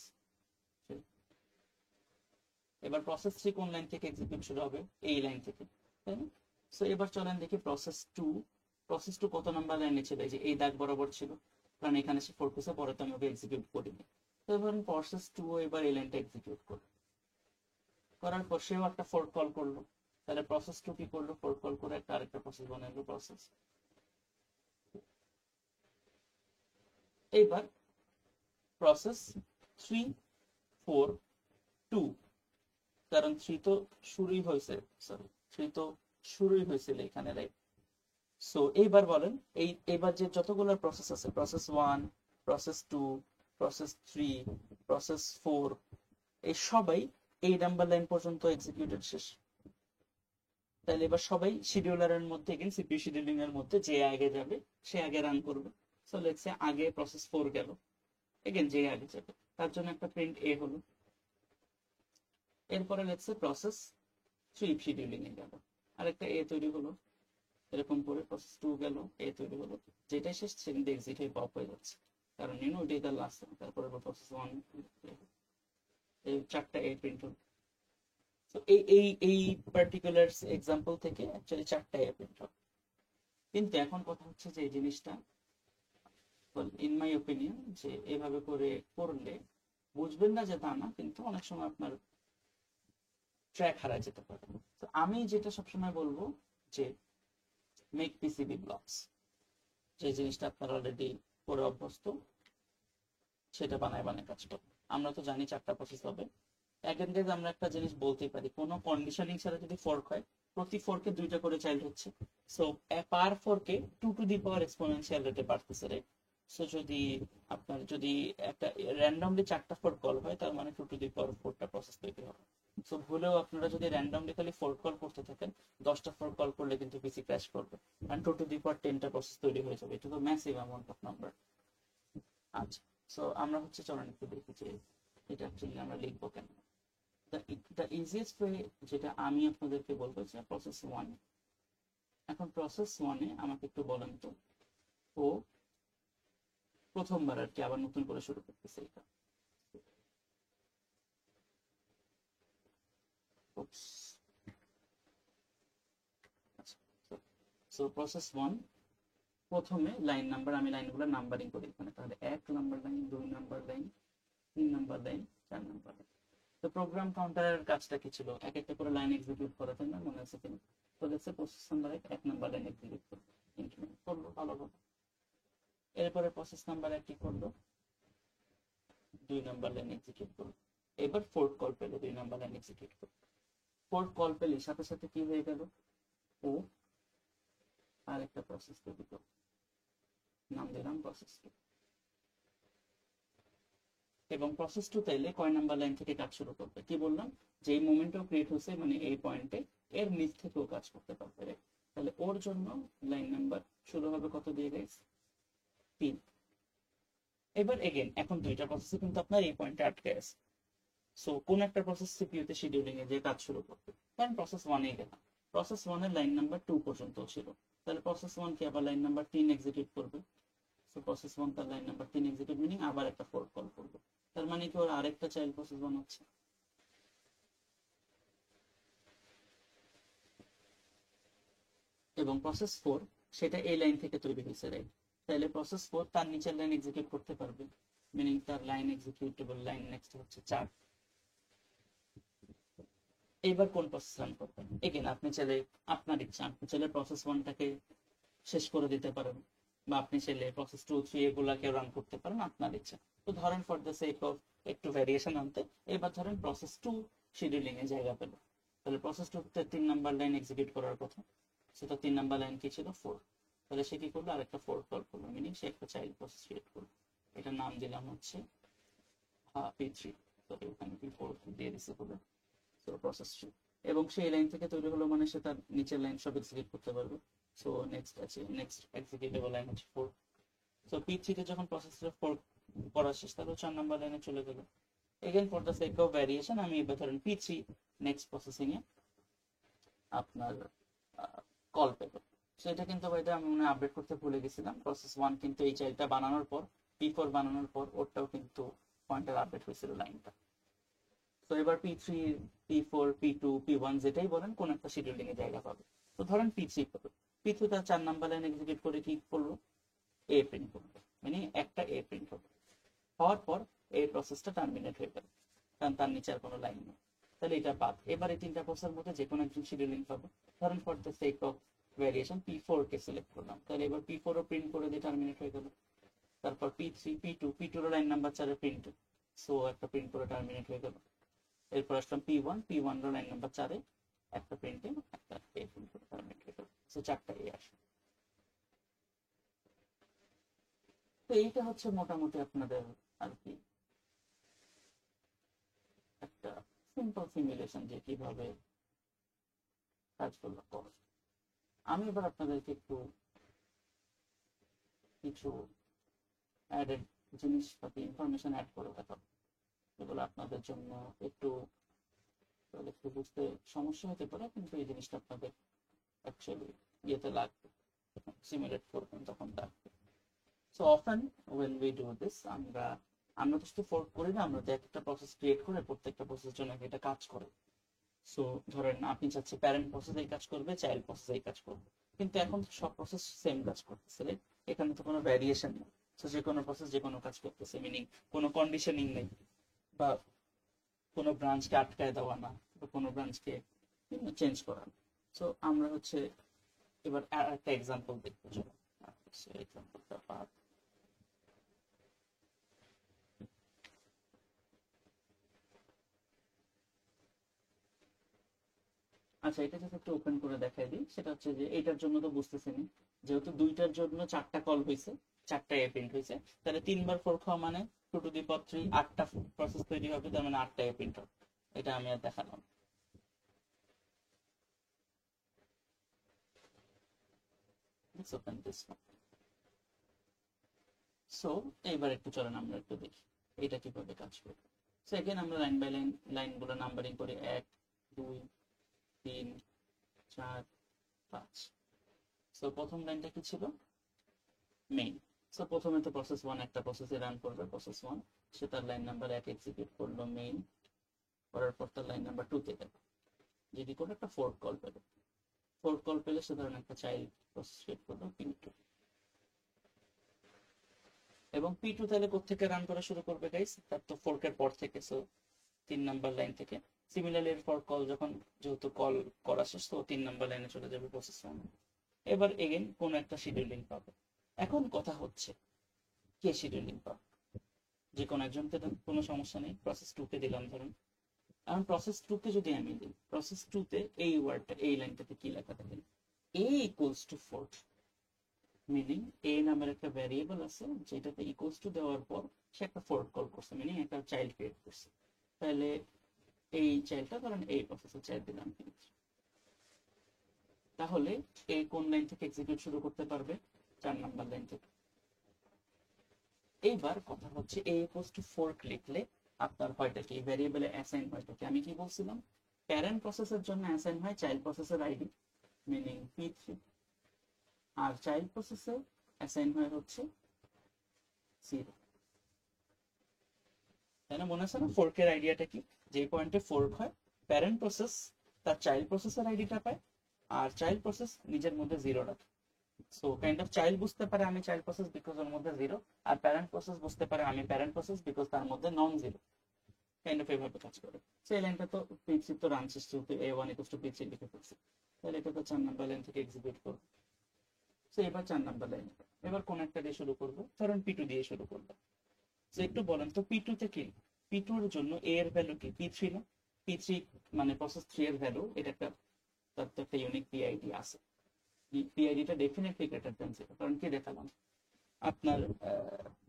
এবার প্রসেস 3 কোন লাইন থেকে এক্সিকিউট শুরু হবে, এই লাইন থেকে, তাই না? সো এবার চলেন দেখি প্রসেস 2, প্রসেস 2 কত নাম্বার লাইনে ছিল, এই যে এই দাগ বরাবর ছিল, কারণ এখানে সে ফোর্ক হয়েছে, পরে তো আমি ওকে এক্সিকিউট করিনি। তো এবার প্রসেস 2 এবার এই লাইনটা এক্সিকিউট করবে, করার পর সেও একটা ফোর্ক কল করলো। তাহলে প্রসেস 2 কি করলো, ফোর্ক কল করে একটা আরেকটা প্রসেস বানাইলো, প্রসেস। এইবার প্রসেস 3 4 2, কারণ 3 তো শুরুই হয়েছে, সরি 3 তো শুরুই হয়েছিল এখানে, রাইট? সো এইবার বলেন, এইবার যে যতগুলো প্রসেস আছে, প্রসেস 1, প্রসেস 2, প্রসেস 3, প্রসেস 4, এই সবাই এই নাম্বার লাইন পর্যন্ত এক্সিকিউটেড শেষ। তাহলে এবার সবাই শিডিউলারের মধ্যে, সিপিইউ শিডিউলিং এর মধ্যে যে আগে যাবে সে আগে রান করবে। সো লেটস সে আগে প্রসেস 4 গেল, এগেন যে আগে যাবে তার জন্য একটা প্রিন্ট এ হলো। এরপরে লেটস সে প্রসেস 3 শিডিউলিং এ গেল, আরেকটা এ তৈরি হলো। এরকম করে প্রসেস 2 গেল, এ তৈরি হলো, যেটাই শেষ সেখান থেকে এক্সিট হয়ে পপ হয়ে যাচ্ছে, কারণ ওইটাই তার লাস্ট। তারপরে প্রসেস 1, এই 4টা এ প্রিন্ট হলো। তো এই পার্টিকুলার এক্সাম্পল থেকে অ্যাকচুয়ালি 4টা এ প্রিন্ট হবে। কিন্তু এখন কথা হচ্ছে যে এই জিনিসটা, ইন মাই ওপিনিয়ন, যে এভাবে করে করলে বুঝবেন না যে তা না, কিন্তু অনেক সময় আপনার ট্র্যাক হারায় যেতে পারে। তো আমি যেটা সবসময় বলবো যে মেক পিসিবি ব্লকস, যে জিনিসটা আপনারা অলরেডি করে অভ্যস্ত, সেটা বানায় বানায় কাজ করবে। আমরা তো জানি 4টা প্রসেস হবে, অ্যাগেন গাইজ আমরা একটা জিনিস বলতেই পারি, কোনো কন্ডিশনিং ছাড়া যদি ফোর্ক হয়, প্রতি ফোর্কে দুইটা করে চাইল্ড হচ্ছে, সো পার ফোর্কে 2 টু দি পাওয়ার এক্সপোনেনশিয়াল রেটে বাড়তেছে, রাইট? সো যদি আপনার যদি একটা র্যান্ডমলি 4টা ফোর্ক কল হয়, তার মানে 2 টু দি পাওয়ার 4টা প্রসেস তৈরি হবে। সো ভুলেও আপনারা যদি র্যান্ডমলি খালি ফোর্ক কল করতে থাকেন, 10টা ফোর্ক কল করলে কিন্তু পিসি ক্র্যাশ করবে, কারণ 2 টু দি পাওয়ার 10টা প্রসেস তৈরি হয়ে যাবে। এটা তো ম্যাসিভ অ্যামাউন্ট অফ নাম্বার। আচ্ছা, সো আমরা হচ্ছে চলেন একটু দেখি যে এটা অ্যাকচুয়ালি আমরা লিখবো কেন। দ্য ইজিয়েস্ট ওয়ে যেটা আমি আপনাদেরকে বলবো যে প্রসেস 1। এখন প্রসেস 1-এ আমাকে একটু বলেন তো, ও প্রথমবার আর কি আবার নতুন করে শুরু করতেছে এটা। সো প্রসেস 1 প্রথমে লাইন নাম্বার, আমি লাইনগুলো নাম্বারিং করি এখানে, তাহলে 1 number line, 2 number line, 3 number line, 4 number line. তো প্রোগ্রাম কাউন্টারের কাজটা কি ছিল? এক একটা করে লাইন এক্সিকিউট করার জন্য, মনে আছে কিনা? তো দেখছে process number 1 number line execute করলো, ইনক্রিমেন্ট করলো ভালোভাবে। এরপরে প্রসেস নাম্বার 1 কি করলো? 2 নাম্বার লাইন এক্সিকিউট করলো। এবার ফোর্থ কল পেলো, 2 নাম্বার লাইন এক্সিকিউট করলো। ফোর্থ কল পেলে সাথে সাথে কি হয়ে গেল? ও আর একটা প্রসেস তৈরি করলো, নাম দিলাম প্রসেস 2। এবং প্রসেস 2 তাইলে কয় নাম্বার লাইন থেকে কাজ শুরু করবে? কি বললাম, যে এই মোমেন্টও ক্রিয়েট হয়েছে, মানে এই পয়েন্টে, এর নিচ থেকেও কাজ করতে পারবে। তাহলে ওর জন্য লাইন নাম্বার শুরু হবে কত দিয়ে গাইস? 3। এবার এগেন এখন দুইটা প্রসেস কিন্তু আপনার এই পয়েন্টে আটকে আছে। সো কোন একটা প্রসেস সিপিইউ তে শিডিউলিং এ যে কাজ শুরু করবে, কারণ প্রসেস 1 এ গেলাম, প্রসেস 1 এর লাইন নাম্বার 2 পর্যন্ত ছিল, তাহলে প্রসেস 1 কি আবার লাইন নাম্বার 3 এক্সিকিউট করবে। সো প্রসেস 1 তার লাইন নাম্বার 3 এক্সিকিউট, মিনিং আবার একটা ফোর্ক কল করবে, তার মানে কি ওর আরেকটা চাইল্ড প্রসেস বানাচ্ছে। এবং প্রসেস 4 সেটা এই লাইন থেকে তৈরি হয়েছে, রাইট? তাহলে প্রসেস 4 তার নিচের লাইন এক্সিকিউট করতে পারবে, মিনিং তার লাইন এক্সিকিউটেবল লাইন নেক্সট হচ্ছে 4। এবার কোন প্রসেস রান করবেন? এগেন আপনি চাইলে, আপনার ইচ্ছা, আপনি চাইলে প্রসেস 1টাকে শেষ করে দিতে পারেন, বা আপনি চাইলে প্রসেস 2, 3 এগুলাকে রান করতে পারেন, আপনার ইচ্ছা। তো ধরেন ফর দ্য সেক অফ একটু ভ্যারিয়েশন আনতে, এবার ধরেন প্রসেস 2 শিডিউলিং এ জায়গা পেল, তাহলে প্রসেস 2 তে 3 নাম্বার লাইন এক্সিকিউট করার কথা, সেটা 3 নাম্বার লাইন কি ছিল? 4। তাহলে সে কি করলো? আরেকটা 4 কল করলো, মিনিং সে একটা চাইল্ড প্রসেস ক্রিয়েট করলো। এটার নাম দিলাম হচ্ছে P3, তো এখানে P4 দিয়ে দিছে বলে, তো প্রসেস 3। এবং সেই লাইন থেকে তৈরি হলো মানে সে তার নিচের লাইন সব এক্সিকিউট করতে পারবে। সো নেক্সট আছে, নেক্সট এক্সিকিউটেবল লাইন হচ্ছে 4। সো P3 তে যখন প্রসেসর 4 করা শেষ, তাহলে 4 নাম্বার লাইনে চলে গেল। Again for the sake of variation আমি এবার ধরেন P3 নেক্সট প্রসেসিং এ আপনার কল পেলো। সো এটা কিন্তু ভাই আমি মনে আপডেট করতে ভুলে গেছিলাম, প্রসেস 1 কিন্তু এই চাইল্ডটা বানানোর পর, P4 বানানোর পর ওরটাও কিন্তু পয়েন্টার আপডেট হয়েছিল লাইনটা। তো এবার P3, P4, P2, P1 যেটাই বলেন কোন একটা শিডিউলিং এ জায়গা পাবে। তো ধরেন P3 করবে, P3 তার 4 নাম্বার লাইন এক্সিকিউট করে কি করলো? এ প্রিন্ট করবে, মানে একটা এ প্রিন্ট হবে। হওয়ার পর এই প্রসেসটা টার্মিনেট হয়ে গেল, কারণ তার নিচে আর কোনো লাইন নেই। তাহলে এটা বাদ। এবার এই 3টা প্রসেসের মধ্যে যে কোনো একজন শিডিউলিং পাবে। ধরেন for the sake of variation P4 K select করলাম, তাহলে এবার P4 ও প্রিন্ট করে দিয়ে টার্মিনেট হয়ে গেল। তারপর P3, P2 এর লাইন নাম্বার 4 এ প্রিন্ট, সো একটা প্রিন্ট করে টার্মিনেট হয়ে গেল। এরপর আসলাম P1 এর লাইন নাম্বার 4 এ একটা প্রিন্টে একটা এ প্রিন্ট করে টার্মিনেট হয়ে গেল। সো 4টা এ আসে। তো এইটা হচ্ছে মোটামুটি আপনাদের আর কি একটা সিম্পল সিমুলেশন যে কিভাবে কাজগুলো করে। আমি এবার আপনাদেরকে একটু কিছু অ্যাডেড জিনিসপাতি ইনফরমেশন অ্যাড করে দেখাবো, যেগুলো আপনাদের জন্য একটু একটু বুঝতে সমস্যা হতে পারে, কিন্তু এই জিনিসটা আপনাদের অ্যাকচুয়ালি ইয়েতে লাগবে, সিমুলেট করবেন তখন লাগবে। So often when we do this, আমরা তো শুধু ফোর্ক করি না, আমরা একটা প্রসেস ক্রিয়েট করে প্রত্যেকটা প্রসেসের জন্য এটা কাজ করে। সো ধরেন আপনি চাচ্ছেন প্যারেন্ট প্রসেস এই কাজ করবে, চাইল্ড প্রসেস এই কাজ করবে, কিন্তু এখন সব প্রসেস সেম কাজ করতেছে, এখানে তো কোনো ভ্যারিয়েশন নেই। সো যে কোনো প্রসেস যে কোনো কাজ করতেছে, মিনিং কোনো কন্ডিশনিং নেই, বা কোনো ব্রাঞ্চকে আটকায় দেওয়া না, বা কোনো ব্রাঞ্চকে চেঞ্জ করা। সো আমরা হচ্ছে এবার একটা এক্সাম্পল দেখবো, চলো এক্সাম্পলটা পার। আচ্ছা, এটা যদি একটু ওপেন করে দেখাই দিই, সেটা হচ্ছে যে এটার জন্য তো বুঝতেছেন, যেহেতু দুইটার জন্য 4টা কল হয়েছে, 4টা এ প্রিন্ট হয়েছে, তাহলে 3 বার ফোর্ক হওয়া মানে 2 to the power 3, 8টা প্রসেস তৈরি হবে, তার মানে 8টা এ প্রিন্ট হবে। এটা আমি আর দেখালাম। Let's open this one. So এইবার একটু চলেন আমরা একটু দেখি এটা কিভাবে কাজ করবে। সো এগেন আমরা লাইন বাই লাইন লাইনগুলো নাম্বারিং করি, 1 2 3 4 5। সো প্রথম লাইনটা কি ছিল? মেইন। সো প্রথমে তো প্রসেস 1 একটা প্রসেসে রান করবে, প্রসেস 1 সে তার লাইন নাম্বার 1 এক্সিকিউট করলো মেইন, করার পর তার লাইন নাম্বার 2 তে গেল, যদি করে একটা ফোর্ক কল পেল, ফোর্ক কল পেলে সে ধরেন একটা চাইল্ড প্রসেস ক্রিয়েট করলো P2, এবং P2 তাহলে কোত্থেকে রান করা শুরু করবে গাইস? তার তো ফোর্কের পর থেকে, সো 3 নাম্বার লাইন থেকে। সিমিলারলি এরপর কল যখন, যেহেতু কল করা শেষ, তো 3 নাম্বার লাইনে চলে যাবে প্রসেস 1। এবার এগেন কোন একটা শিডিউলিং পাবে। এখন কথা হচ্ছে কে শিডিউলিং পাবে? যে কোনো একজনকে, কোনো সমস্যা নেই, প্রসেস 2 কে দিলাম ধরুন। এখন প্রসেস 2 কে যদি আমি দিই, প্রসেস 2 তে এই ওয়ার্ডটা, এই লাইনটাতে কি লেখা থাকে? a ইকুয়ালস টু 4, মিনিং এ নামের একটা ভ্যারিয়েবল আছে যেটাতে ইকুয়ালস টু দেওয়ার পর সে একটা ফোর্ক কল করছে, মিনিং একটা চাইল্ড ক্রিয়েট করছে। তাহলে এই চাইল্ডটা ধরেন এই প্রসেসে চাইল্ড দিলাম, তাহলে এই কোন লাইন থেকে এক্সিকিউট শুরু করতে পারবে? 4 নাম্বার লাইন থেকে। এইবার কথা হচ্ছে a ইকুয়ালস টু 4 লিখলে আপনার হয়টা কি, ভ্যারিয়েবলে অ্যাসাইন হয়টা কি? আমি কি বলছিলাম? প্যারেন্ট প্রসেসের জন্য অ্যাসাইন হয় চাইল্ড প্রসেসের আইডি, মিনিং P3, আর চাইল্ড প্রসেসে অ্যাসাইন হয় হচ্ছে 0। তাই না? মনে আছে না ফোর্কের আইডিয়াটা কি? যে পয়েন্টে ফোর্ক হয়, প্যারেন্ট প্রসেস তার চাইল্ড প্রসেসের আইডিটা পায়, আর চাইল্ড প্রসেস নিজের মধ্যে 0 রাখে। সো কাইন্ড অফ চাইল্ড বুঝতে পারে আমি চাইল্ড প্রসেস বিকজ ওর মধ্যে 0, আর প্যারেন্ট প্রসেস বুঝতে পারে আমি প্যারেন্ট প্রসেস বিকজ তার মধ্যে নন 0। কাইন্ড অফ এইভাবে কাজ করে। সেই লাইনটা তো P3 তো রান শেষ, যেহেতু A1 ইকুয়ালস টু P3 লিখে ফেলছি, তাহলে এটা তো 4 নাম্বার লাইন থেকে এক্সিকিউট করবে। সো এবার 4 নাম্বার লাইন, এবার কোন একটা দিয়ে শুরু করবো, ধরুন P2 দিয়ে শুরু করবো। তো একটু বলেন তো P2 তে কি? P2 এর জন্য a এর ভ্যালু কি? P3 না? P3 মানে প্রসেস 3 এর ভ্যালু, এটা একটা, তার তো একটা ইউনিক পিআইডি আছে। পিআইডিটা ডেফিনেটলি গ্রেটার দ্যান 0, কারণ কি দেখালাম আপনার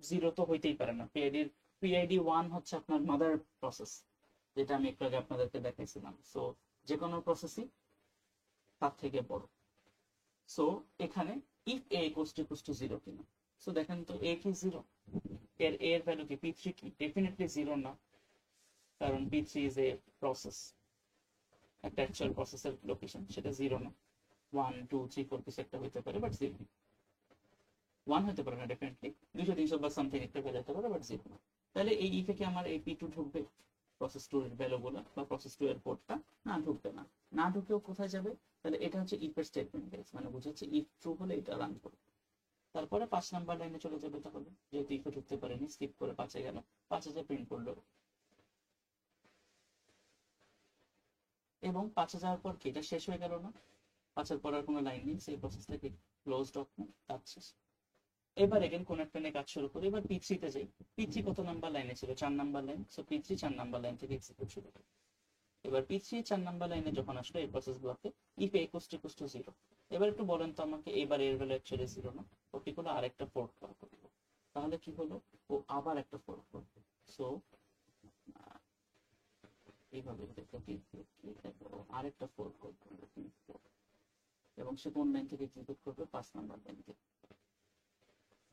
0 তো হইতেই পারে না। পিআইডি 1 হচ্ছে আপনার মাদার প্রসেস, যেটা আমি একটু আগে আপনাদেরকে দেখাইছিলাম। সো যে কোনো প্রসেসই তার থেকে বড়। সো এখানে ইফ a ইকুয়ালস টু 0 কিনা, সো দেখেন তো a কি 0? এর ভ্যালু কি? P3 কি? ডেফিনেটলি 0 না, কারণ P3 ইজ এ প্রসেস, একটা অ্যাকচুয়াল প্রসেসের লোকেশন, সেটা 0 না। 1 2 3 4 কিছু একটা হইতে পারে, বাট 0 1 হতে পারে না, ডেফিনেটলি 200 300 বা সামথিং একটা হয়ে যেতে পারে, বাট 0 না। তাহলে এই ই থেকে আমার এই P2 ঢুকবে, প্রসেস 2 এর ভ্যালুগুলো বা প্রসেস 2 এর পোর্টটা? না, ঢুকবে না। না ঢুকেও কোথায় যাবে? তাহলে এটা হচ্ছে ইফ এর স্টেটমেন্ট, মানে বুঝাচ্ছে ইফ ট্রু হলে এটা রান করবে। তারপরে 5 নাম্বার লাইনে চলে যাবে, তাহলে যেহেতু ইফে ঢুকতে পারেনি, স্কিপ করে 5-এ গেল, 5 প্রিন্ট করলো, এবং 5 যাওয়ার পর কি এটা শেষ হয়ে গেল না? 5-এর পর আর কোনো লাইন নেই, সেই প্রসেসটাকে ক্লোজ ডকুমেন্ট, কাজ শেষ। এবার এগেন কোন একটা নিয়ে কাজ শুরু করি, এবার P3 তে যাই। P3 কত নাম্বার লাইনে ছিল? 4 number line. So P3 4 number line থেকে এক্সিকিউট শুরু করি। এবার P3 4 নাম্বার লাইনে যখন আসলো এই প্রসেস গুলোতে ইফ a ইকুয়ালস টু 0, এবার একটু বলেন তো আমাকে, এবার এর ভ্যালু অ্যাকচুয়ালি 0 না, ও কি করলো? আরেকটা ফোর্ক কল করলো। তাহলে কি হলো? ও আবার একটা ফোর্ক করবে। সো এইভাবে আরেকটা ফোর্ক কল করবে, এবং সে কোন লাইন থেকে এক্সিকিউট করবে? 5 নাম্বার লাইন থেকে।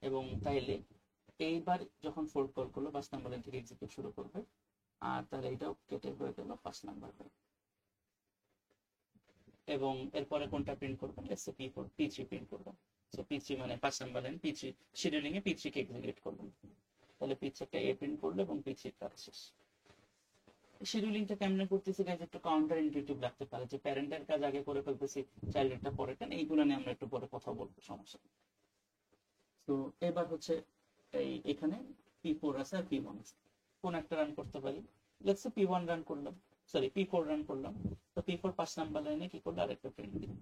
এবং তাইলে এইবার যখন ফোর্ক কল করলো 5 নাম্বার লাইন থেকে এক্সিকিউট শুরু করবে, আর তাহলে এটাও কেটে হয়ে গেল 5 নাম্বার লাইন। এবং এরপরে কোনটা প্রিন্ট করবেন? Let's say P4 P3 print করবেন। সো P3 মানে 5 নাম্বার লাইন, P3 শিডিউলিং এ P3 কে এক্সিকিউট করবেন। তাহলে P3 একটা A প্রিন্ট করলো এবং P3 কাজ শেষ। শিডিউলিংটা কেমনে করতেছি গাইজ, একটু কাউন্টার ইনটিউটিভ লাগতে পারে, যে প্যারেন্টের কাজ আগে করে ফেলতেছি, চাইল্ডেরটা পরে কেন, এইগুলো নিয়ে আমরা একটু পরে কথা বলবো, সমস্যা। তো এবার হচ্ছে এই এখানে P4 আছে আর P1 আছে, কোন একটা রান করতে পারি? লেটস সে P1 রান করলাম, সরি P4 রান করলাম। তো P4 5 নাম্বার লাইনে কি করলো? আরেকটা প্রিন্ট দিল।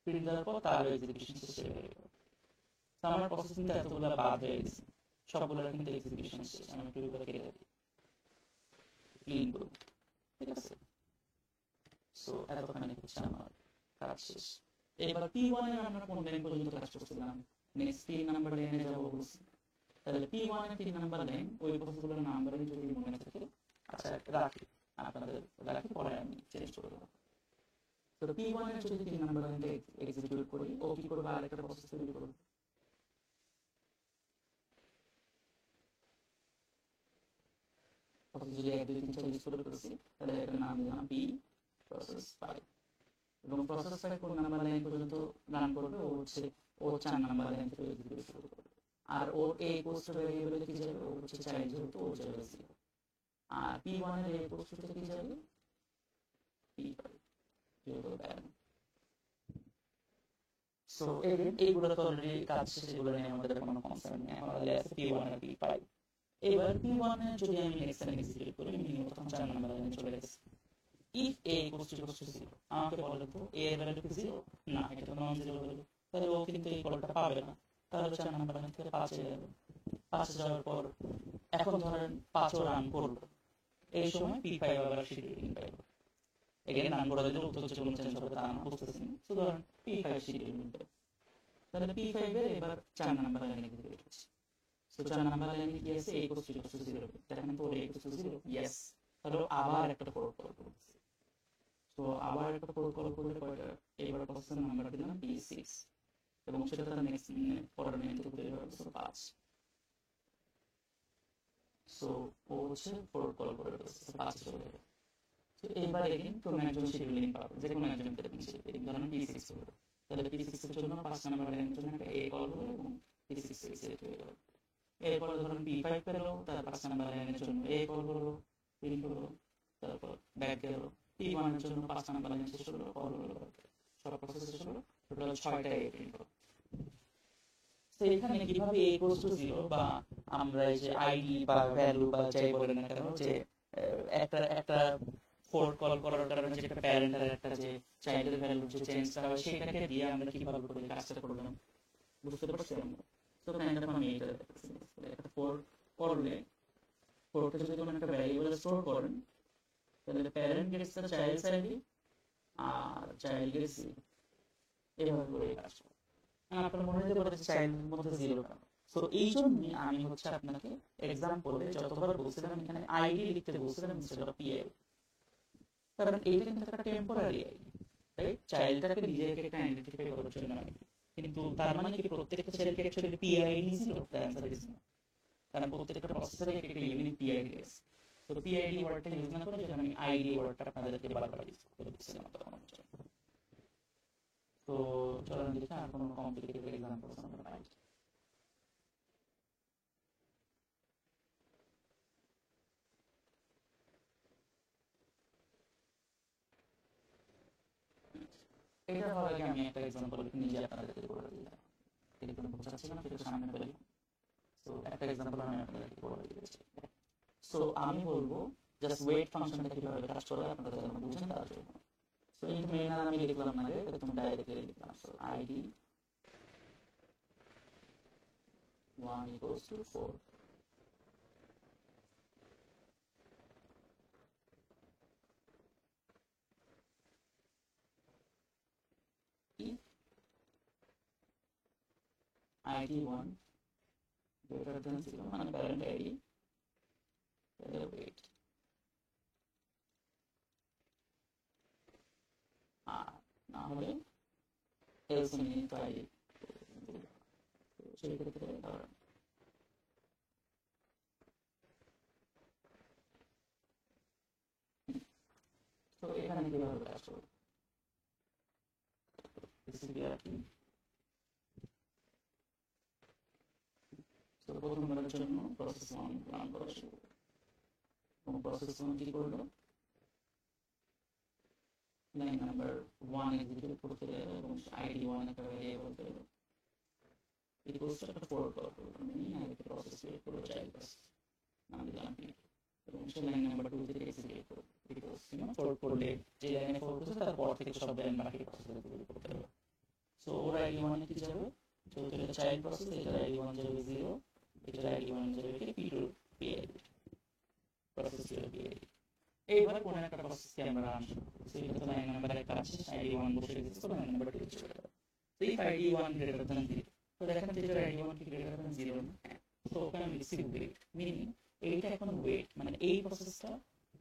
প্রিন্ট দেওয়ার পর তার এক্সিকিউশন শেষ হয়ে গেল। আমার প্রসেসিংটা এতগুলো বাদ হয়ে গেছে, সবগুলো কিন্তু এক্সিকিউশন শেষ। আমি একটু করে কেটে দিই, ক্লিন করব, ঠিক আছে? সো এতখানি হচ্ছে আমার কাজ শেষ। এবার P1 এর আমরা কোন লাইন পর্যন্ত কাজ করছিলাম, নেক্সট 3 নাম্বার লাইনে যাব বলছি। তাহলে P1 এর 3 নাম্বার লাইন ওই প্রসেসগুলোর নাম্বারিং যদি মনে থাকে, আচ্ছা রাখি, আপনাদের রাখি, পরে আমি চেঞ্জ করে দেবো। তো P1 এর যদি 3 নাম্বার লাইনটা এক্সিকিউট করি, ও কি করবে, আরেকটা প্রসেস তৈরি করবে। যদি 1 2 3 4 ইউজ করে করেছি, তাহলে এটার নাম দিলাম P প্রসেস 5। এবং প্রসেস 5 কোন নাম্বার লাইন পর্যন্ত রান করবে, ও হচ্ছে ও 4 নাম্বার লাইন থেকে এক্সিকিউট শুরু করবে। আর ওর এই পোস্ট ভেরিয়েবলে কি যাবে, ও হচ্ছে চাইল্ড, যেহেতু ও যাবে 0। আর P1 এর এই পোস্টটা কি যাবে, P5 যেহেতু প্যারেন্ট। সো এইগুলো তো অলরেডি কাজ শেষ, এগুলো নিয়ে আমাদের কোনো কনসার্ন নেই, আমাদের আছে P1 আর P5। এবার P1 এ যদি আমি নেক্সট লাইন এক্সিকিউট করি, মিনিমাম তখন 4 নাম্বার লাইনে চলে গেছে। ইফ a equals to 0, আমাকে বলে তো a এর ভ্যালু কি 0? না, এটা তো নন জিরো ভ্যালু, তাহলে ও কিন্তু এই কলটা পাবে না। তাহলে 4 নাম্বার লাইন থেকে 5 এ যাবে। 5 এ যাওয়ার পর এখন ধরেন 5 ও রান করলো, এই সময় P5 আবার শিডিউলিং পাইলো। এখানে রান করে দিলে উত্তর হচ্ছে কোনো চেঞ্জ হবে তা না, বুঝতেছি না। তো ধরেন P5 শিডিউলিং পাইলো, তাহলে P5 এর এবার 4 নাম্বার লাইন এক্সিকিউট হচ্ছে। সো 4 নাম্বার লাইনে কি আছে, a equals to 0, দেখেন তো a equals to 0, ইয়েস। তাহলে আবার একটা কোড কল করছে। তো আবার একটা কোড কল করলে কয়টা, এবার প্রসেসর নাম্বার দিলাম P6, এবং সেটা তার নেক্সট পরের লাইন থেকে তৈরি হবে 5। সো ও হচ্ছে কোড কল করে দিচ্ছে 5 চলে যাবে। তো এইবার এগেইন কোনো একজন শিডিউলিং পাবে, যে কোনো একজন পেতে শিডিউলিং, ধরেন P6 হলো, তাহলে P6 এর জন্য 5 নাম্বার লাইনের জন্য একটা a কল হলো এবং P6 সেট হয়ে গেল। এরপরে ধরুন P5 পেলো, তার 5 নাম্বার লাইনের জন্য a কল হলো, প্রিন্ট হলো, তারপর ব্যাক গেল। P1 এর জন্য 5 নাম্বার লাইন শেষ হলো, কল হলো, সব প্রসেস শেষ হলো, টোটাল 6টা a প্রিন্ট হলো। তো এখানে কিভাবে a equals to 0 বা আমরা এই যে আইডি বা ভ্যালু বা যাই বলেন না কেন, যে একটা একটা ফোর কল করার কারণে যে একটা প্যারেন্ট আর একটা যে চাইল্ডের ভ্যালুর যে চেঞ্জটা হয়, সেটাকে দিয়ে আমরা কিভাবে করে কাজটা করলাম, বুঝতে পারছি আমরা। তো কাইন্ড অফ আমি এইটা দেখতেছি, একটা ফোর করলে, ফোরটা যদি কোনো একটা ভ্যারিয়েবল স্টোর করেন, তাহলে parent gets the child's ID আর চাইল্ড গেটস এইভাবে করে কাজ করে। আপনার মনে হতে পারে যে চাইল্ডের মধ্যে 0 কেন। তো এই জন্যই আমি হচ্ছে আপনাকে এক্সাম্পলে যতবার বলছিলাম এখানে আইডি লিখতে বলছিলাম ইনস্টেড অফ পিএল, কারণ এইটা কিন্তু একটা টেম্পোরারি আইডি, রাইট? চাইল্ডটাকে নিজেকে একটা আইডেন্টিফাই করার জন্য আইডি, কিন্তু তার মানে কি প্রত্যেকটা চাইল্ডকে অ্যাকচুয়ালি পিআইডি ছিল? দ্য অ্যানসার ইজ নো, কারণ প্রত্যেকটা প্রসেসরে একটা ইউনিক পিআইডি আছে। তো পিআইডি ওয়ার্ডটা ইউজ না করে যদি আমি আইডি ওয়ার্ডটা আপনাদেরকে বারবার ইউজ করে দিচ্ছিলাম তখন। তো চলুন দেখি আর কোনো কমপ্লিকেটেড এক্সাম্পল আমরা পাই। এটা হওয়ার আগে আমি একটা এক্সাম্পল নিজে আপনাদেরকে করে দিলাম, কিন্তু বোঝাচ্ছি না, সেটা সামনে পেলে। তো একটা এক্সাম্পল আমি আপনাদেরকে করে দিয়েছি। সো আমি বলবো জাস্ট ওয়েট ফাংশনটা কিভাবে কাজ করে আপনারা যেন বুঝেন তার জন্য। সো ইন্ট মেইন আর আমি লিখলাম না, এটা তুমি ডাইরেক্টলি লিখলাম। So ID 1 equals to 4, if id 1 greater than 0, মানে প্যারেন্ট আইডি, তাহলে ওয়েট। আর না হলে এলস ইনফিনিট আইডি, সেই ক্ষেত্রে ধরেন তো এখানে কিভাবে কাজ করবে, তো প্রথমবারের জন্য প্রসেস 1 রান করা শুরু, এবং প্রসেস 1 কি করলো, লাইন নাম্বার 1 এক্সিকিউট করতে গেল এবং আইডি 1 একটা ভ্যারিয়েবল পেল, ইকুয়ালস টু একটা ফোর কল করলো, আমি আগে প্রসেস ক্রিয়েট করলো চাইল্ড প্রসেস, নাম দিলাম পি, এবং সে লাইন নাম্বার 2 থেকে এক্সিকিউট করলো, ইকুয়ালস টু ফোর করলে যে লাইনে ফোর করছে তারপর থেকে সব লাইন বাকি প্রসেস করতে হবে। সো ওর আইডি 1 এ কি যাবে, যেহেতু এটা চাইল্ড প্রসেস, এটা আইডি 1 যাবে 0, এটা আইডি 1 যাবে কি P2 PID প্রসেস 0 PID। এইবার কোন একটা প্রসেসকে আমরা রান করব, এটা তো লাইন নাম্বার একটা আছে, আইডি 1 বসে গেছে, তো লাইন নাম্বার 2 চলে যাবে। তো if id 1 greater than 0, তো দেখেন যে এটা id 1 কি greater than 0 না, তো ওকে আমি লিখছি ওয়েট, মিনিং এইটা এখন ওয়েট, মানে এই প্রসেসটা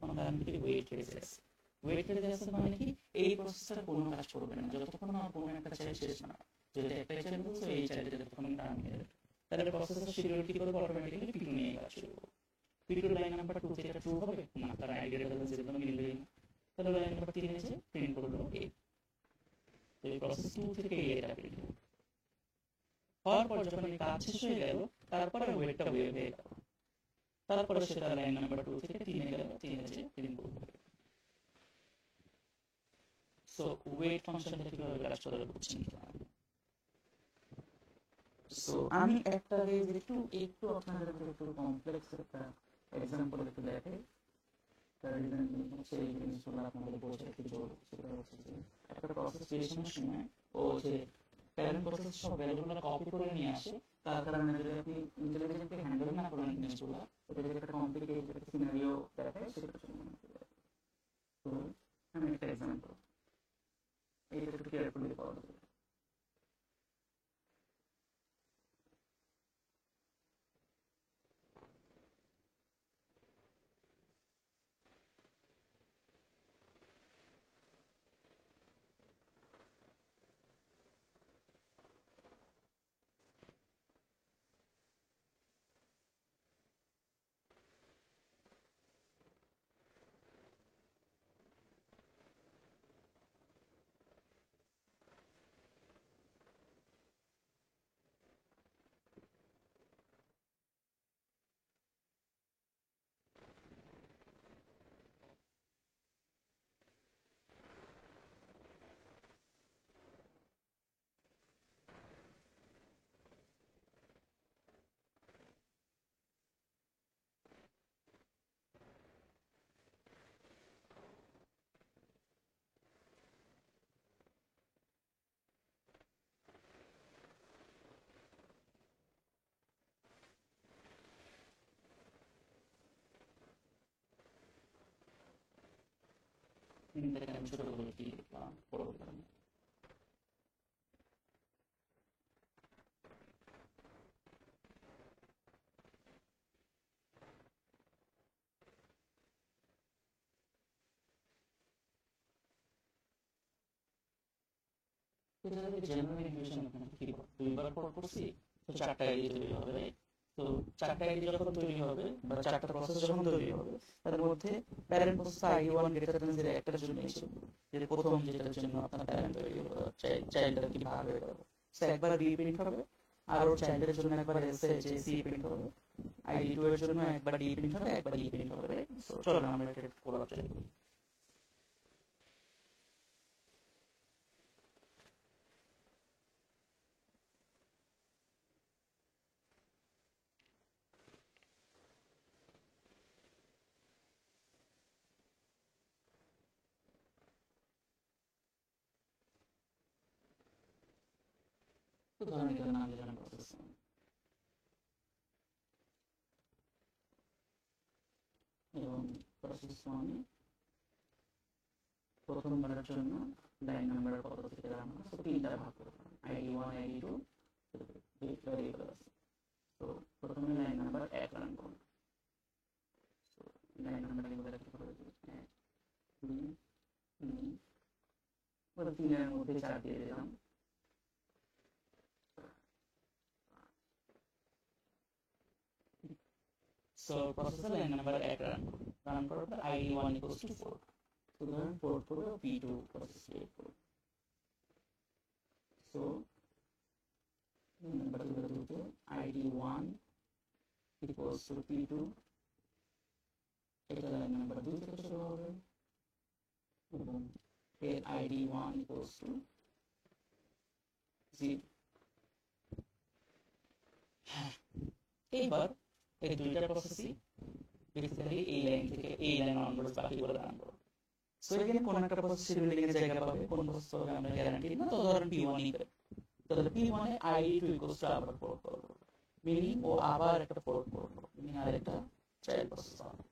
আমরা ওয়েট রেজে আছে। ওয়েট রেজে আছে মানে কি, এই প্রসেসটা কোনো কাজ করবে না যতক্ষণ না কোনো একটা চাইল্ড শেষ না, যদি একটা চাইল্ড বলছে এই চাইল্ডটা যতক্ষণ রান করে, তাহলে প্রসেসর শিডিউল কি করবে, অটোমেটিক্যালি পিটু নিয়ে কাজ শুরু করবে। পিটুর লাইন নাম্বার 2 থেকে ট্রু হবে না, তার আইডিয়া লেভেল যেগুলো মিলবে না, তাহলে লাইন নাম্বার 3 এসে প্রিন্ট করলো এ। তো এই প্রসেস 2 থেকে এটা প্রিন্ট হওয়ার পর যখন এই কাজ শেষ হয়ে গেল, তারপরে ওয়েটটা ওয়েভ হয়ে গেল, তারপরে সেটা লাইন নাম্বার 2 থেকে 3 এ গেল, 3 এসে প্রিন্ট করবে। সো ওয়েট ফাংশনটা কিভাবে কাজ করে বুঝছেন? সো আমি একটা একটু একটু আপনাদের একটু কমপ্লেক্স একটা এক্সাম্পল একটু দেখাই, সেই জিনিসগুলো আপনাদের বোঝাতে জরুরি। সেটা হচ্ছে যে একটা প্রসেস ক্রিয়েশনের সময় ও যে প্যারেন্ট প্রসেস সব ভ্যালুগুলো কপি করে নিয়ে আসে, তার কারণে যদি আপনি ইন্টেলিজেন্টলি হ্যান্ডেল না করেন জিনিসগুলো, এটা যদি একটা কমপ্লিকেটেড একটা সিনারিও দেখায়, সেটা জন্য তো আমি একটা এক্সাম্পল এইটা একটু কেয়ারফুলি পাওয়া যাবে। আমি ছোট করে কি লিখলাম পরবর্তীতে জেনারেল ইনফরমেশন আপনাকে কি দুইবার পর করছি, তো 4টা আইডি তৈরি হবে। তো 4টা আইডি যখন তৈরি হবে বা 4টা প্রসেস যখন তৈরি হবে, তার মধ্যে parent process ID 1 greater than 0 একটার জন্য এসে যে প্রথম যেটার জন্য আপনার প্যারেন্ট তৈরি হবে, চাইল্ডের কি ভাগ হয়ে যাবে, সো একবার বি প্রিন্ট হবে, আর ওর চাইল্ডের জন্য একবার এস এ যে সি প্রিন্ট হবে, আইডি 2 এর জন্য একবার ডি প্রিন্ট হবে, একবার ই প্রিন্ট হবে। সো চলো আমরা এটা করার ট্রাই করি। তো ধরেন এটা নাম দিলাম প্রসেস, এবং প্রসেস 1 প্রথমবারের জন্য লাইন নাম্বার কত থেকে রান হয়, তো 3টা ভাগ করলাম, আইডি 1 আইডি 2 দুই ভ্যারিয়েবল আছে। তো প্রথমে লাইন নাম্বার 1 রান করলাম, তো লাইন নাম্বার এগুলো দেখতে পাবো 1 2 3, ওর 3 এর মধ্যে 4 দিয়ে দিলাম। So processor line number 1 run করার পর আইডি 1 ইকুয়ালস টু 4, তো ধরেন 4 করবে p2 প্রসেস ক্রিয়েট করবে। সো নাম্বার দুটো আইডি 1 ইকুয়ালস টু p2, এটা লাইন নাম্বার 2 থেকে শুরু হবে, এবং এর আইডি 1 ইকুয়ালস টু 0। এইবার এই দুইটা প্রসেসই বেসিক্যালি এই লাইন থেকে এই লাইন অনওয়ার্ডস বাকিগুলো রান করবে। সো এখানে কোন একটা প্রসেস শিডিউলিং এর জায়গা পাবে, কোন প্রসেস পাবে আমরা গ্যারান্টি না, তো ধরেন p1 ই পাবে, তাহলে p1 A ID 2 equals to আবার পোর্ট করবে, মিনিং ও আবার একটা পোর্ট করবে, মিনিং আরেকটা চাইল্ড প্রসেস হবে।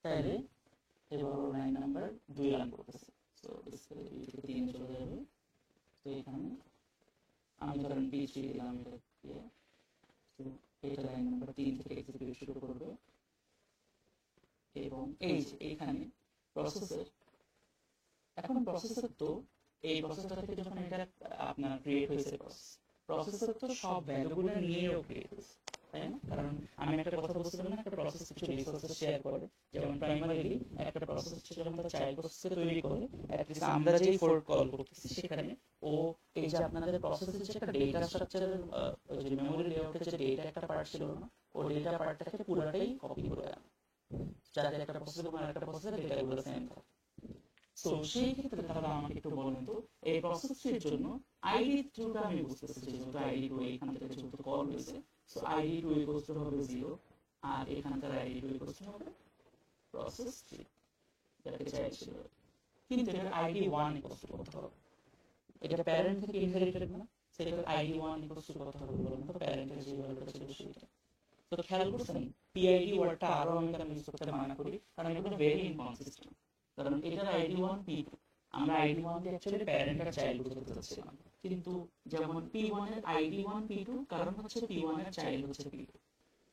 তাহলে এবার লাইন নাম্বার 2 রান করতেছে। সো বেসিক্যালি 3 চলে যাবে। তো এখানে আমি ধরেন B3 দিলাম, এটা দিয়ে তো এটা লাইন নাম্বার 3 থেকে এক্সিকিউট শুরু করবে। এবং এই যে এইখানে প্রসেসর, এখন প্রসেসর তো এই প্রসেসর থেকে যখন এটা আপনার ক্রিয়েট হয়েছে, প্রসেসর তো সব ভ্যালুগুলো নিয়েও ক্রিয়েট হয়েছে, তাই না? কারণ আমি একটা কথা বলছিলাম না, একটা প্রসেস কিছু রিসোর্সেস শেয়ার করে, যেমন প্রাইমারিলি একটা প্রসেস যখন তার চাইল্ড প্রসেসকে তৈরি করে, অ্যাটলিস্ট আমরা যেই ফোর্ক কল করতেছি সেখানে ও এই যে আপনাদের প্রসেসের যে একটা ডেটা স্ট্রাকচারের যে মেমোরি লেআউটের যে ডেটা একটা পার্ট ছিল না, ও ডেটা পার্টটাকে পুরোটাই কপি করে আনে, যাতে একটা প্রসেসর এবং একটা প্রসেসের ডেটাগুলো সেম থাকে। সো সেই ক্ষেত্রে তাহলে আমাকে একটু বলেন তো, এই প্রসেসের জন্য আইডি থ্রুটা আমি বুঝতেছি, যেহেতু আইডি টু এইখান থেকে যেহেতু কল হয়েছে, so ID two equals to হবে 0, আর এখানকার আইডি টু ইকুয়ালস টু হবে প্রসেস 3, যেটাকে চাইল্ড ছিল। কিন্তু এটার আইডি 1 ইকুয়ালস টু কত হবে? এটা প্যারেন্ট থেকে ইনহেরিটেড না, সেটার আইডি 1 ইকুয়ালস টু কত হবে বলুন তো? প্যারেন্টের যে ভ্যালুটা ছিল সেটা। তো খেয়াল করছেন পিআইডি ওয়ার্ডটা আরো আমি কেন ইউজ করতে মানা করি, কারণ এগুলো ভেরি ইনকনসিস্টেন্ট। কারণ এটার আইডি 1 P2, আমরা আইডি 1 দিয়ে অ্যাকচুয়ালি প্যারেন্ট আর চাইল্ড বুঝাতে চাচ্ছিলাম, কিন্তু যেমন P1 এর আইডি 1 P2, কারণ হচ্ছে P1 এর চাইল্ড হচ্ছে P2।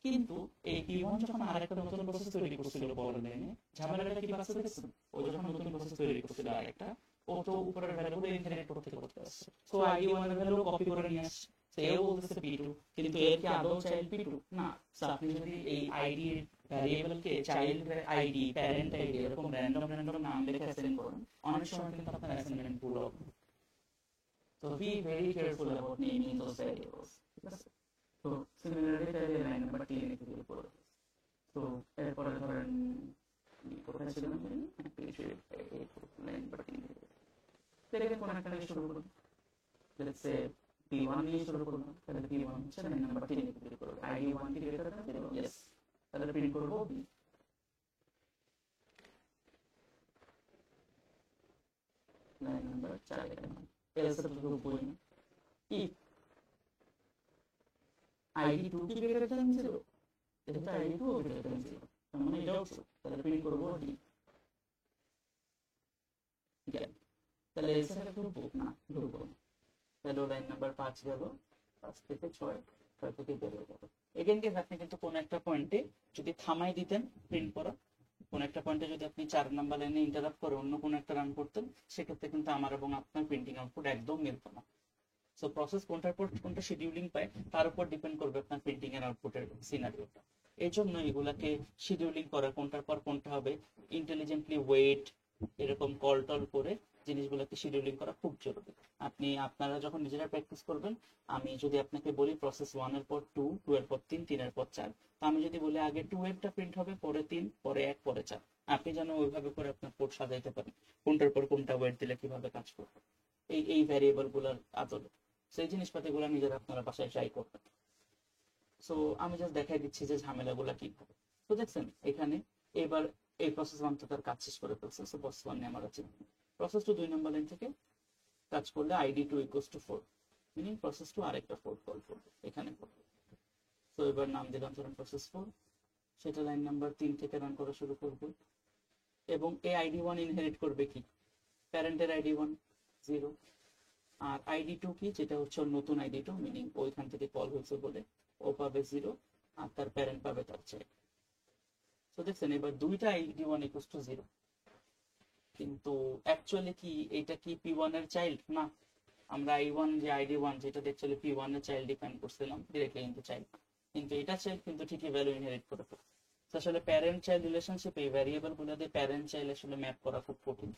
কিন্তু এই P1 যখন আরেকটা নতুন প্রসেস তৈরি করছিল পরের লাইনে, ঝামেলাটা কি বাস্তবে দেখছেন? ও যখন নতুন প্রসেস তৈরি করছিল আরেকটা, ও তো উপরের ভ্যালুগুলো ইনহেরিট করতে আসছে, সো আইডি 1 এর ভ্যালু কপি করে নিয়ে আসছে, সেও বলতেছে P2, কিন্তু এর কি আদৌ চাইল্ড P2 না। সো আপনি যদি এই আইডি ভ্যারিয়েবলকে চাইল্ড আইডি, প্যারেন্ট আইডি এরকম র্যান্ডম নাম লিখে অ্যাসাইন করেন, অনেক সময় কিন্তু আপনার অ্যাসাইনমেন্ট ভুল হবে। তো B very careful about naming those variables, ঠিক আছে? তো সিমিলারলি তাহলে লাইন নাম্বার 3 এ ক্লিক করব। তো এরপরে ধরেন কোথায় ছিলাম জানি, লাইন নাম্বার 3 থেকে কোন একটা নিয়ে শুরু করব। লেটস সে P1 নিয়ে শুরু করব, তাহলে P1 হচ্ছে লাইন নাম্বার 3 এ ক্লিক করব। আইডি 1 কি গ্রেটার দ্যান 0? ইয়েস, তাহলে প্রিন্ট করব B। লাইন নাম্বার 4 এ গেলাম, এলস এর তো বই না। ইফ আইডি 2 কি গ্রেটার দ্যান 0, এটা আইডি 2 গ্রেটার দ্যান 0, তার মানে এটাও ট্রু, তাহলে প্রিন্ট করব D। ঠিক আছে, তাহলে এলস এর ঢুকবো না, ঢুকবো না। তাহলে লাইন নাম্বার 5 গেল, 5 থেকে 6, 6 থেকে বেরো গেল। এগেন কেস আপনি কিন্তু কোন একটা পয়েন্টে যদি থামাই দিতেন প্রিন্ট করা, কোন একটা পয়েন্টে যদি আপনি 4 নাম্বার লাইনে ইন্টারাপ্ট করে অন্য কোন একটা রান করতেন, সেক্ষেত্রে কিন্তু আমার এবং আপনার প্রিন্টিং আউটপুট একদম মিলত না। সো প্রসেস কোনটার পর কোনটা শিডিউলিং পায় তার উপর ডিপেন্ড করবে আপনার প্রিন্টিং এর আউটপুটের সিনারিওটা। এই জন্য এগুলাকে শিডিউলিং করা, কোনটার পর কোনটা হবে, ইন্টেলিজেন্টলি ওয়েট এরকম কল টল করে জিনিসগুলোকে শিডিউলিং করা খুব জরুরি। আপনারা যখন নিজেরা প্র্যাকটিস করবেন, আমি যদি আপনাকে বলি প্রসেস 1 এর পর 2, 2 এর পর 3, 3 এর পর 4, তো আমি যদি বলি আগে 2 এরটা প্রিন্ট হবে, পরে 3, পরে 1, পরে 4, আপনি যেন ওইভাবে করে আপনার কোড সাজাইতে পারেন, কোনটার পর কোনটা ওয়েট দিলে কিভাবে কাজ করবে এই ভ্যারিয়েবল গুলোর আদলে। সেই জিনিসপাতিগুলো নিজেরা আপনারা বাসায় ট্রাই করবেন। সো আমি জাস্ট দেখাই দিচ্ছি যে ঝামেলাগুলো কি হবে। তো দেখছেন এখানে এবার এই প্রসেস 1 তো তার কাজ শেষ করে ফেলছে, সো প্রসেস 1 নিয়ে আমার আছে। প্রসেস 2 2 নম্বর লাইন থেকে কাজ করলে ID 2 equals to 4, meaning process 2 আরেকটা 4 কল করবে, এখানে করবে। তো এবার নাম দিলাম ধরুন প্রসেস 4, সেটা লাইন নাম্বার 3 থেকে রান করা শুরু করবে। এবং এই আইডি 1 ইনহেরিট করবে কি? প্যারেন্টের আইডি 1 0, আর আইডি 2 কি, যেটা হচ্ছে নতুন আইডি 2, মিনিং ওইখান থেকে কল হয়েছে বলে ও পাবে 0, আর তার প্যারেন্ট পাবে তার চাইল্ড। তো দেখছেন এবার দুইটা আইডি 1 ইকুয়ালস টু 0, কিন্তু অ্যাকচুয়ালি কি এটা কি P1 এর চাইল্ড না? আমরা I1 যে আইডি 1 যেটা অ্যাকচুয়ালি P1 এর চাইল্ড ডিফাইন করছিলাম ডিরেক্টলি কিন্তু চাইল্ড, কিন্তু এটা চাইল্ড কিন্তু ঠিকই ভ্যালু ইনহেরিট করে ফেলে। আসলে প্যারেন্ট চাইল্ড রিলেশনশিপ এই ভ্যারিয়েবল গুলো দিয়ে প্যারেন্ট চাইল্ড আসলে ম্যাপ করা খুব কঠিন।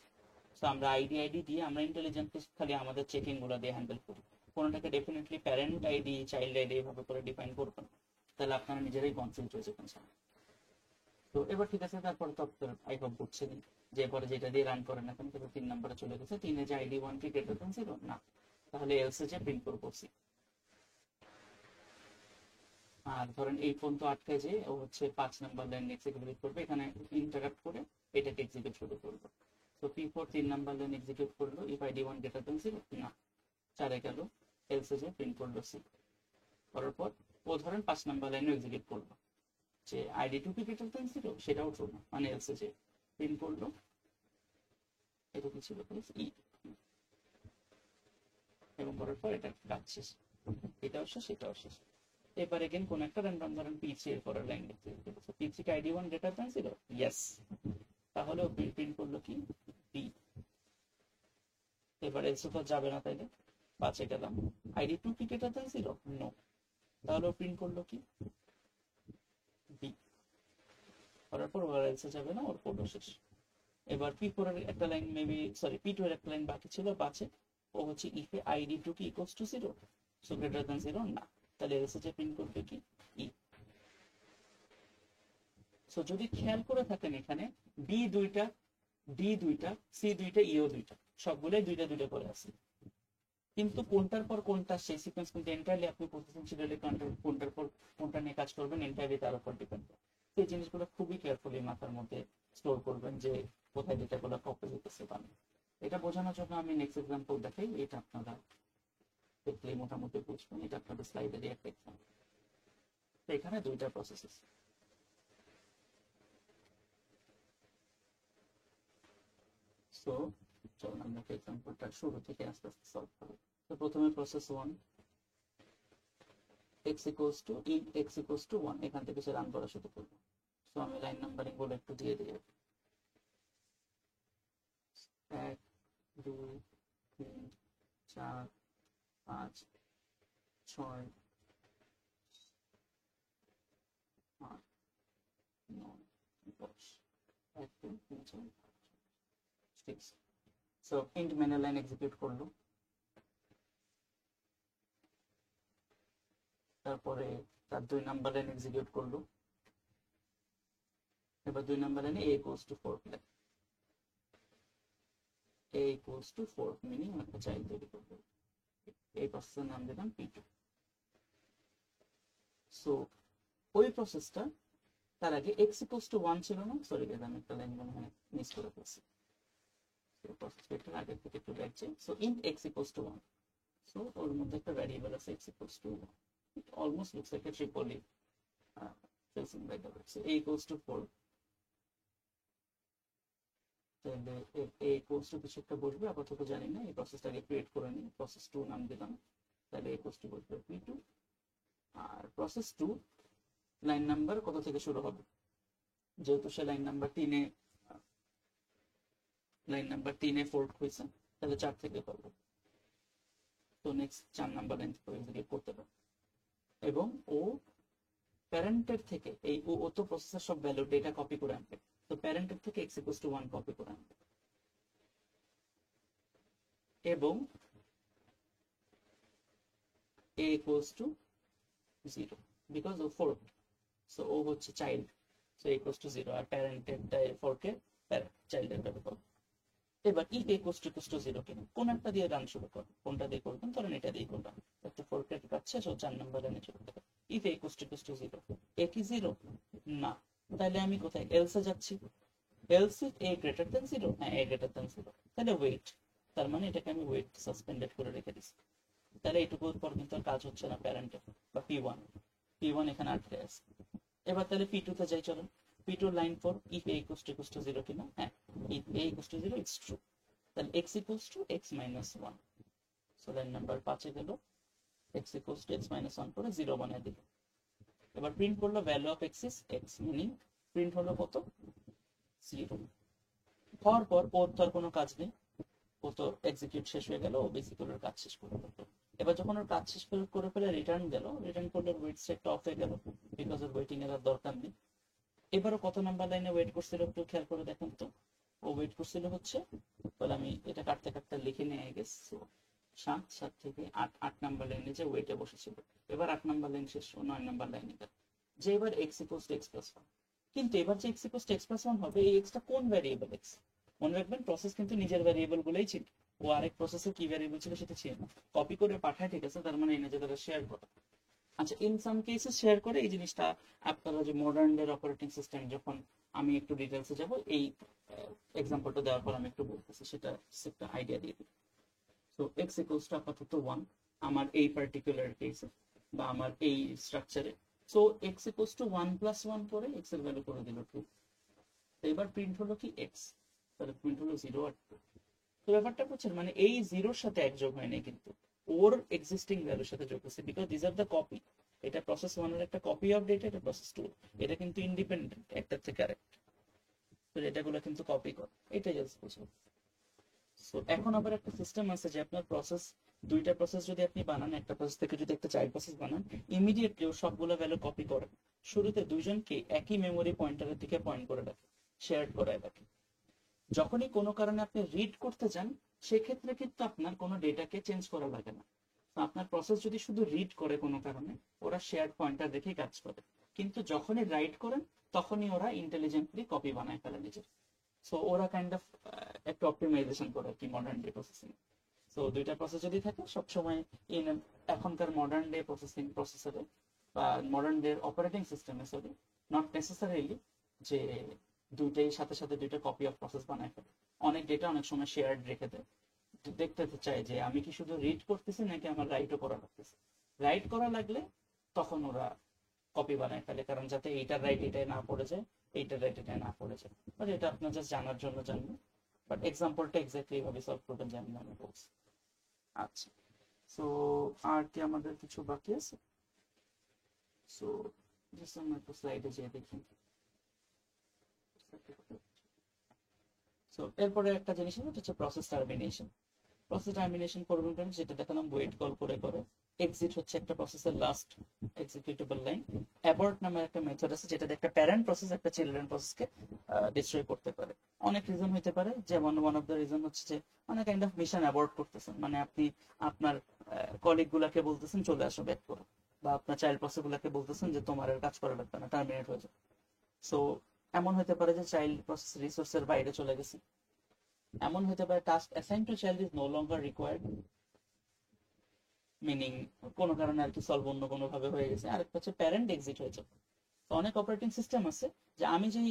তো আমরা আইডি দিয়ে আমরা ইন্টেলিজেন্টলি খালি আমাদের চেকিং গুলো দিয়ে হ্যান্ডেল করি, কোনটাকে definitely parent ID child ID এভাবে করে ডিফাইন করবেন, তাহলে আপনারা নিজেরাই কনফিউজ হয়ে যাবেন। তো এবার ঠিক আছে, তারপরে তো আই হোপ বুঝছেন যে এরপরে যেটা দিয়ে রান করেন এখন কিন্তু 3 নম্বরে চলে গেছে, 3 এ যে আইডি 1 কি গ্রেটার দ্যান 0 না, তাহলে এলসে যে প্রিন্ট করব C। আর ধরেন এই ফোন তো আটকে যে ও হচ্ছে 5 নাম্বার লাইন এক্সিকিউট করবে, এখানে ইন্টারাপ্ট করে এটাকে এক্সিকিউট শুরু করবে। তো P4 3 নাম্বার লাইন এক্সিকিউট করলো, ইফ আইডি 1 গ্রেটার দ্যান 0 না, 4 এ গেল, এলসে যে প্রিন্ট করলো C। করার পর ও ধরেন 5 নাম্বার লাইনও এক্সিকিউট করলো, যে আইডি 2 কি গ্রেটার দ্যান 0, সেটাও ট্রু না, মানে এলসে যে প্রিন্ট করলো, এটা কি ছিল ই, এবং করার পর এটা কাজ শেষ, এটাও শেষ এটাও শেষ। এবার এগেন কোন একটা র্যান্ডম ধরেন P3 এর পরের লাইন লিখতে হবে, P3 কে ID1 গ্রেটার দ্যান 0, ইয়েস, তাহলে প্রিন্ট করলো কি B। এবার এলসে তো যাবে না, তাইলে 5 গেলাম, ID2 কি গ্রেটার দ্যান 0, নো, তাহলে প্রিন্ট করলো কি B, করার পর ওর এলসে যাবে না, ওর কোডও শেষ। এবার P4 এর একটা লাইন মেবি সরি P2 এর একটা লাইন বাকি ছিল 5-এ, ও হচ্ছে ইফ এ ID2 কি equals to 0, so greater than 0 না, তাহলে এলসে যে প্রিন্ট করবে কি ই। সো যদি খেয়াল করে থাকেন এখানে B দুইটা, D দুইটা, C দুইটা, ইও দুইটা, সবগুলোই দুইটা দুইটা করে আছে, কিন্তু কোনটার পর কোনটা সেই সিকোয়েন্স কিন্তু এন্টারলি আপনি পজিশনালি কোনটার পর কোনটা নিয়ে কাজ করবেন এন্টারলি তার উপর ডিপেন্ড করে। এই জিনিসগুলো খুবই কেয়ারফুলি মাথার মধ্যে স্টোর করবেন যে কোথায় ডেটাগুলো কপি হইতেছে বা না। এটা বোঝানোর জন্য আমি নেক্সট এক্সাম্পল দেখাই, এটা আপনারা দেখলে মোটামুটি বুঝবেন, এটা আপনাদের স্লাইডেরই একটা এক্সাম্পল। তো এখানে দুইটা প্রসেস আছে, সো চলুন আমরা এক্সাম্পলটা শুরু থেকে আস্তে আস্তে সলভ করি। তো প্রথমে process 1, x equals to int x equals to 1, এখান থেকে সে রান করা শুরু করবো। সো আমি লাইন নাম্বারিং বলে একটু দিয়ে দিই, 1 2 3 4 5 6 8 9 10 1 2 3 4 6। So int main line execute করলো, তারপরে তার 2 নাম্বার লাইন এক্সিকিউট করলো, এবার 2 নাম্বার লাইনে a equals to 4 plus a equals to 4 meaning একটা চাইল্ড তৈরি করবো, এই প্রসেসের নাম দিলাম P2। সো ওই প্রসেসটা তার আগে x equals to 1 ছিল না, সরি গাইস আমি একটা লাইন মনে হয় মিস করে ফেলছি, সো প্রসেস ভেক্টর আগে থেকে একটু লাগছে। So int x equals to 1, so ওর মধ্যে একটা ভ্যারিয়েবল আছে x equals to 1, it almost looks like a tripoli facing by the way, so a equals to 4, তাহলে a equals to কিছু একটা বসবে, আপাতত জানি না, এই প্রসেসটাকে ক্রিয়েট করে নিই, প্রসেস 2 নাম দিলাম, তাহলে a equals to বসবে P2। আর প্রসেস 2 লাইন নাম্বার কত থেকে শুরু হবে, যেহেতু সে লাইন নাম্বার 3-এ ফোল্ড হয়েছে, তাহলে 4 থেকে করবো, তো নেক্সট 4 নাম্বার লাইন থেকে এক্সিকিউট করতে পারবে, এবং ও প্যারেন্টের থেকে এই ও তো প্রসেসর সব ভ্যালু ডেটা কপি করে আনবে, তো প্যারেন্টের থেকে x equals to 1 কপি করে আনবে, এবং a equals to 0 বিকজ ও ফোর্ক, সো ও হচ্ছে child, so a equals to 0, আর প্যারেন্টেরটা ফোর্কে চাইল্ডের ভ্যালু পাবে। এবার if a equals to 0 কিনা কোন একটা দিয়ে রান শুরু করো, কোনটা দিয়ে করবেন, ধরেন এটা দিয়ে করলাম, একটা ফোর্কে কাছে, সো 4 নাম্বার লাইনে চলে যাবে, if a equals to 0, a কি 0 না, তাহলে আমি কোথায় এলসে যাচ্ছি, else if a greater than 0, হ্যাঁ a greater than 0, তাহলে ওয়েট, তার মানে এটাকে আমি ওয়েট সাসপেন্ডেড করে রেখে দিচ্ছি, তাহলে এইটুকুর পর কিন্তু আর কাজ হচ্ছে না প্যারেন্টের বা P1 এখানে আটকে আছে। এবার তাহলে P2 তে যাই, চলুন P2 line 4, if a equals to 0 কিনা, হ্যাঁ if a equals to 0 it's true, তাহলে x equals to x minus 1, so line number 5 এ গেল x equals to x minus 1 করে 0 বানিয়ে দিল, এবার প্রিন্ট করলো value of x is x, meaning print হলো কত 0, হওয়ার পর ওর তো আর কোনো কাজ নেই, ও তো এক্সিকিউট শেষ হয়ে গেল, ও বেসিক্যালি কাজ শেষ করে ফেললো। এবার যখন ওর কাজ শেষ করে ফেলে রিটার্ন গেল, রিটার্ন করলে ওয়েট সেটটা অফ হয়ে গেল, বিকজ ওর ওয়েটিং এর আর দরকার নেই। এবারও কত নাম্বার লাইনে ওয়েট করছিল একটু খেয়াল করে দেখেন তো, ও ওয়েট করছিল হচ্ছে, তাহলে আমি এটা কাটতে কাটতে লিখে নিয়ে গেছি, 7 থেকে 8 নাম্বার লাইনে যে ওয়েটে বসেছিল, এবার 8 নাম্বার লাইন শেষ, 9 নাম্বার লাইনে গেল, যে এবার x equals to x plus 1, কিন্তু এবার যে x equals to x plus 1 হবে, এই এক্সটা কোন ভ্যারিয়েবল x, মনে রাখবেন প্রসেস কিন্তু নিজের ভ্যারিয়েবল গুলোই ছিল, ও আরেক প্রসেসে কি ভ্যারিয়েবল ছিল সেটা ছিল না, কপি করে পাঠায়, ঠিক আছে, তার মানে এই যে তারা শেয়ার করে, আচ্ছা ইন সাম কেসেস শেয়ার করে, এই জিনিসটা আপনারা যে মডার্ন ডে অপারেটিং সিস্টেম, যখন আমি একটু ডিটেলসে যাব, এই এক্সাম্পলটা দেওয়ার পর আমি একটু বলতেছি, সেটা একটা আইডিয়া দিয়ে দিই। সো এক্স ইকুয়ালস টু আপাতত 1 আমার এই পার্টিকুলার কেসে বা আমার এই স্ট্রাকচারে, সো এক্স ইকুয়ালস টু 1 + 1 করে এক্স এর ভ্যালু করে দিল 2, তো এবার প্রিন্ট হলো কি এক্স, তাহলে প্রিন্ট হলো 0 আর 2। তো ব্যাপারটা বুঝছেন, মানে এই জিরোর সাথে এক যোগ হয়নি, কিন্তু ওর এক্সিস্টিং ভ্যালুর সাথে যোগ হচ্ছে, because this are the copy. এটা প্রসেস 1 এর একটা কপি অফ ডেটা, এটা প্রসেস 2, এটা কিন্তু ইন্ডিপেন্ডেন্ট একটা থেকে আরেকটা, তো ডেটাগুলো কিন্তু কপি করে, এটাই জাস্ট বুঝুন। সো এখন আবার একটা সিস্টেম আছে যে আপনার প্রসেস, দুইটা প্রসেস যদি আপনি বানান, একটা প্রসেস থেকে যদি একটা চাইল্ড প্রসেস বানান, ইমিডিয়েটলি ও সবগুলো ভ্যালু কপি করে শুরুতে দুইজনকে একই মেমোরি পয়েন্টারের দিকে পয়েন্ট করে রাখে, শেয়ার করে রাখে। যখনই কোনো কারণে আপনি রিড করতে যান, সেক্ষেত্রে কিন্তু আপনার কোনো ডেটাকে চেঞ্জ করা লাগে না। তো আপনার প্রসেস যদি শুধু রিড করে কোনো কারণে, ওরা শেয়ার পয়েন্টার দেখেই কাজ করে, কিন্তু যখনই রাইট করেন তখনই ওরা ইন্টেলিজেন্টলি কপি বানায় ফেলে নিজের। সো ওরা কাইন্ড অফ একটা অপটিমাইজেশন করে আর কি মডার্ন ডে প্রসেসিং। সো দুইটা প্রসেস যদি থাকে সবসময় ইন এখনকার মডার্ন ডে প্রসেসিং প্রসেসরে বা মডার্ন ডে অপারেটিং সিস্টেমে, সরি, নট নেসেসারিলি যে দুইটাই সাথে সাথে দুইটা কপি অফ প্রসেস বানায় ফেলে। অনেক ডেটা অনেক সময় শেয়ার্ড রেখে দেয়, দেখতে চাই যে আমি কি শুধু রিড করতেছি নাকি আমার রাইটও করা লাগতেছে। রাইট করা লাগলে তখন ওরা কপি বানায় ফেলে, কারণ যাতে এইটার রাইট এটাই না পড়ে যায়, এইটার রাইট এটাই না পড়ে যায়। বাট এটা আপনার জাস্ট জানার জন্য জানবেন, বাট এক্সাম্পলটা এক্স্যাক্টলি এইভাবে সলভ করবেন যেমন আমি বলছি। আচ্ছা, সো আর কি আমাদের কিছু বাকি আছে? সো জাস্ট আমরা একটু স্লাইডে যেয়ে দেখি। সো এরপরে একটা জিনিস হচ্ছে প্রসেস টার্মিনেশন। প্রসেস টার্মিনেশন করবেন কেন, যেটা দেখালাম ওয়েট কল করে করে। এক্সিট হচ্ছে একটা প্রসেসের লাস্ট এক্সিকিউটেবল লাইন। অ্যাবর্ট নামের একটা মেথড আছে যেটা একটা প্যারেন্ট প্রসেস একটা চিলড্রেন প্রসেসকে ডিস্ট্রয় করতে পারে। অনেক রিজন হতে পারে, যেমন ওয়ান অফ দ্য রিজন হচ্ছে যে অনেক কাইন্ড অফ মিশন অ্যাবর্ট করতেছেন, মানে আপনি আপনার কলিগ গুলাকে বলতেছেন চলে আসো ব্যাক করো, বা আপনার চাইল্ড প্রসেস গুলাকে বলতেছেন যে তোমার আর কাজ করা লাগবে না, টার্মিনেট হয়ে যাবে। সো এমন হতে পারে যে চাইল্ড প্রসেস রিসোর্সের বাইরে চলে গেছে, এমন হতে পারে task assign to child is no longer required, meaning কোনো কারণে আর কি সলভ অন্য কোনো ভাবে হয়ে গেছে। আরেকটা হচ্ছে প্যারেন্ট এক্সিট হয়ে যাবে। তো অনেক অপারেটিং সিস্টেম আছে যে আমি যে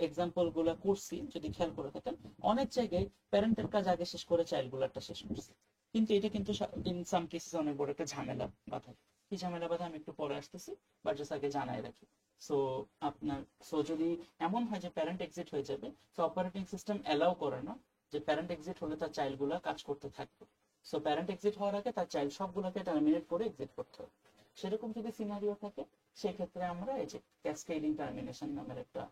এক্সাম্পল গুলা করছি যদি খেয়াল করে থাকেন, অনেক জায়গায় প্যারেন্টের কাজ আগে শেষ করে চাইল্ড গুলারটা শেষ করছে, কিন্তু এটা কিন্তু ইন সাম কেসেস অনেক বড় একটা ঝামেলা বাধা। কি ঝামেলা বাধা আমি একটু পরে আসতেছি, বাট জাস্ট আগে জানাই রাখি। সো আপনার যদি এমন হয় যে প্যারেন্ট এক্সিট হয়ে যাবে, তো অপারেটিং সিস্টেম অ্যালাউ করে না যে প্যারেন্ট এক্সিট হলে তার চাইল্ড গুলা কাজ করতে থাকবে। সো প্যারেন্ট এক্সিট হওয়ার আগে তার চাইল্ড সবগুলোকে টার্মিনেট করে এক্সিট করতে হবে। সেরকম যদি সিনারিও থাকে, সেক্ষেত্রে আমরা এই যে ক্যাসকেডিং টার্মিনেশন নামের একটা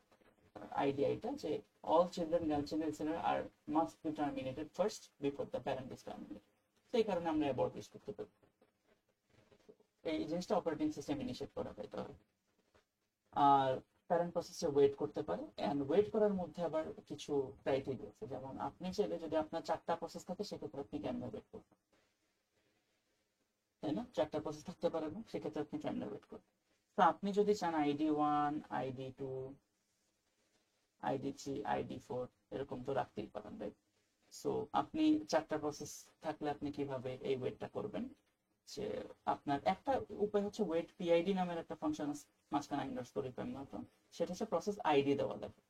আইডিয়া, এটা যে all children grandchildren etcetera are must be terminated first before the parent is terminated. সেই কারণে আমরা অ্যাবর্ট ইউজ করতে পারি। এই জিনিসটা অপারেটিং সিস্টেম ইনিশিয়েট করা হয় তাহলে। আর প্যারেন্ট প্রসেসে ওয়েট করতে পারে, এন্ড ওয়েট করার মধ্যে আবার কিছু ক্রাইটেরিয়া আছে, যেমন আপনি চাইলে যদি আপনার 4টা প্রসেস থাকে সেক্ষেত্রে আপনি কেমনে ওয়েট করবেন, তাই না? 4টা প্রসেস থাকতে পারে না, সেক্ষেত্রে আপনি কেমনে ওয়েট করবেন। তো আপনি যদি চান ID1, ID2, ID3, ID4 এরকম তো রাখতেই পারেন, রাইট? সো আপনি 4টা প্রসেস থাকলে আপনি কিভাবে এই ওয়েটটা করবেন, যে আপনার একটা উপায় হচ্ছে ওয়েট PID নামের একটা ফাংশন আছে, মাঝখানে আন্ডারস্কোর ইকুয়াল মতো, সেটা হচ্ছে প্রসেস আইডি দেওয়া লাগে।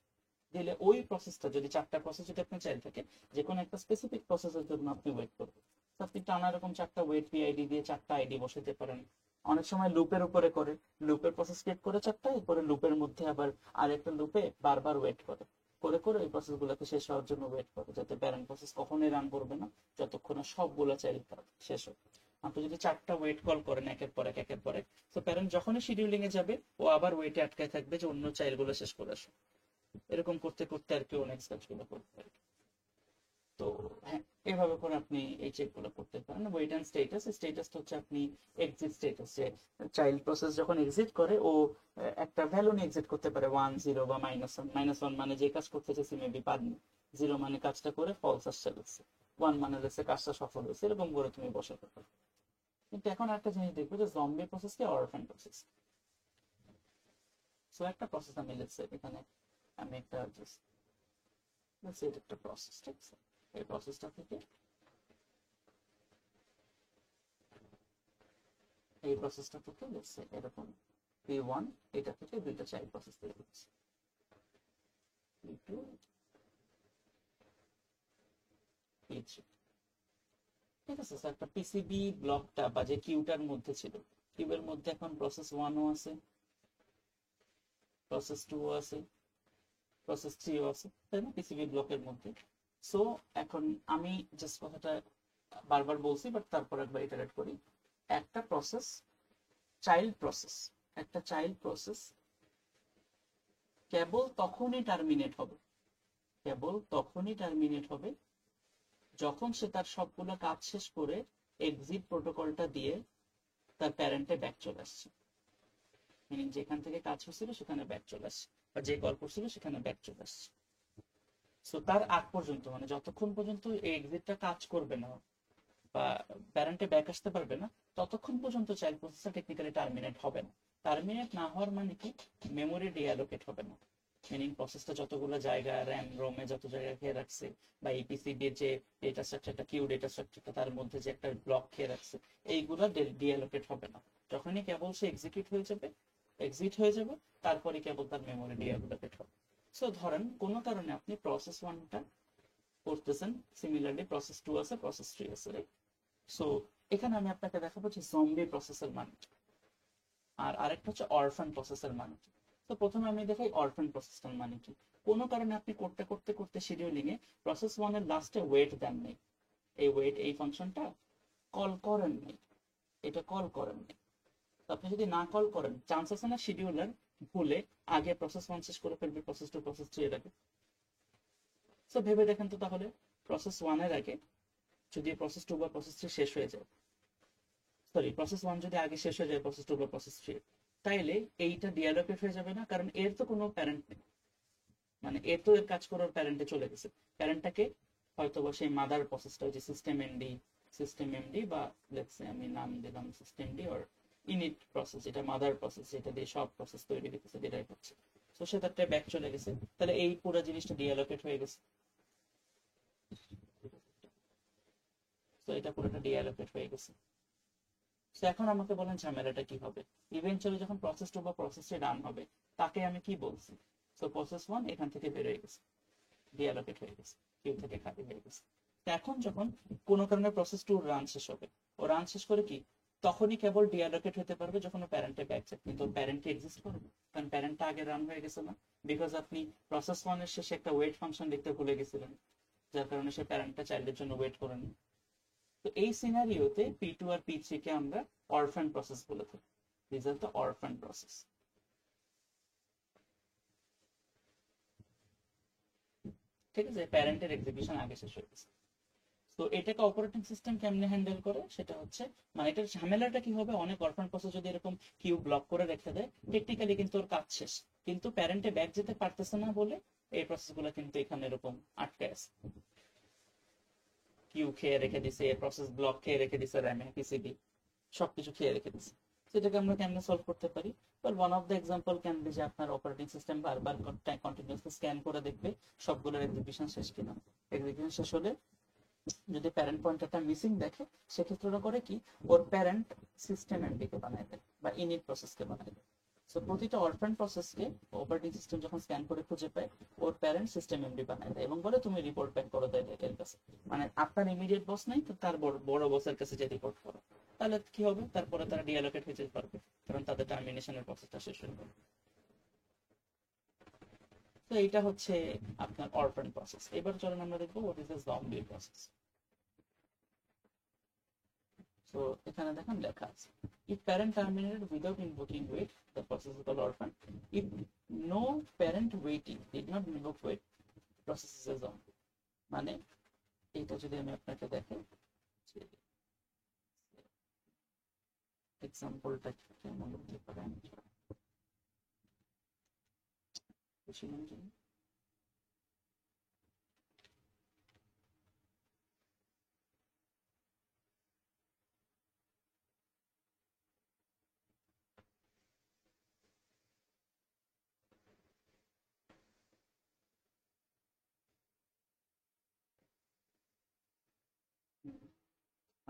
দিলে ওই প্রসেসটা যদি 4টা প্রসেস যদি আপনি চাইলে থাকে, যে কোনো একটা স্পেসিফিক প্রসেসের জন্য আপনি ওয়েট করবেন, তো আপনি টানা এরকম 4টা ওয়েট PID দিয়ে 4টা আইডি বসাতে পারেন। অনেক সময় লুপের উপরে করে, লুপের প্রসেস ক্রিয়েট করে 4টা, এরপরে লুপের মধ্যে আবার আরেকটা লুপে বারবার ওয়েট করে করে করে ওই প্রসেসগুলোকে শেষ হওয়ার জন্য ওয়েট করে, যাতে প্যারেন্ট প্রসেস কখনোই রান করবে না যতক্ষণ না সবগুলো চাইল্ড শেষ হবে। আপনি যদি 4টা ওয়েট কল করেন একের পর এক একের পর এক, তো প্যারেন্ট যখনই শিডিউলিং এ যাবে ও আবার ওয়েটে আটকায় থাকবে যে অন্য চাইল্ড গুলো শেষ করে আসে। এরকম করতে করতে আর কি অনেক কাজগুলো করতে পারে। তো হ্যাঁ, এভাবে করে আপনি এই চেক গুলো করতে পারেন। ওয়েট এন্ড স্ট্যাটাস, স্ট্যাটাসটা হচ্ছে আপনি এক্সিট স্ট্যাটাস, যে চাইল্ড প্রসেস যখন এক্সিট করে ও একটা ভ্যালু নিয়ে এক্সিট করতে পারে, 1, 0 বা -1। -1 মানে যে কাজ করতে চাইছে মেবি পারেনি, 0 মানে কাজটা করে ফলস আসছে লাগছে, 1 মানে হচ্ছে কাজটা সফল হয়েছে, এরকম করে তুমি বসাতে পারো। কিন্তু এখন একটা জিনিস দেখবো যে জম্বি প্রসেস কি অরফ্যান প্রসেস। সো একটা প্রসেস আমি লেটস এখানে আমি একটা জাস্ট লেটস এটা একটা প্রসেস, ঠিক আছে? এই প্রসেসটা থেকে লেটস এরকম P1, এটা থেকে দুইটা চাইল্ড প্রসেস তৈরি করছি, P2, P3, ঠিক আছে? একটা পিসিবি ব্লকটা বা যে কিউটার মধ্যে ছিল, কিউবের মধ্যে এখন প্রসেস 1ও আছে, প্রসেস 2ও আছে, প্রসেস 3 আছে, তাই না, পিসিবি ব্লকের মধ্যে। সো এখন আমি জাস্ট কথাটা বারবার বলছি, বাট তারপর একবার ইটারেট করি। একটা প্রসেস, চাইল্ড প্রসেস, একটা চাইল্ড প্রসেস কেবল তখনই টার্মিনেট হবে, কেবল তখনই টার্মিনেট হবে যখন সে তার সবগুলো কাজ শেষ করে এক্সিট প্রোটোকলটা দিয়ে তার প্যারেন্টে ব্যাক চলে আসছে। মিনিং যেখান থেকে কাজ হচ্ছিল সেখানে ব্যাক চলে আসছে, বা যে কল করছিল সেখানে ব্যাক চলে আসছে। সো তার আগ পর্যন্ত, মানে যতক্ষণ পর্যন্ত এই এক্সিটটা কাজ করবে না বা প্যারেন্টে ব্যাক আসতে পারবে না, ততক্ষণ পর্যন্ত চাইল্ড প্রসেসটা টেকনিক্যালি টার্মিনেট হবে না। টার্মিনেট না হওয়ার মানে কি, মেমোরি ডিঅ্যালোকেট হবে না। মিনিং প্রসেসটা যতগুলো জায়গা, র্যাম রোমে যত জায়গা খেয়ে রাখছে, বা ইপিসিবির যে ডেটা স্ট্রাকচারটা, কিউ ডেটা স্ট্রাকচারটা, তার মধ্যে যে একটা ব্লক খেয়ে রাখছে, এইগুলো ডিঅ্যালোকেট হবে না। যখনই কেবল সে এক্সিকিউট হয়ে যাবে, এক্সিট হয়ে যাবে, তারপরে কেবল তার মেমোরি ডিঅ্যালোকেট হবে। সো ধরেন কোনো কারণে আপনি প্রসেস 1টা করতেছেন, সিমিলারলি প্রসেস 2 আছে, প্রসেস 3 আছে, রাইট? সো এখানে আমি আপনাকে দেখাবো যে জম্বি প্রসেসের মানে, আর আরেকটা হচ্ছে অরফান প্রসেসের মানে কি। তো প্রথমে আমি দেখাই অরফান প্রসেসের মানে কি। কোনো কারণে আপনি করতে করতে করতে শিডিউলিং এ প্রসেস 1 এর লাস্টে ওয়েট দেন নেই, এই ওয়েট এই ফাংশনটা কল করেন নেই, এটা কল করেন নেই। তো আপনি যদি না কল করেন, চান্স আছে না শিডিউলার ভুলে আগে প্রসেস 1 শেষ করে ফেলবে, প্রসেস 2 প্রসেস 3 এর আগে। সো ভেবে দেখেন তো তাহলে, প্রসেস 1 এর আগে যদি প্রসেস 2 বা প্রসেস 3 শেষ হয়ে যায়, সরি প্রসেস 1 যদি আগে শেষ হয়ে যায় প্রসেস 2 বা প্রসেস 3, তাইলে এইটা ডিঅ্যালোকেট হয়ে যাবে না, কারণ এর তো কোনো প্যারেন্ট নেই। মানে এর তো এর কাজ করার প্যারেন্টে চলে গেছে। প্যারেন্টটাকে হয়তো বা সেই মাদার প্রসেসটা, যে সিস্টেম এমডি বা লেটস সে আমি নাম দিলাম system D or init process, যেটা মাদার প্রসেস, যেটা দিয়ে সব প্রসেস তৈরি হচ্ছে, ডিরাইভ হচ্ছে। তো সেটাতে ব্যাক চলে গেছে, তাহলে এই পুরো জিনিসটা ডিঅ্যালোকেট হয়ে গেছে। তো এটা পুরোটা ডিঅ্যালোকেট হয়ে গেছে। তো এখন আমাকে বলেন ঝামেলাটা কি হবে। ইভেনচুয়ালি যখন প্রসেস 2 বা প্রসেস 3 রান হবে, তাকে আমি কি বলছি, তো প্রসেস 1 এখান থেকে বের হয়ে গেছে, ডিঅ্যালোকেট হয়ে গেছে, কিউ থেকে খালি হয়ে গেছে। তো এখন যখন কোনো কারণে প্রসেস 2 রান শেষ হবে, ও রান শেষ করে কি, তখনই কেবল ডিঅ্যালোকেট হতে পারবে যখন ও প্যারেন্টে ব্যাক যায়, কিন্তু প্যারেন্ট কি এক্সিস্ট করবে, কারণ প্যারেন্টটা আগে রান হয়ে গেছে না। বিকজ আপনি প্রসেস 1 এর শেষে একটা ওয়েট ফাংশন লিখতে ভুলে গেছিলেন, যার কারণে সে প্যারেন্টটা চাইল্ডের জন্য ওয়েট করেনি। তো এই সিনারিওতে পি2 আর পি3 কে আমরা অরফান প্রসেস বলে থাকি। This are the অরফান process. ঠিক আছে, প্যারেন্টের এক্সিকিউশন আগে শেষ হয়ে গেছে। তো এটাকে অপারেটিং সিস্টেম কেমনে হ্যান্ডেল করে, সেটা হচ্ছে, মানে এটার ঝামেলাটা কি হবে, অনেক অরফান প্রসেস যদি এরকম কিউ ব্লক করে রেখে দেয়, টেকনিক্যালি কিন্তু ওর কাজ শেষ, কিন্তু প্যারেন্টে ব্যাক যেতে পারতেছে না বলে এই প্রসেসগুলো কিন্তু এখানে এরকম আটকে আছে। কিউ খেয়ে রেখে দিছে, প্রসেস ব্লক খেয়ে রেখে দিছে, র্যামে পিসিবি সবকিছু খেয়ে রেখে দিছে। সেটাকে আমরা কেমনে সলভ করতে পারি? Well, one of the example can be যে আপনার অপারেটিং সিস্টেম বারবার কন্টিনিউসলি স্ক্যান করে দেখবে সবগুলোর এক্সিকিউশন শেষ কিনা। এক্সিকিউশন শেষ হলে যদি প্যারেন্ট পয়েন্টারটা মিসিং দেখে, সেক্ষেত্রে ওরা করে কি, ওর প্যারেন্ট সিস্টেম এমডিকে বানায় দেয় বা ইনিট প্রসেসকে বানায় দেয়। সো প্রতিটা অরফ্যান প্রসেসকে অপারেটিং সিস্টেম যখন স্ক্যান করে খুঁজে পায়, ওর প্যারেন্ট সিস্টেম এমডি বানায় দেয় এবং বলে তুমি রিপোর্ট ব্যাক করো দেয় এর কাছে। মানে আপনার ইমিডিয়েট বস নাই তো তার বড় বসের কাছে যে রিপোর্ট করো, তাহলে কি হবে, তারপরে তারা ডিঅ্যালোকেট হয়ে যেতে পারবে, কারণ তাদের টার্মিনেশনের প্রসেসটা শেষ হয়ে যাবে। তো এইটা হচ্ছে আপনার অরফ্যান প্রসেস। এবার চলেন আমরা দেখবো what is the zombie process. So এখানে দেখেন লেখা আছে, if parent terminated without invoking wait, the process is called orphan. If no parent waiting did not invoke wait, process is a zombie. মানে এটা যদি আমি আপনাকে দেখাই, এক্সাম্পলটা কেমন হতে পারে, আমি বুঝলাম কি?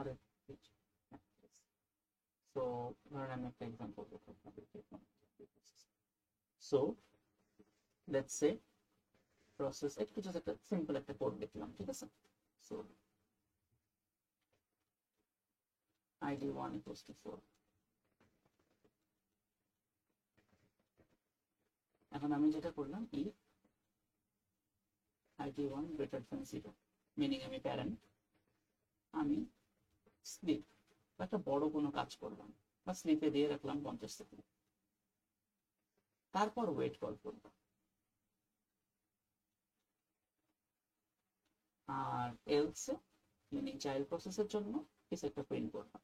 আরে সো ধরেন আমি একটা এক্সাম্পল দেখাবো। সো লেটস সে প্রসেস, একটু জাস্ট একটা সিম্পল একটা কোড লিখলাম, ঠিক আছে। So id 1 equals to 4। এখন আমি যেটা করলাম, if ID1 greater than 0, meaning আমি প্যারেন্ট, আমি স্লিপ একটা বড় কোনো কাজ করলাম বা স্লিপে দিয়ে রাখলাম 50 সেকেন্ড, তারপর ওয়েট কল করলাম, আর এলসে মিনিং চাইল্ড প্রসেসের জন্য কিছু একটা প্রিন্ট করলাম।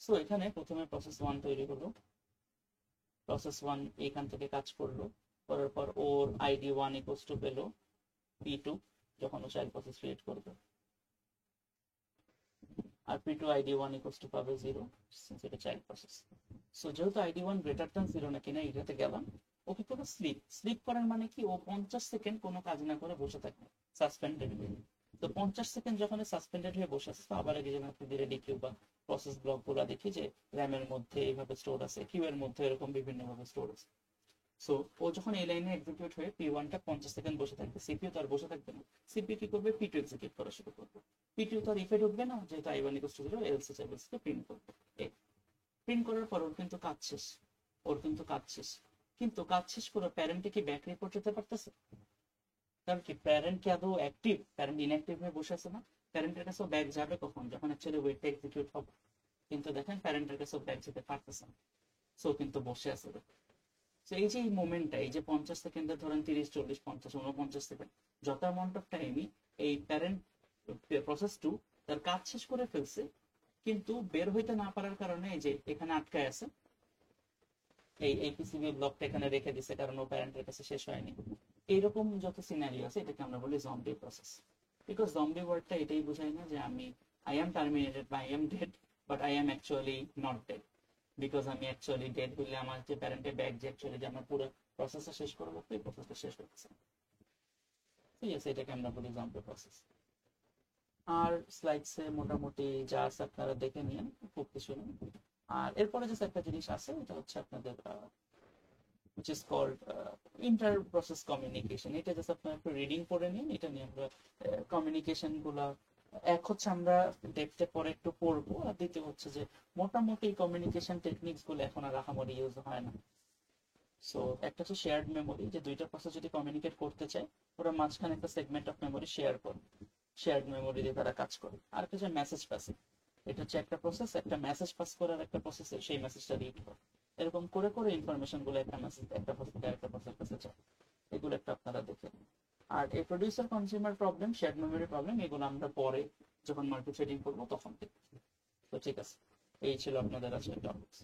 সো এখানে প্রথমে প্রসেস 1 তৈরি হলো, প্রসেস 1 এখান থেকে কাজ করলো, করার পর ওর ID1 ইকুয়ালস টু পেলো P2 যখন ও চাইল্ড প্রসেস ক্রিয়েট করবে, আর P2 ID1 ইকুয়ালস টু পাবে 0 সিন্স এটা চাইল্ড প্রসেস। সো যেহেতু ID1 গ্রেটার দ্যান 0 না কিনা এটাতে গেলাম, ওকে কোনো স্লিপ করার মানে কি ও 50 সেকেন্ড কোনো কাজ না করে বসে থাকবে সাসপেন্ডেড হয়ে। তো 50 সেকেন্ড যখন সাসপেন্ডেড হয়ে বসে আছে, তো আবার আগে যেমন আপনি রেডি কিউ বা প্রসেস ব্লক গুলো দেখি যে র্যামের মধ্যে এইভাবে স্টোর আছে, কিউ এর মধ্যে এরকম বিভিন্ন ভাবে স্টোর আছে। সো ও যখন এই লাইনে এক্সিকিউট হয়ে P1 টা 50 সেকেন্ড বসে থাকবে, সিপিইউ তো আর বসে থাকবে না, সিপিইউ কি করবে P2 এক্সিকিউট করা শুরু করবে। P2 তো আর ইফে ঢুকবে না, যেহেতু I1 ইকুয়ালস টু 0, এলসে চাইল্ডকে প্রিন্ট করবে। প্রিন্ট করার পর ওর কিন্তু কাজ শেষ, কিন্তু কাজ শেষ করে প্যারেন্টে কি ব্যাক রিপোর্ট যেতে পারতেছে? কারণ কি প্যারেন্ট কি আদৌ অ্যাক্টিভ? প্যারেন্ট ইনঅ্যাক্টিভ হয়ে বসে আছে না, প্যারেন্টের কাছে ব্যাক যাবে কখন? যখন অ্যাকচুয়ালি ওয়েটটা এক্সিকিউট হবে। কিন্তু দেখেন প্যারেন্টের কাছে ব্যাক যেতে পারতেছে না, সো কিন্তু বসে আছে। তো এই যে এই মোমেন্টটা, এই যে 50 সেকেন্ডে ধরেন 30, 40, 50, 49 সেকেন্ড, যত অ্যামাউন্ট অফ টাইমই এই প্যারেন্ট প্রসেস 2 তার কাজ শেষ করে ফেলছে, কিন্তু বের হইতে না পারার কারণে এই যে এখানে আটকায় আছে, এই পিসিবি ব্লকটা এখানে রেখে দিছে কারণ ও প্যারেন্টের কাছে শেষ হয়নি। এইরকম যত সিনারিও আছে এটাকে আমরা বলি জম্বি প্রসেস। বিকজ জম্বি ওয়ার্ডটা এটাই বোঝায় না যে আমি আই এম টার্মিনেটেড বা I am dead, but I am actually not dead. Because আমি অ্যাকচুয়ালি ডেড হইলে আমার যে প্যারেন্টের ব্যাক যে অ্যাকচুয়ালি যে আমার পুরো প্রসেসটা শেষ করবো, এই প্রসেসটা শেষ হচ্ছে। ঠিক আছে, এটাকে আমরা বলি জম্বি প্রসেস। আর স্লাইডসে মোটামুটি যা আছে আপনারা দেখে নিন, খুব কিছু নেই। আর এরপরে যে একটা জিনিস আছে এটা হচ্ছে আপনাদের which is called inter-process communication. এটা জাস্ট আপনারা একটু রিডিং করে নিন, এটা নিয়ে আমরা কমিউনিকেশন গুলা এক হচ্ছে আমরা ডেপথে পরে একটু পড়বো, আর দ্বিতীয় হচ্ছে যে মোটামুটি কমিউনিকেশন টেকনিক্স গুলো এখন আর আহামরি ইউজ হয় না। সো একটা হচ্ছে শেয়ার্ড মেমোরি, যে দুইটা প্রসেস যদি কমিউনিকেট করতে চায় ওরা মাঝখানে একটা সেগমেন্ট অফ মেমোরি শেয়ার করে, শেয়ার্ড মেমোরি দিয়ে তারা কাজ করে। আর একটা হচ্ছে মেসেজ পাসিং, এটা হচ্ছে একটা প্রসেস একটা মেসেজ পাস করে আর একটা প্রসেসে সেই মেসেজটা রিড করে, এরকম করে করে ইনফরমেশন গুলো একটা মেসেজ একটা প্রসেস একটা প্রসেসের কাছে যায়। এগুলো একটা আপনারা দেখে নিন। আর এই producer consumer problem, shared memory problem, এগুলো আমরা পরে যখন মাল্টি থ্রেডিং করবো তখন দেখব। তো ঠিক আছে, এই ছিল আপনাদের আজকের টপিকস।